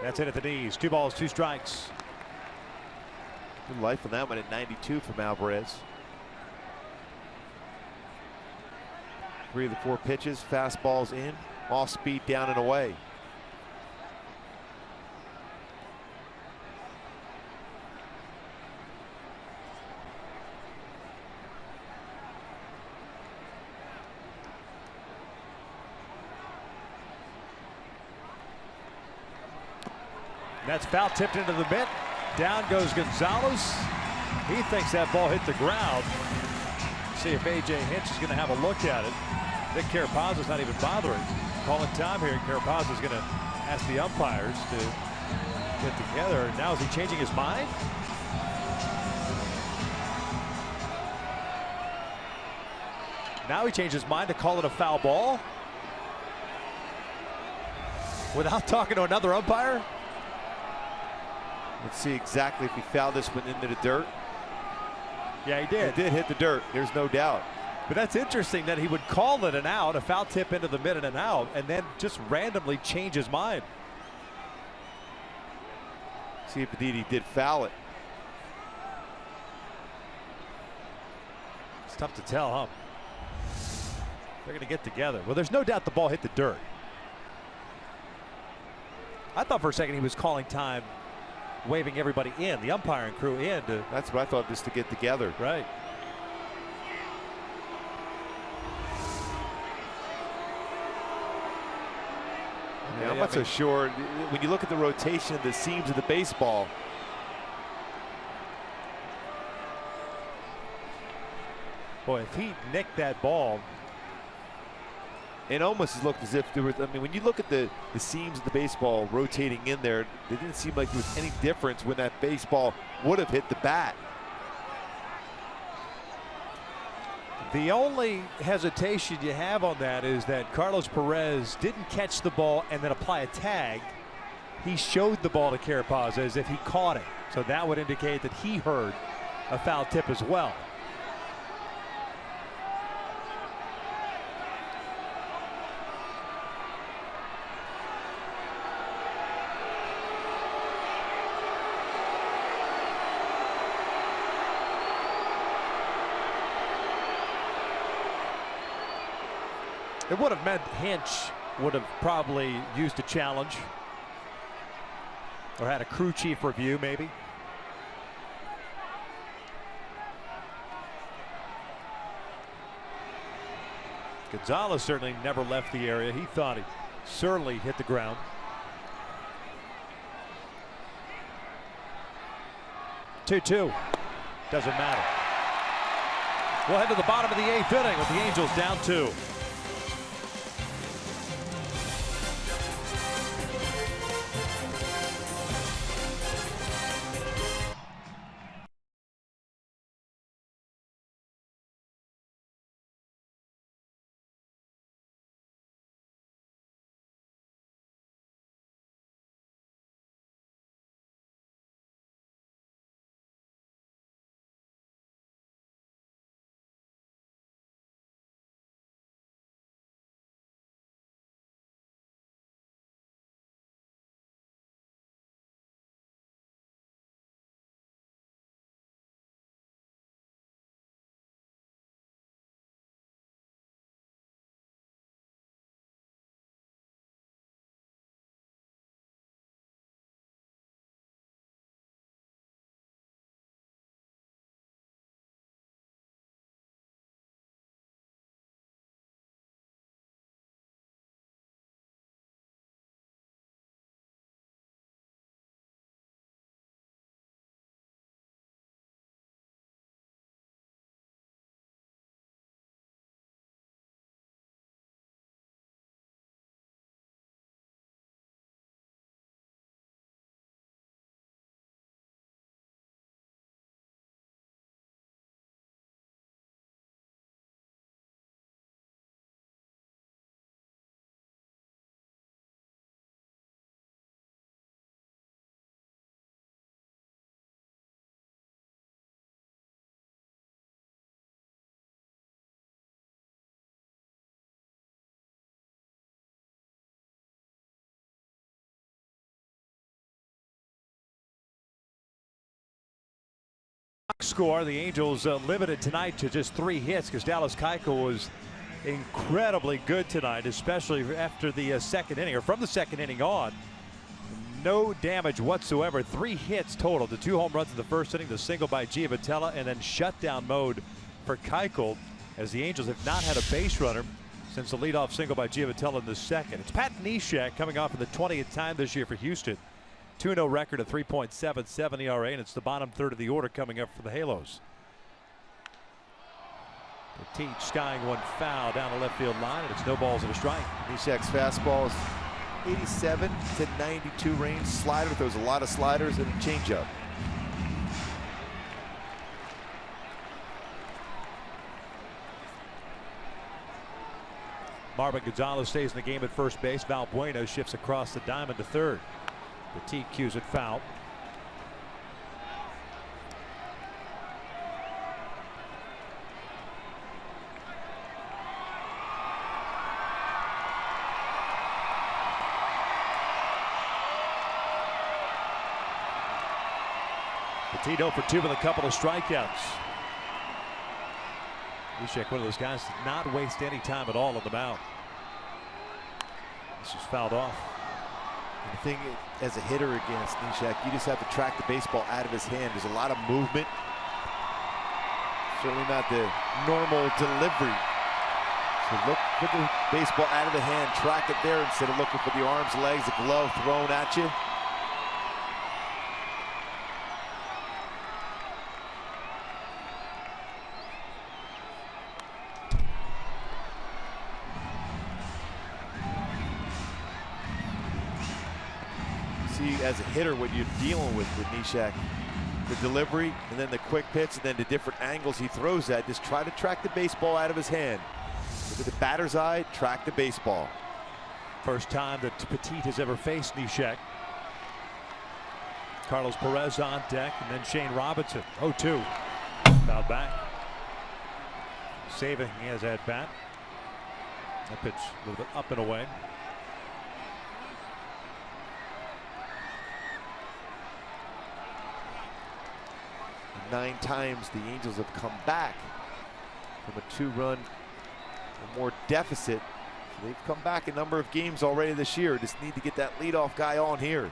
That's it at the knees. 2 balls, 2 strikes. Good life on that one at 92 from Alvarez. 3 of the 4 pitches, fastballs in, off speed down and away. That's foul tipped into the mitt. Down goes Gonzalez. He thinks that ball hit the ground. See if A.J. Hinch is going to have a look at it. Vic Carapazo's not even bothering. Calling time here. Carapazo's going to ask the umpires to get together. Now is he changing his mind? Now he changed his mind to call it a foul ball without talking to another umpire. Let's see exactly if he fouled this one into the dirt. Yeah, he did. He did hit the dirt. There's no doubt. But that's interesting that he would call it an out, a foul tip into the mid and an out, and then just randomly change his mind. See if indeed he did foul it. It's tough to tell, huh? They're going to get together. Well, there's no doubt the ball hit the dirt. I thought for a second he was calling time, waving everybody in, the umpiring crew in. That's what I thought, just to get together. Right. Yeah, I'm not so sure. When you look at the rotation of the seams of the baseball, boy, if he nicked that ball, it almost looked as if there was, I mean, when you look at the seams of the baseball rotating in there, it didn't seem like there was any difference when that baseball would have hit the bat. the only hesitation you have on that is that Carlos Perez didn't catch the ball and then apply a tag. He showed the ball to Carapazo as if he caught it. So that would indicate that he heard a foul tip as well. It would have meant Hinch would have probably used a challenge or had a crew chief review maybe. Gonzalez certainly never left the area. He thought he certainly hit the ground. Two-two. Doesn't matter. We'll head to the bottom of the 8th inning with the Angels down 2. Score, the Angels limited tonight to just 3 hits because Dallas Keuchel was incredibly good tonight, especially after the second inning, or from the second inning on. No damage whatsoever. 3 hits total. The 2 home runs in the first inning, the single by Giavotella, and then shutdown mode for Keuchel, as the Angels have not had a base runner since the leadoff single by Giavotella in the second. It's Pat Neshek coming off for the 20th time this year for Houston. 2-0 record, a 3.77 ERA, and it's the bottom third of the order coming up for the Halos. Petit skying one foul down the left field line, and it's no balls and a strike. Neshek's fastball is 87 to 92 range. Slider, throws a lot of sliders, and a changeup. Marvin Gonzalez stays in the game at first base. Valbuena shifts across the diamond to third. Petit cues it foul. Petit 0 for 2 with a couple of strikeouts. Neshek, one of those guys, did not waste any time at all on the mound. This is fouled off. And the thing, as a hitter against Neshek, you just have to track the baseball out of his hand. There's a lot of movement. Certainly not the normal delivery. So look for the baseball out of the hand, track it there instead of looking for the arms, legs, the glove thrown at you. As a hitter, what you're dealing with Neshek, the delivery and then the quick pitch and then the different angles he throws at. Just try to track the baseball out of his hand. Look at the batter's eye, track the baseball. First time that Petit has ever faced Neshek. Carlos Perez on deck, and then Shane Robinson. 0-2. Fouled back. Saving his at bat. That pitch a little bit up and away. 9 times the Angels have come back from a 2-run or more deficit. So they've come back a number of games already this year. Just need to get that leadoff guy on here.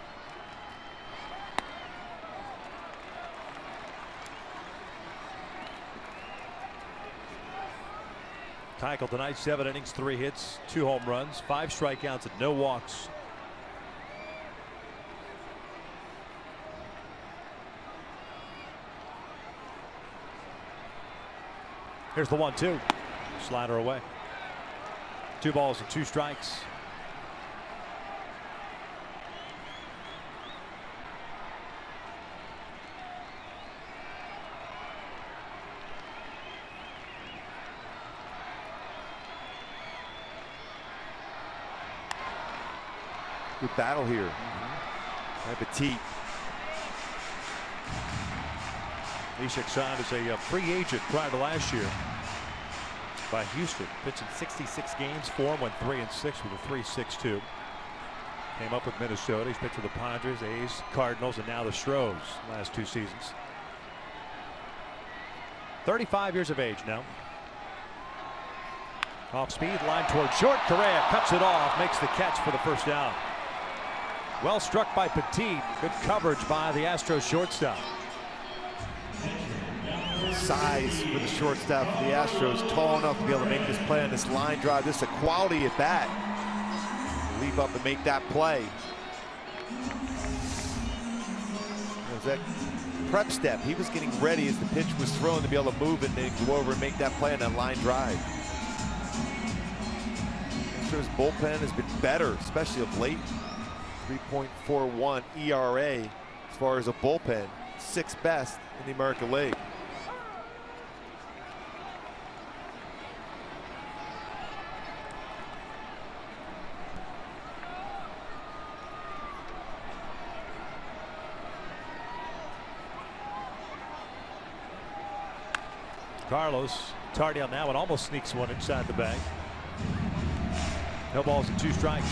Keuchel tonight, 7 innings, 3 hits, 2 home runs, 5 strikeouts, and no walks. Here's the 1-2. Slider away. 2 balls and 2 strikes. Good battle here. Petit. Neshek signed as a free agent prior to last year by Houston. Pitched in 66 games for him, went 3-6 with a 3.62. Came up with Minnesota. He's pitched for the Padres, A's, Cardinals, and now the Astros last 2 seasons. 35 years of age now. Off speed, line toward short. Correa cuts it off, makes the catch for the first down. Well struck by Petit. Good coverage by the Astros shortstop. Size for the shortstop for the Astros, tall enough to be able to make this play on this line drive. This is a quality at bat. Leap up and make that play. There's that prep step. He was getting ready as the pitch was thrown to be able to move it and then go over and make that play on that line drive. Astros bullpen has been better, especially of late. 3.41 ERA as far as a bullpen, 6th best in the American League. Carlos Tardial now and almost sneaks one inside the bag. No balls and 2 strikes.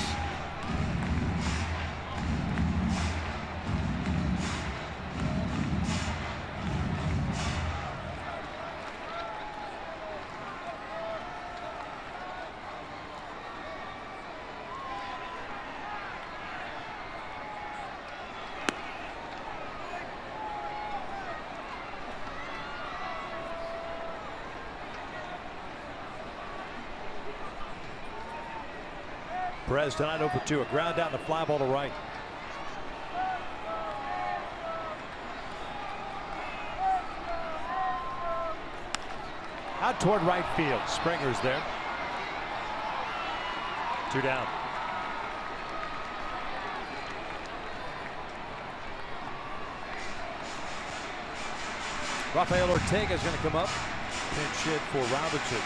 Perez tonight 0 for 2. A ground down the fly ball to right. Out toward right field. Springer's there. 2 down. Rafael Ortega is going to come up. Pinch hit for Robinson.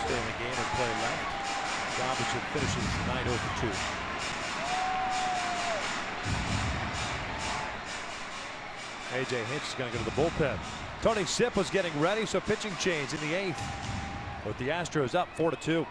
Stay in the game and play left. Robinson finishes tonight 0 for 2. A.J. Hinch is going to go to the bullpen. Tony Sipp was getting ready, so pitching change in the 8th. With the Astros up 4 to 2.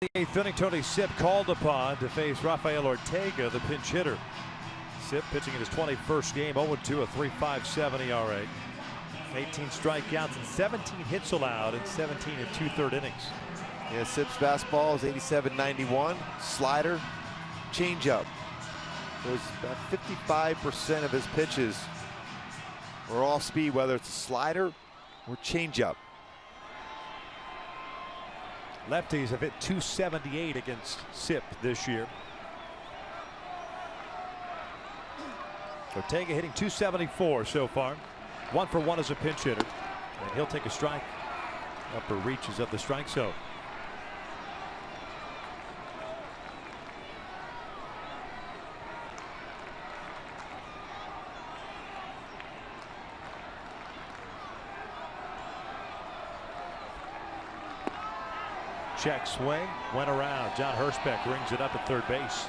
The 8th inning, Tony Sipp called upon to face Rafael Ortega, the pinch hitter. Sipp pitching in his 21st game, 0-2, a 3.57 ERA. 18 strikeouts and 17 hits allowed in 17 and 2/3 innings. Yeah, Sipp's fastball is 87-91. Slider, changeup. It was about 55% of his pitches were off speed, whether it's a slider or changeup. Lefties have hit .278 against Sipp this year. Ortega hitting .274 so far. 1 for 1 as a pinch hitter. And he'll take a strike. Upper reaches of the strike zone. Check swing, went around. John Hirschbeck rings it up at third base.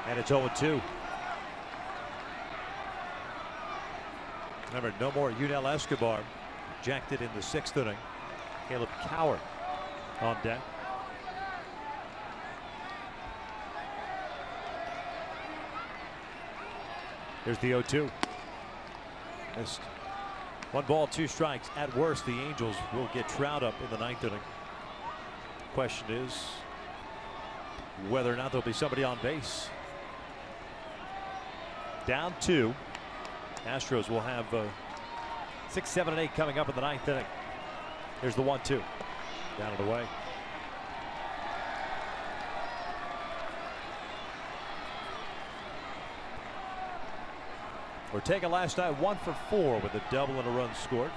And it's 0-2. Remember, no more Yunel Escobar. Ejected in the 6th inning. Caleb Coward on deck. Here's the 0-2. Missed. 1 ball, 2 strikes. At worst, the Angels will get Trout up in the 9th inning. Question is whether or not there'll be somebody on base. Down 2. Astros will have 6, 7, and 8 coming up in the 9th inning. Here's the 1-2. Down and away. Ortega last night 1 for 4 with a double and a run scored.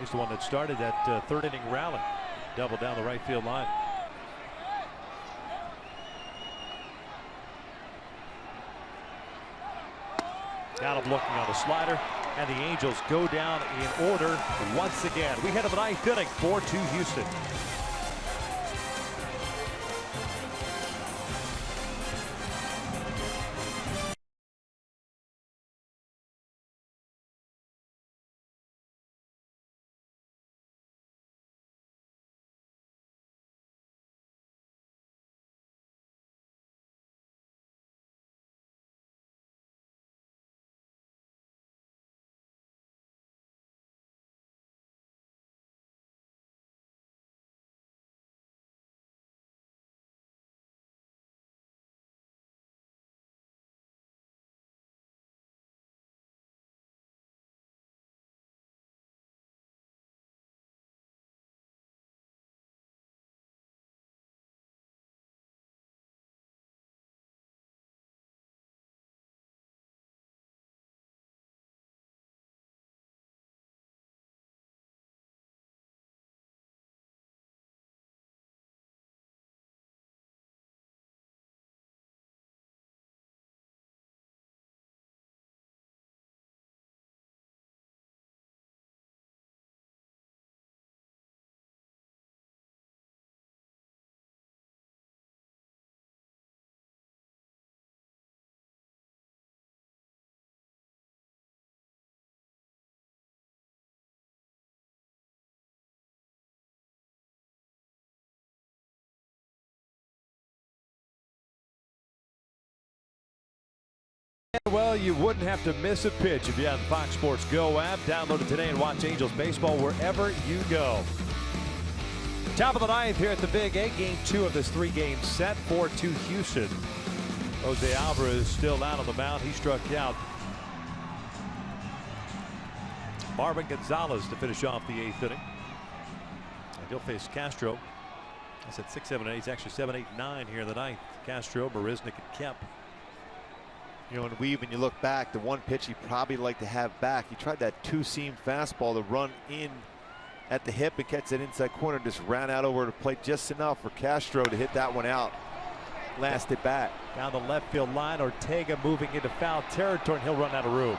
He's the one that started that 3rd inning rally. Double down the right field line. Got him looking on the slider, and the Angels go down in order once again. We head to the 9th inning, 4-2 Houston. Well, you wouldn't have to miss a pitch if you had the Fox Sports Go app. Download it today and watch Angels baseball wherever you go. Top of the ninth here at the Big A. Game 2 of this 3-game set. 4-2 Houston. Jose Alvarez still out on the mound. He struck out. Marvin Gonzalez to finish off the 8th inning. And he'll face Castro. I said 6, 7, 8. He's actually 7, 8, 9 here in the 9th. Castro, Marisnick, and Kemp. You know, and Weave, when you look back, the one pitch he'd probably like to have back, he tried that 2-seam fastball to run in at the hip and catch that inside corner, just ran out over the plate just enough for Castro to hit that one out. Last at bat. Down the left field line, Ortega moving into foul territory, and he'll run out of room.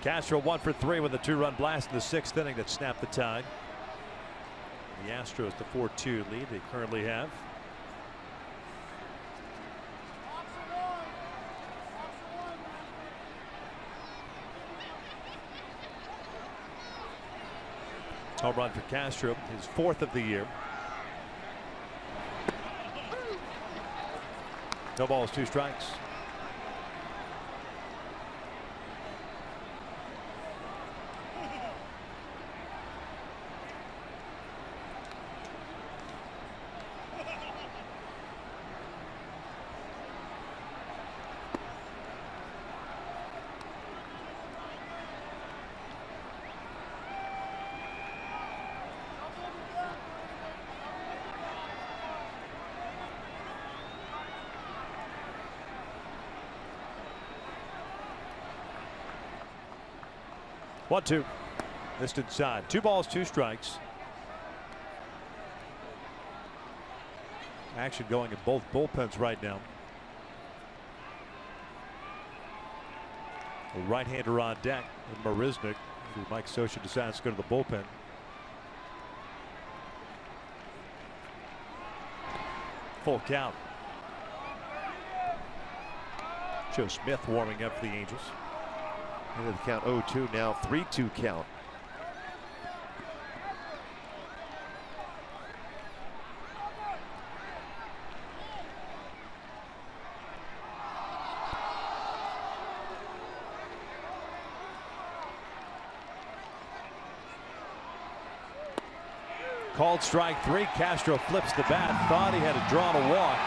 Castro 1 for 3 with a 2-run blast in the 6th inning that snapped the tie. The Astros the 4-2 lead they currently have. Home run for Castro, his 4th of the year. No balls, 2 strikes. One, 2. Missed inside. 2 balls, 2 strikes. Action going in both bullpens right now. A right-hander on deck with Marisnick. Mike Scioscia decides to go to the bullpen. Full count. Joe Smith warming up for the Angels. Into the count 0-2 now, 3-2 count. Called strike 3. Castro flips the bat. Thought he had a drawn a walk.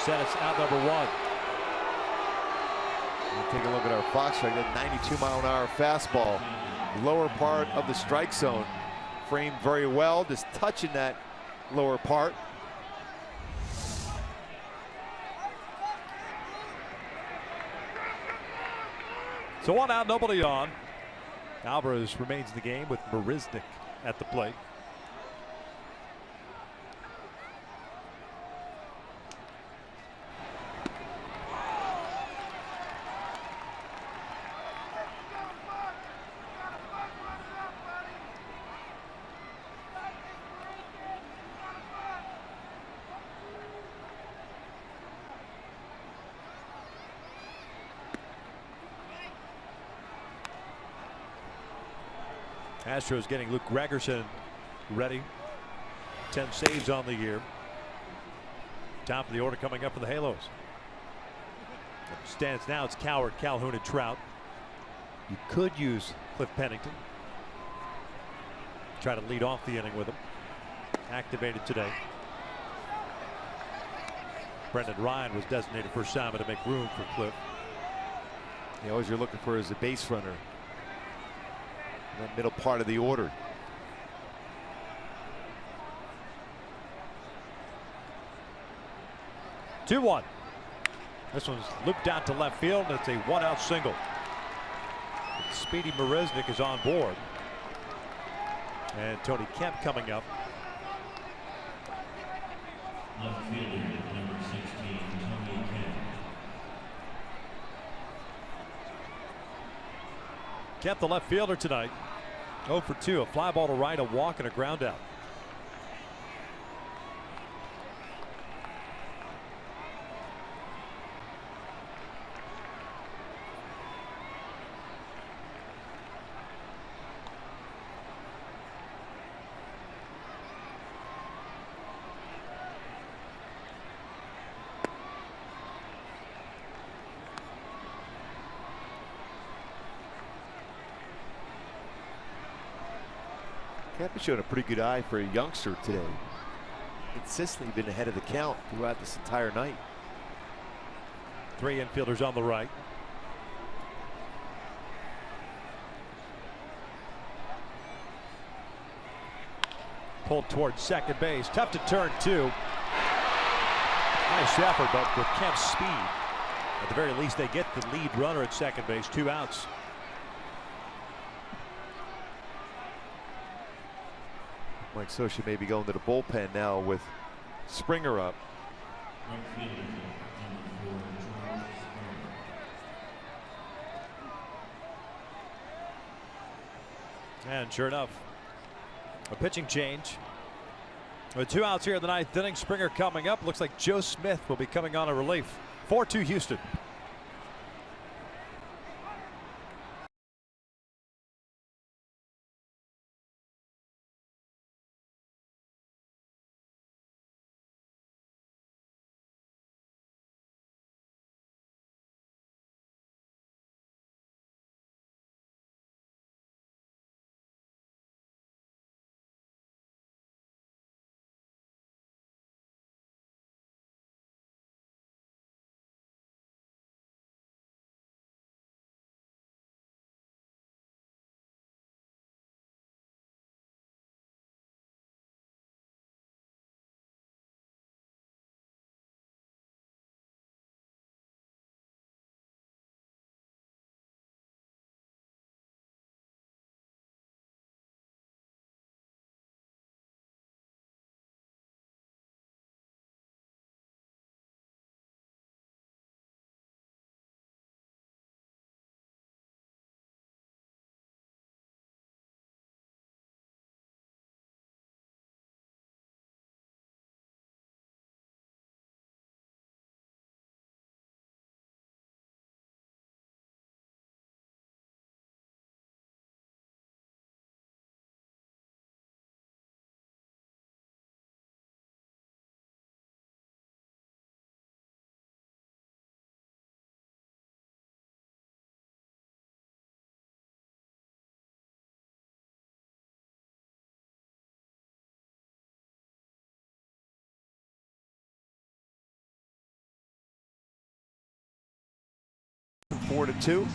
Set it's out number 1. Take a look at our Fox strike. That 92-mile-an-hour fastball, lower part of the strike zone, framed very well, just touching that lower part. So 1 out, nobody on. Alvarez remains in the game with Marisnick at the plate. Astros getting Luke Gregerson ready. 10 saves on the year. Top of the order coming up for the Halos. Stands now, it's Coward, Calhoun, and Trout. You could use Cliff Pennington. Try to lead off the inning with him. Activated today. Brendan Ryan was designated for assignment to make room for Cliff. Always you're looking for is a base runner. That middle part of the order. Two, 1. This one's looped out to left field, and it's a 1-out single. Speedy Marisnick is on board. And Tony Kemp coming up. Left fielder, number 16, Tony Kemp. Kemp, the left fielder tonight. 0 for 2, a fly ball to right, a walk, and a ground out. Kemp has shown a pretty good eye for a youngster today. Consistently been ahead of the count throughout this entire night. 3 infielders on the right. Pulled towards second base. Tough to turn to. Nice effort, but with Kemp's speed, at the very least, they get the lead runner at second base. 2 outs. Mike Scioscia may be going to the bullpen now with Springer up. And sure enough, a pitching change. With 2 outs here in the 9th inning, Springer coming up. Looks like Joe Smith will be coming on a relief. 4-2 Houston. Four to 2.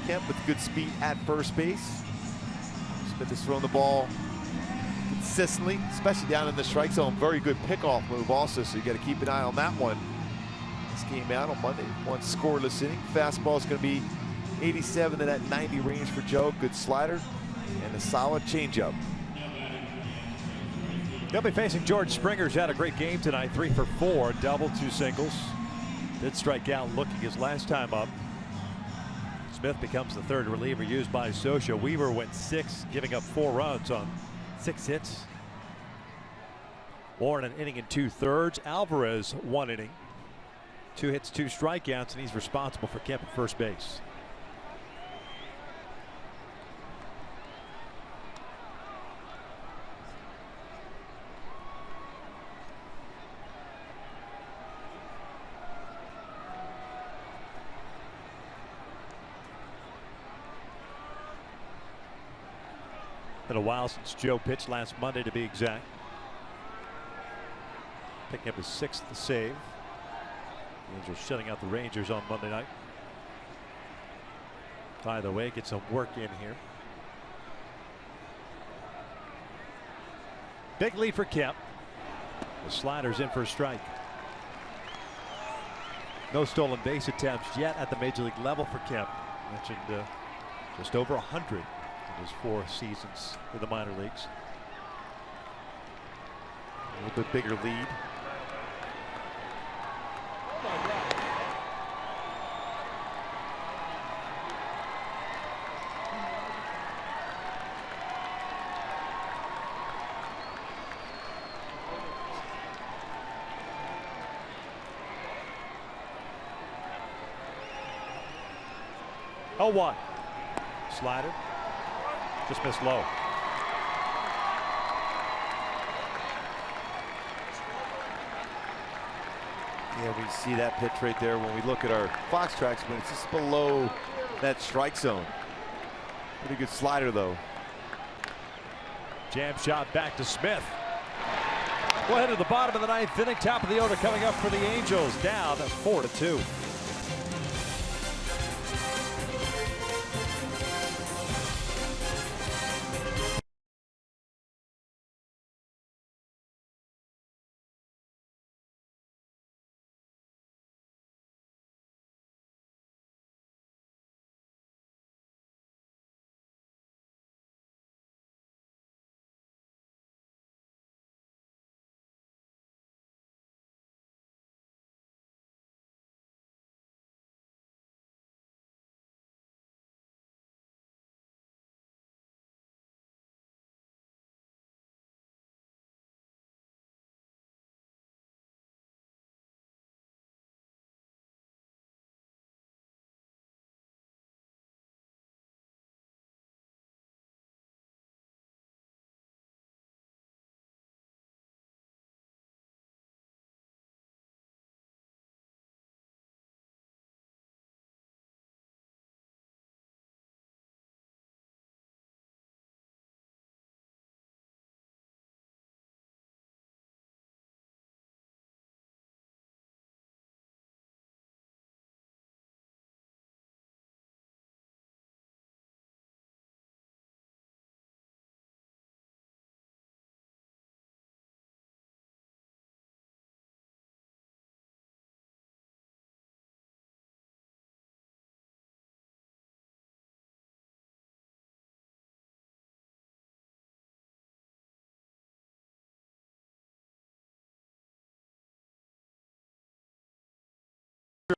Kemp with good speed at first base. Smith is throwing the ball consistently, especially down in the strike zone. Very good pickoff move also, so you got to keep an eye on that one. This game out on Monday, 1 scoreless inning. Fastball is going to be 87 to that 90 range for Joe. Good slider and a solid changeup. They'll be facing George Springer, who's had a great game tonight. 3 for 4, double, 2 singles. Did strike out looking his last time up. Smith becomes the 3rd reliever used by Scioscia. Weaver went 6, giving up 4 runs on 6 hits. Warren an inning and 2/3. Alvarez 1 inning, 2 hits, 2 strikeouts, and he's responsible for Kemp at first base. Been a while since Joe pitched, last Monday to be exact. Picking up his 6th save. The Angels shutting out the Rangers on Monday night. By the way, get some work in here. Big lead for Kemp. The slider's in for a strike. No stolen base attempts yet at the major league level for Kemp. Mentioned just over 100 in his 4 seasons in the minor leagues. A little bit bigger lead. Oh, 1. Slider. Just missed low. Yeah, we see that pitch right there when we look at our Fox tracks, but it's just below that strike zone. Pretty good slider, though. Jam shot back to Smith. We'll head to the bottom of the ninth inning. Top of the order coming up for the Angels. Down 4-2.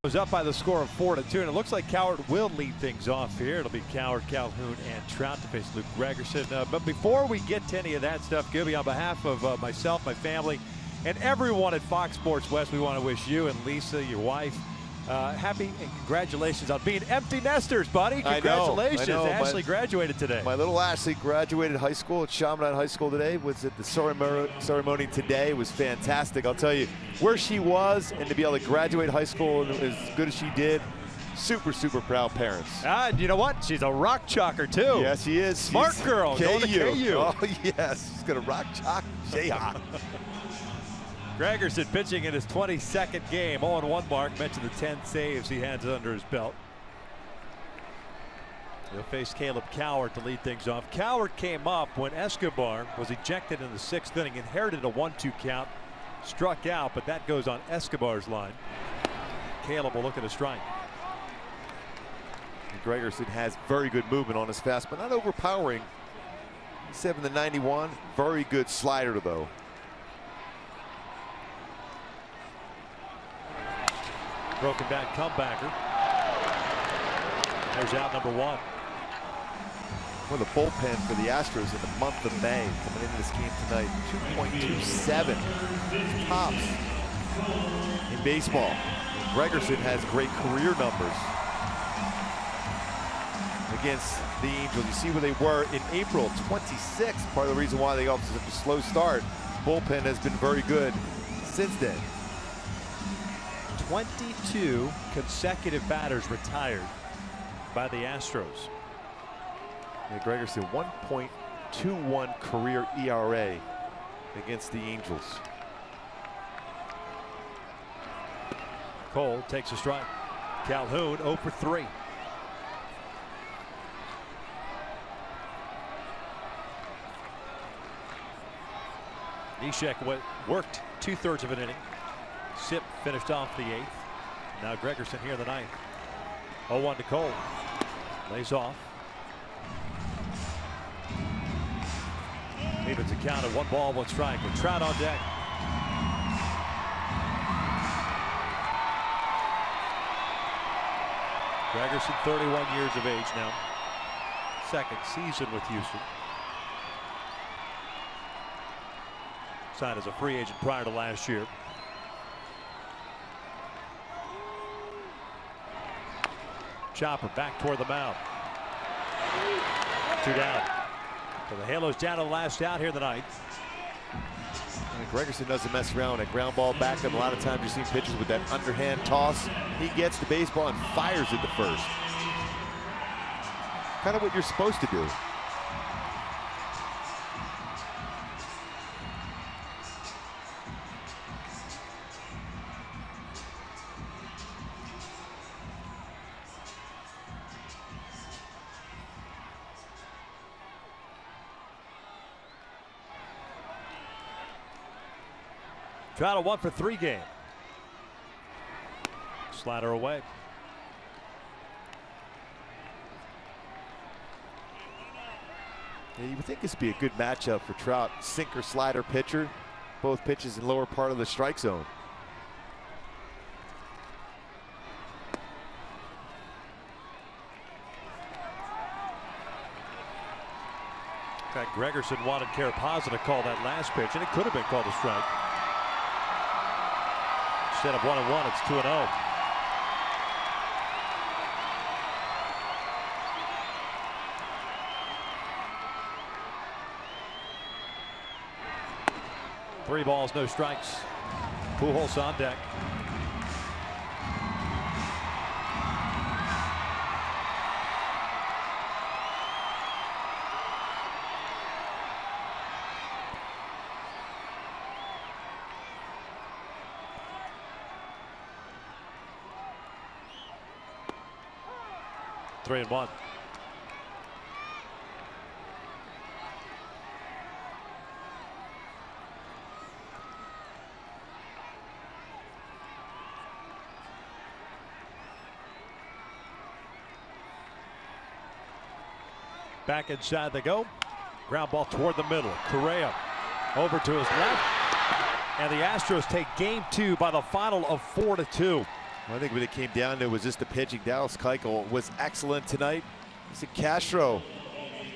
Goes up by the score of 4-2, and it looks like Cowart will lead things off here. It'll be Cowart, Calhoun, and Trout to face Luke Gregerson. But before we get to any of that stuff, Gibby, on behalf of myself, my family, and everyone at Fox Sports West, we want to wish you and Lisa, your wife, happy and congratulations on being empty nesters, buddy. Congratulations. I know. Ashley graduated today. My little Ashley graduated high school at Chaminade High School today. Was at the ceremony today. It was fantastic. I'll tell you, where she was and to be able to graduate high school as good as she did, super, super proud parents. You know what? She's a rock chalker, too. Yes, she is. Smart girl. Going to KU. Oh, yes. She's going to rock chalk Jayhawk. Gregerson pitching in his 22nd game, 0-1 mark. Mentioned the 10 saves he has under his belt. He'll face Caleb Cowart to lead things off. Cowart came up when Escobar was ejected in the 6th inning, inherited a 1-2 count, struck out, but that goes on Escobar's line. Caleb will look at a strike. And Gregerson has very good movement on his fastball, not overpowering. 7-91, very good slider though. Broken back comebacker. There's out number 1. For the bullpen for the Astros in the month of May, coming into this game tonight, 2.27 tops in baseball. Gregerson has great career numbers against the Angels. You see where they were in April, 26th. Part of the reason why they got such a slow start. Bullpen has been very good since then. 22 consecutive batters retired by the Astros. And Gregerson 1.21 career ERA against the Angels. Cole takes a strike. Calhoun 0 for 3. Neshek worked 2/3 of an inning. Sip finished off the 8th. Now Gregerson here in the 9th. 0-1 to Cole. Lays off. Evens a count at 1 ball, 1 strike with Trout on deck. Gregerson, 31 years of age now. 2nd season with Houston. Signed as a free agent prior to last year. Chopper back toward the mound. 2 down. So the Halos down to the last out here in the 9th. And Gregerson doesn't mess around. A ground ball back up. A lot of times you've seen pitchers with that underhand toss. He gets the baseball and fires it to first. Kind of what you're supposed to do. Trout a 1-for-3 game. Slider away. Yeah, you would think this would be a good matchup for Trout. Sinker slider pitcher. Both pitches in lower part of the strike zone. In fact, Gregerson wanted Carapazza to call that last pitch, and it could have been called a strike. Instead of 1-1, it's 2-0. Three balls, no strikes. Pujols on deck. Three and one. Back inside they go. Ground ball toward the middle. Correa over to his left. And the Astros take game 2 by the final of 4-2. I think when it came down to it was just the pitching. Dallas Keuchel was excellent tonight. It's a Castro.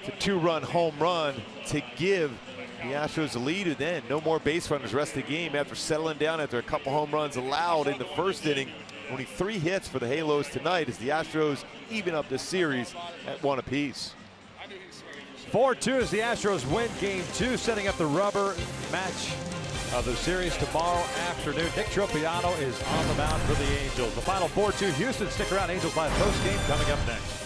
It's a 2-run home run to give the Astros a lead, and then no more base runners rest of the game after settling down after a couple home runs allowed in the first inning. Only 3 hits for the Halos tonight as the Astros even up the series at 1 apiece. 4-2 as the Astros win game 2, setting up the rubber match of the series tomorrow afternoon. Nick Tropiano is on the mound for the Angels. The final 4-2 Houston. Stick around. Angels live post game coming up next.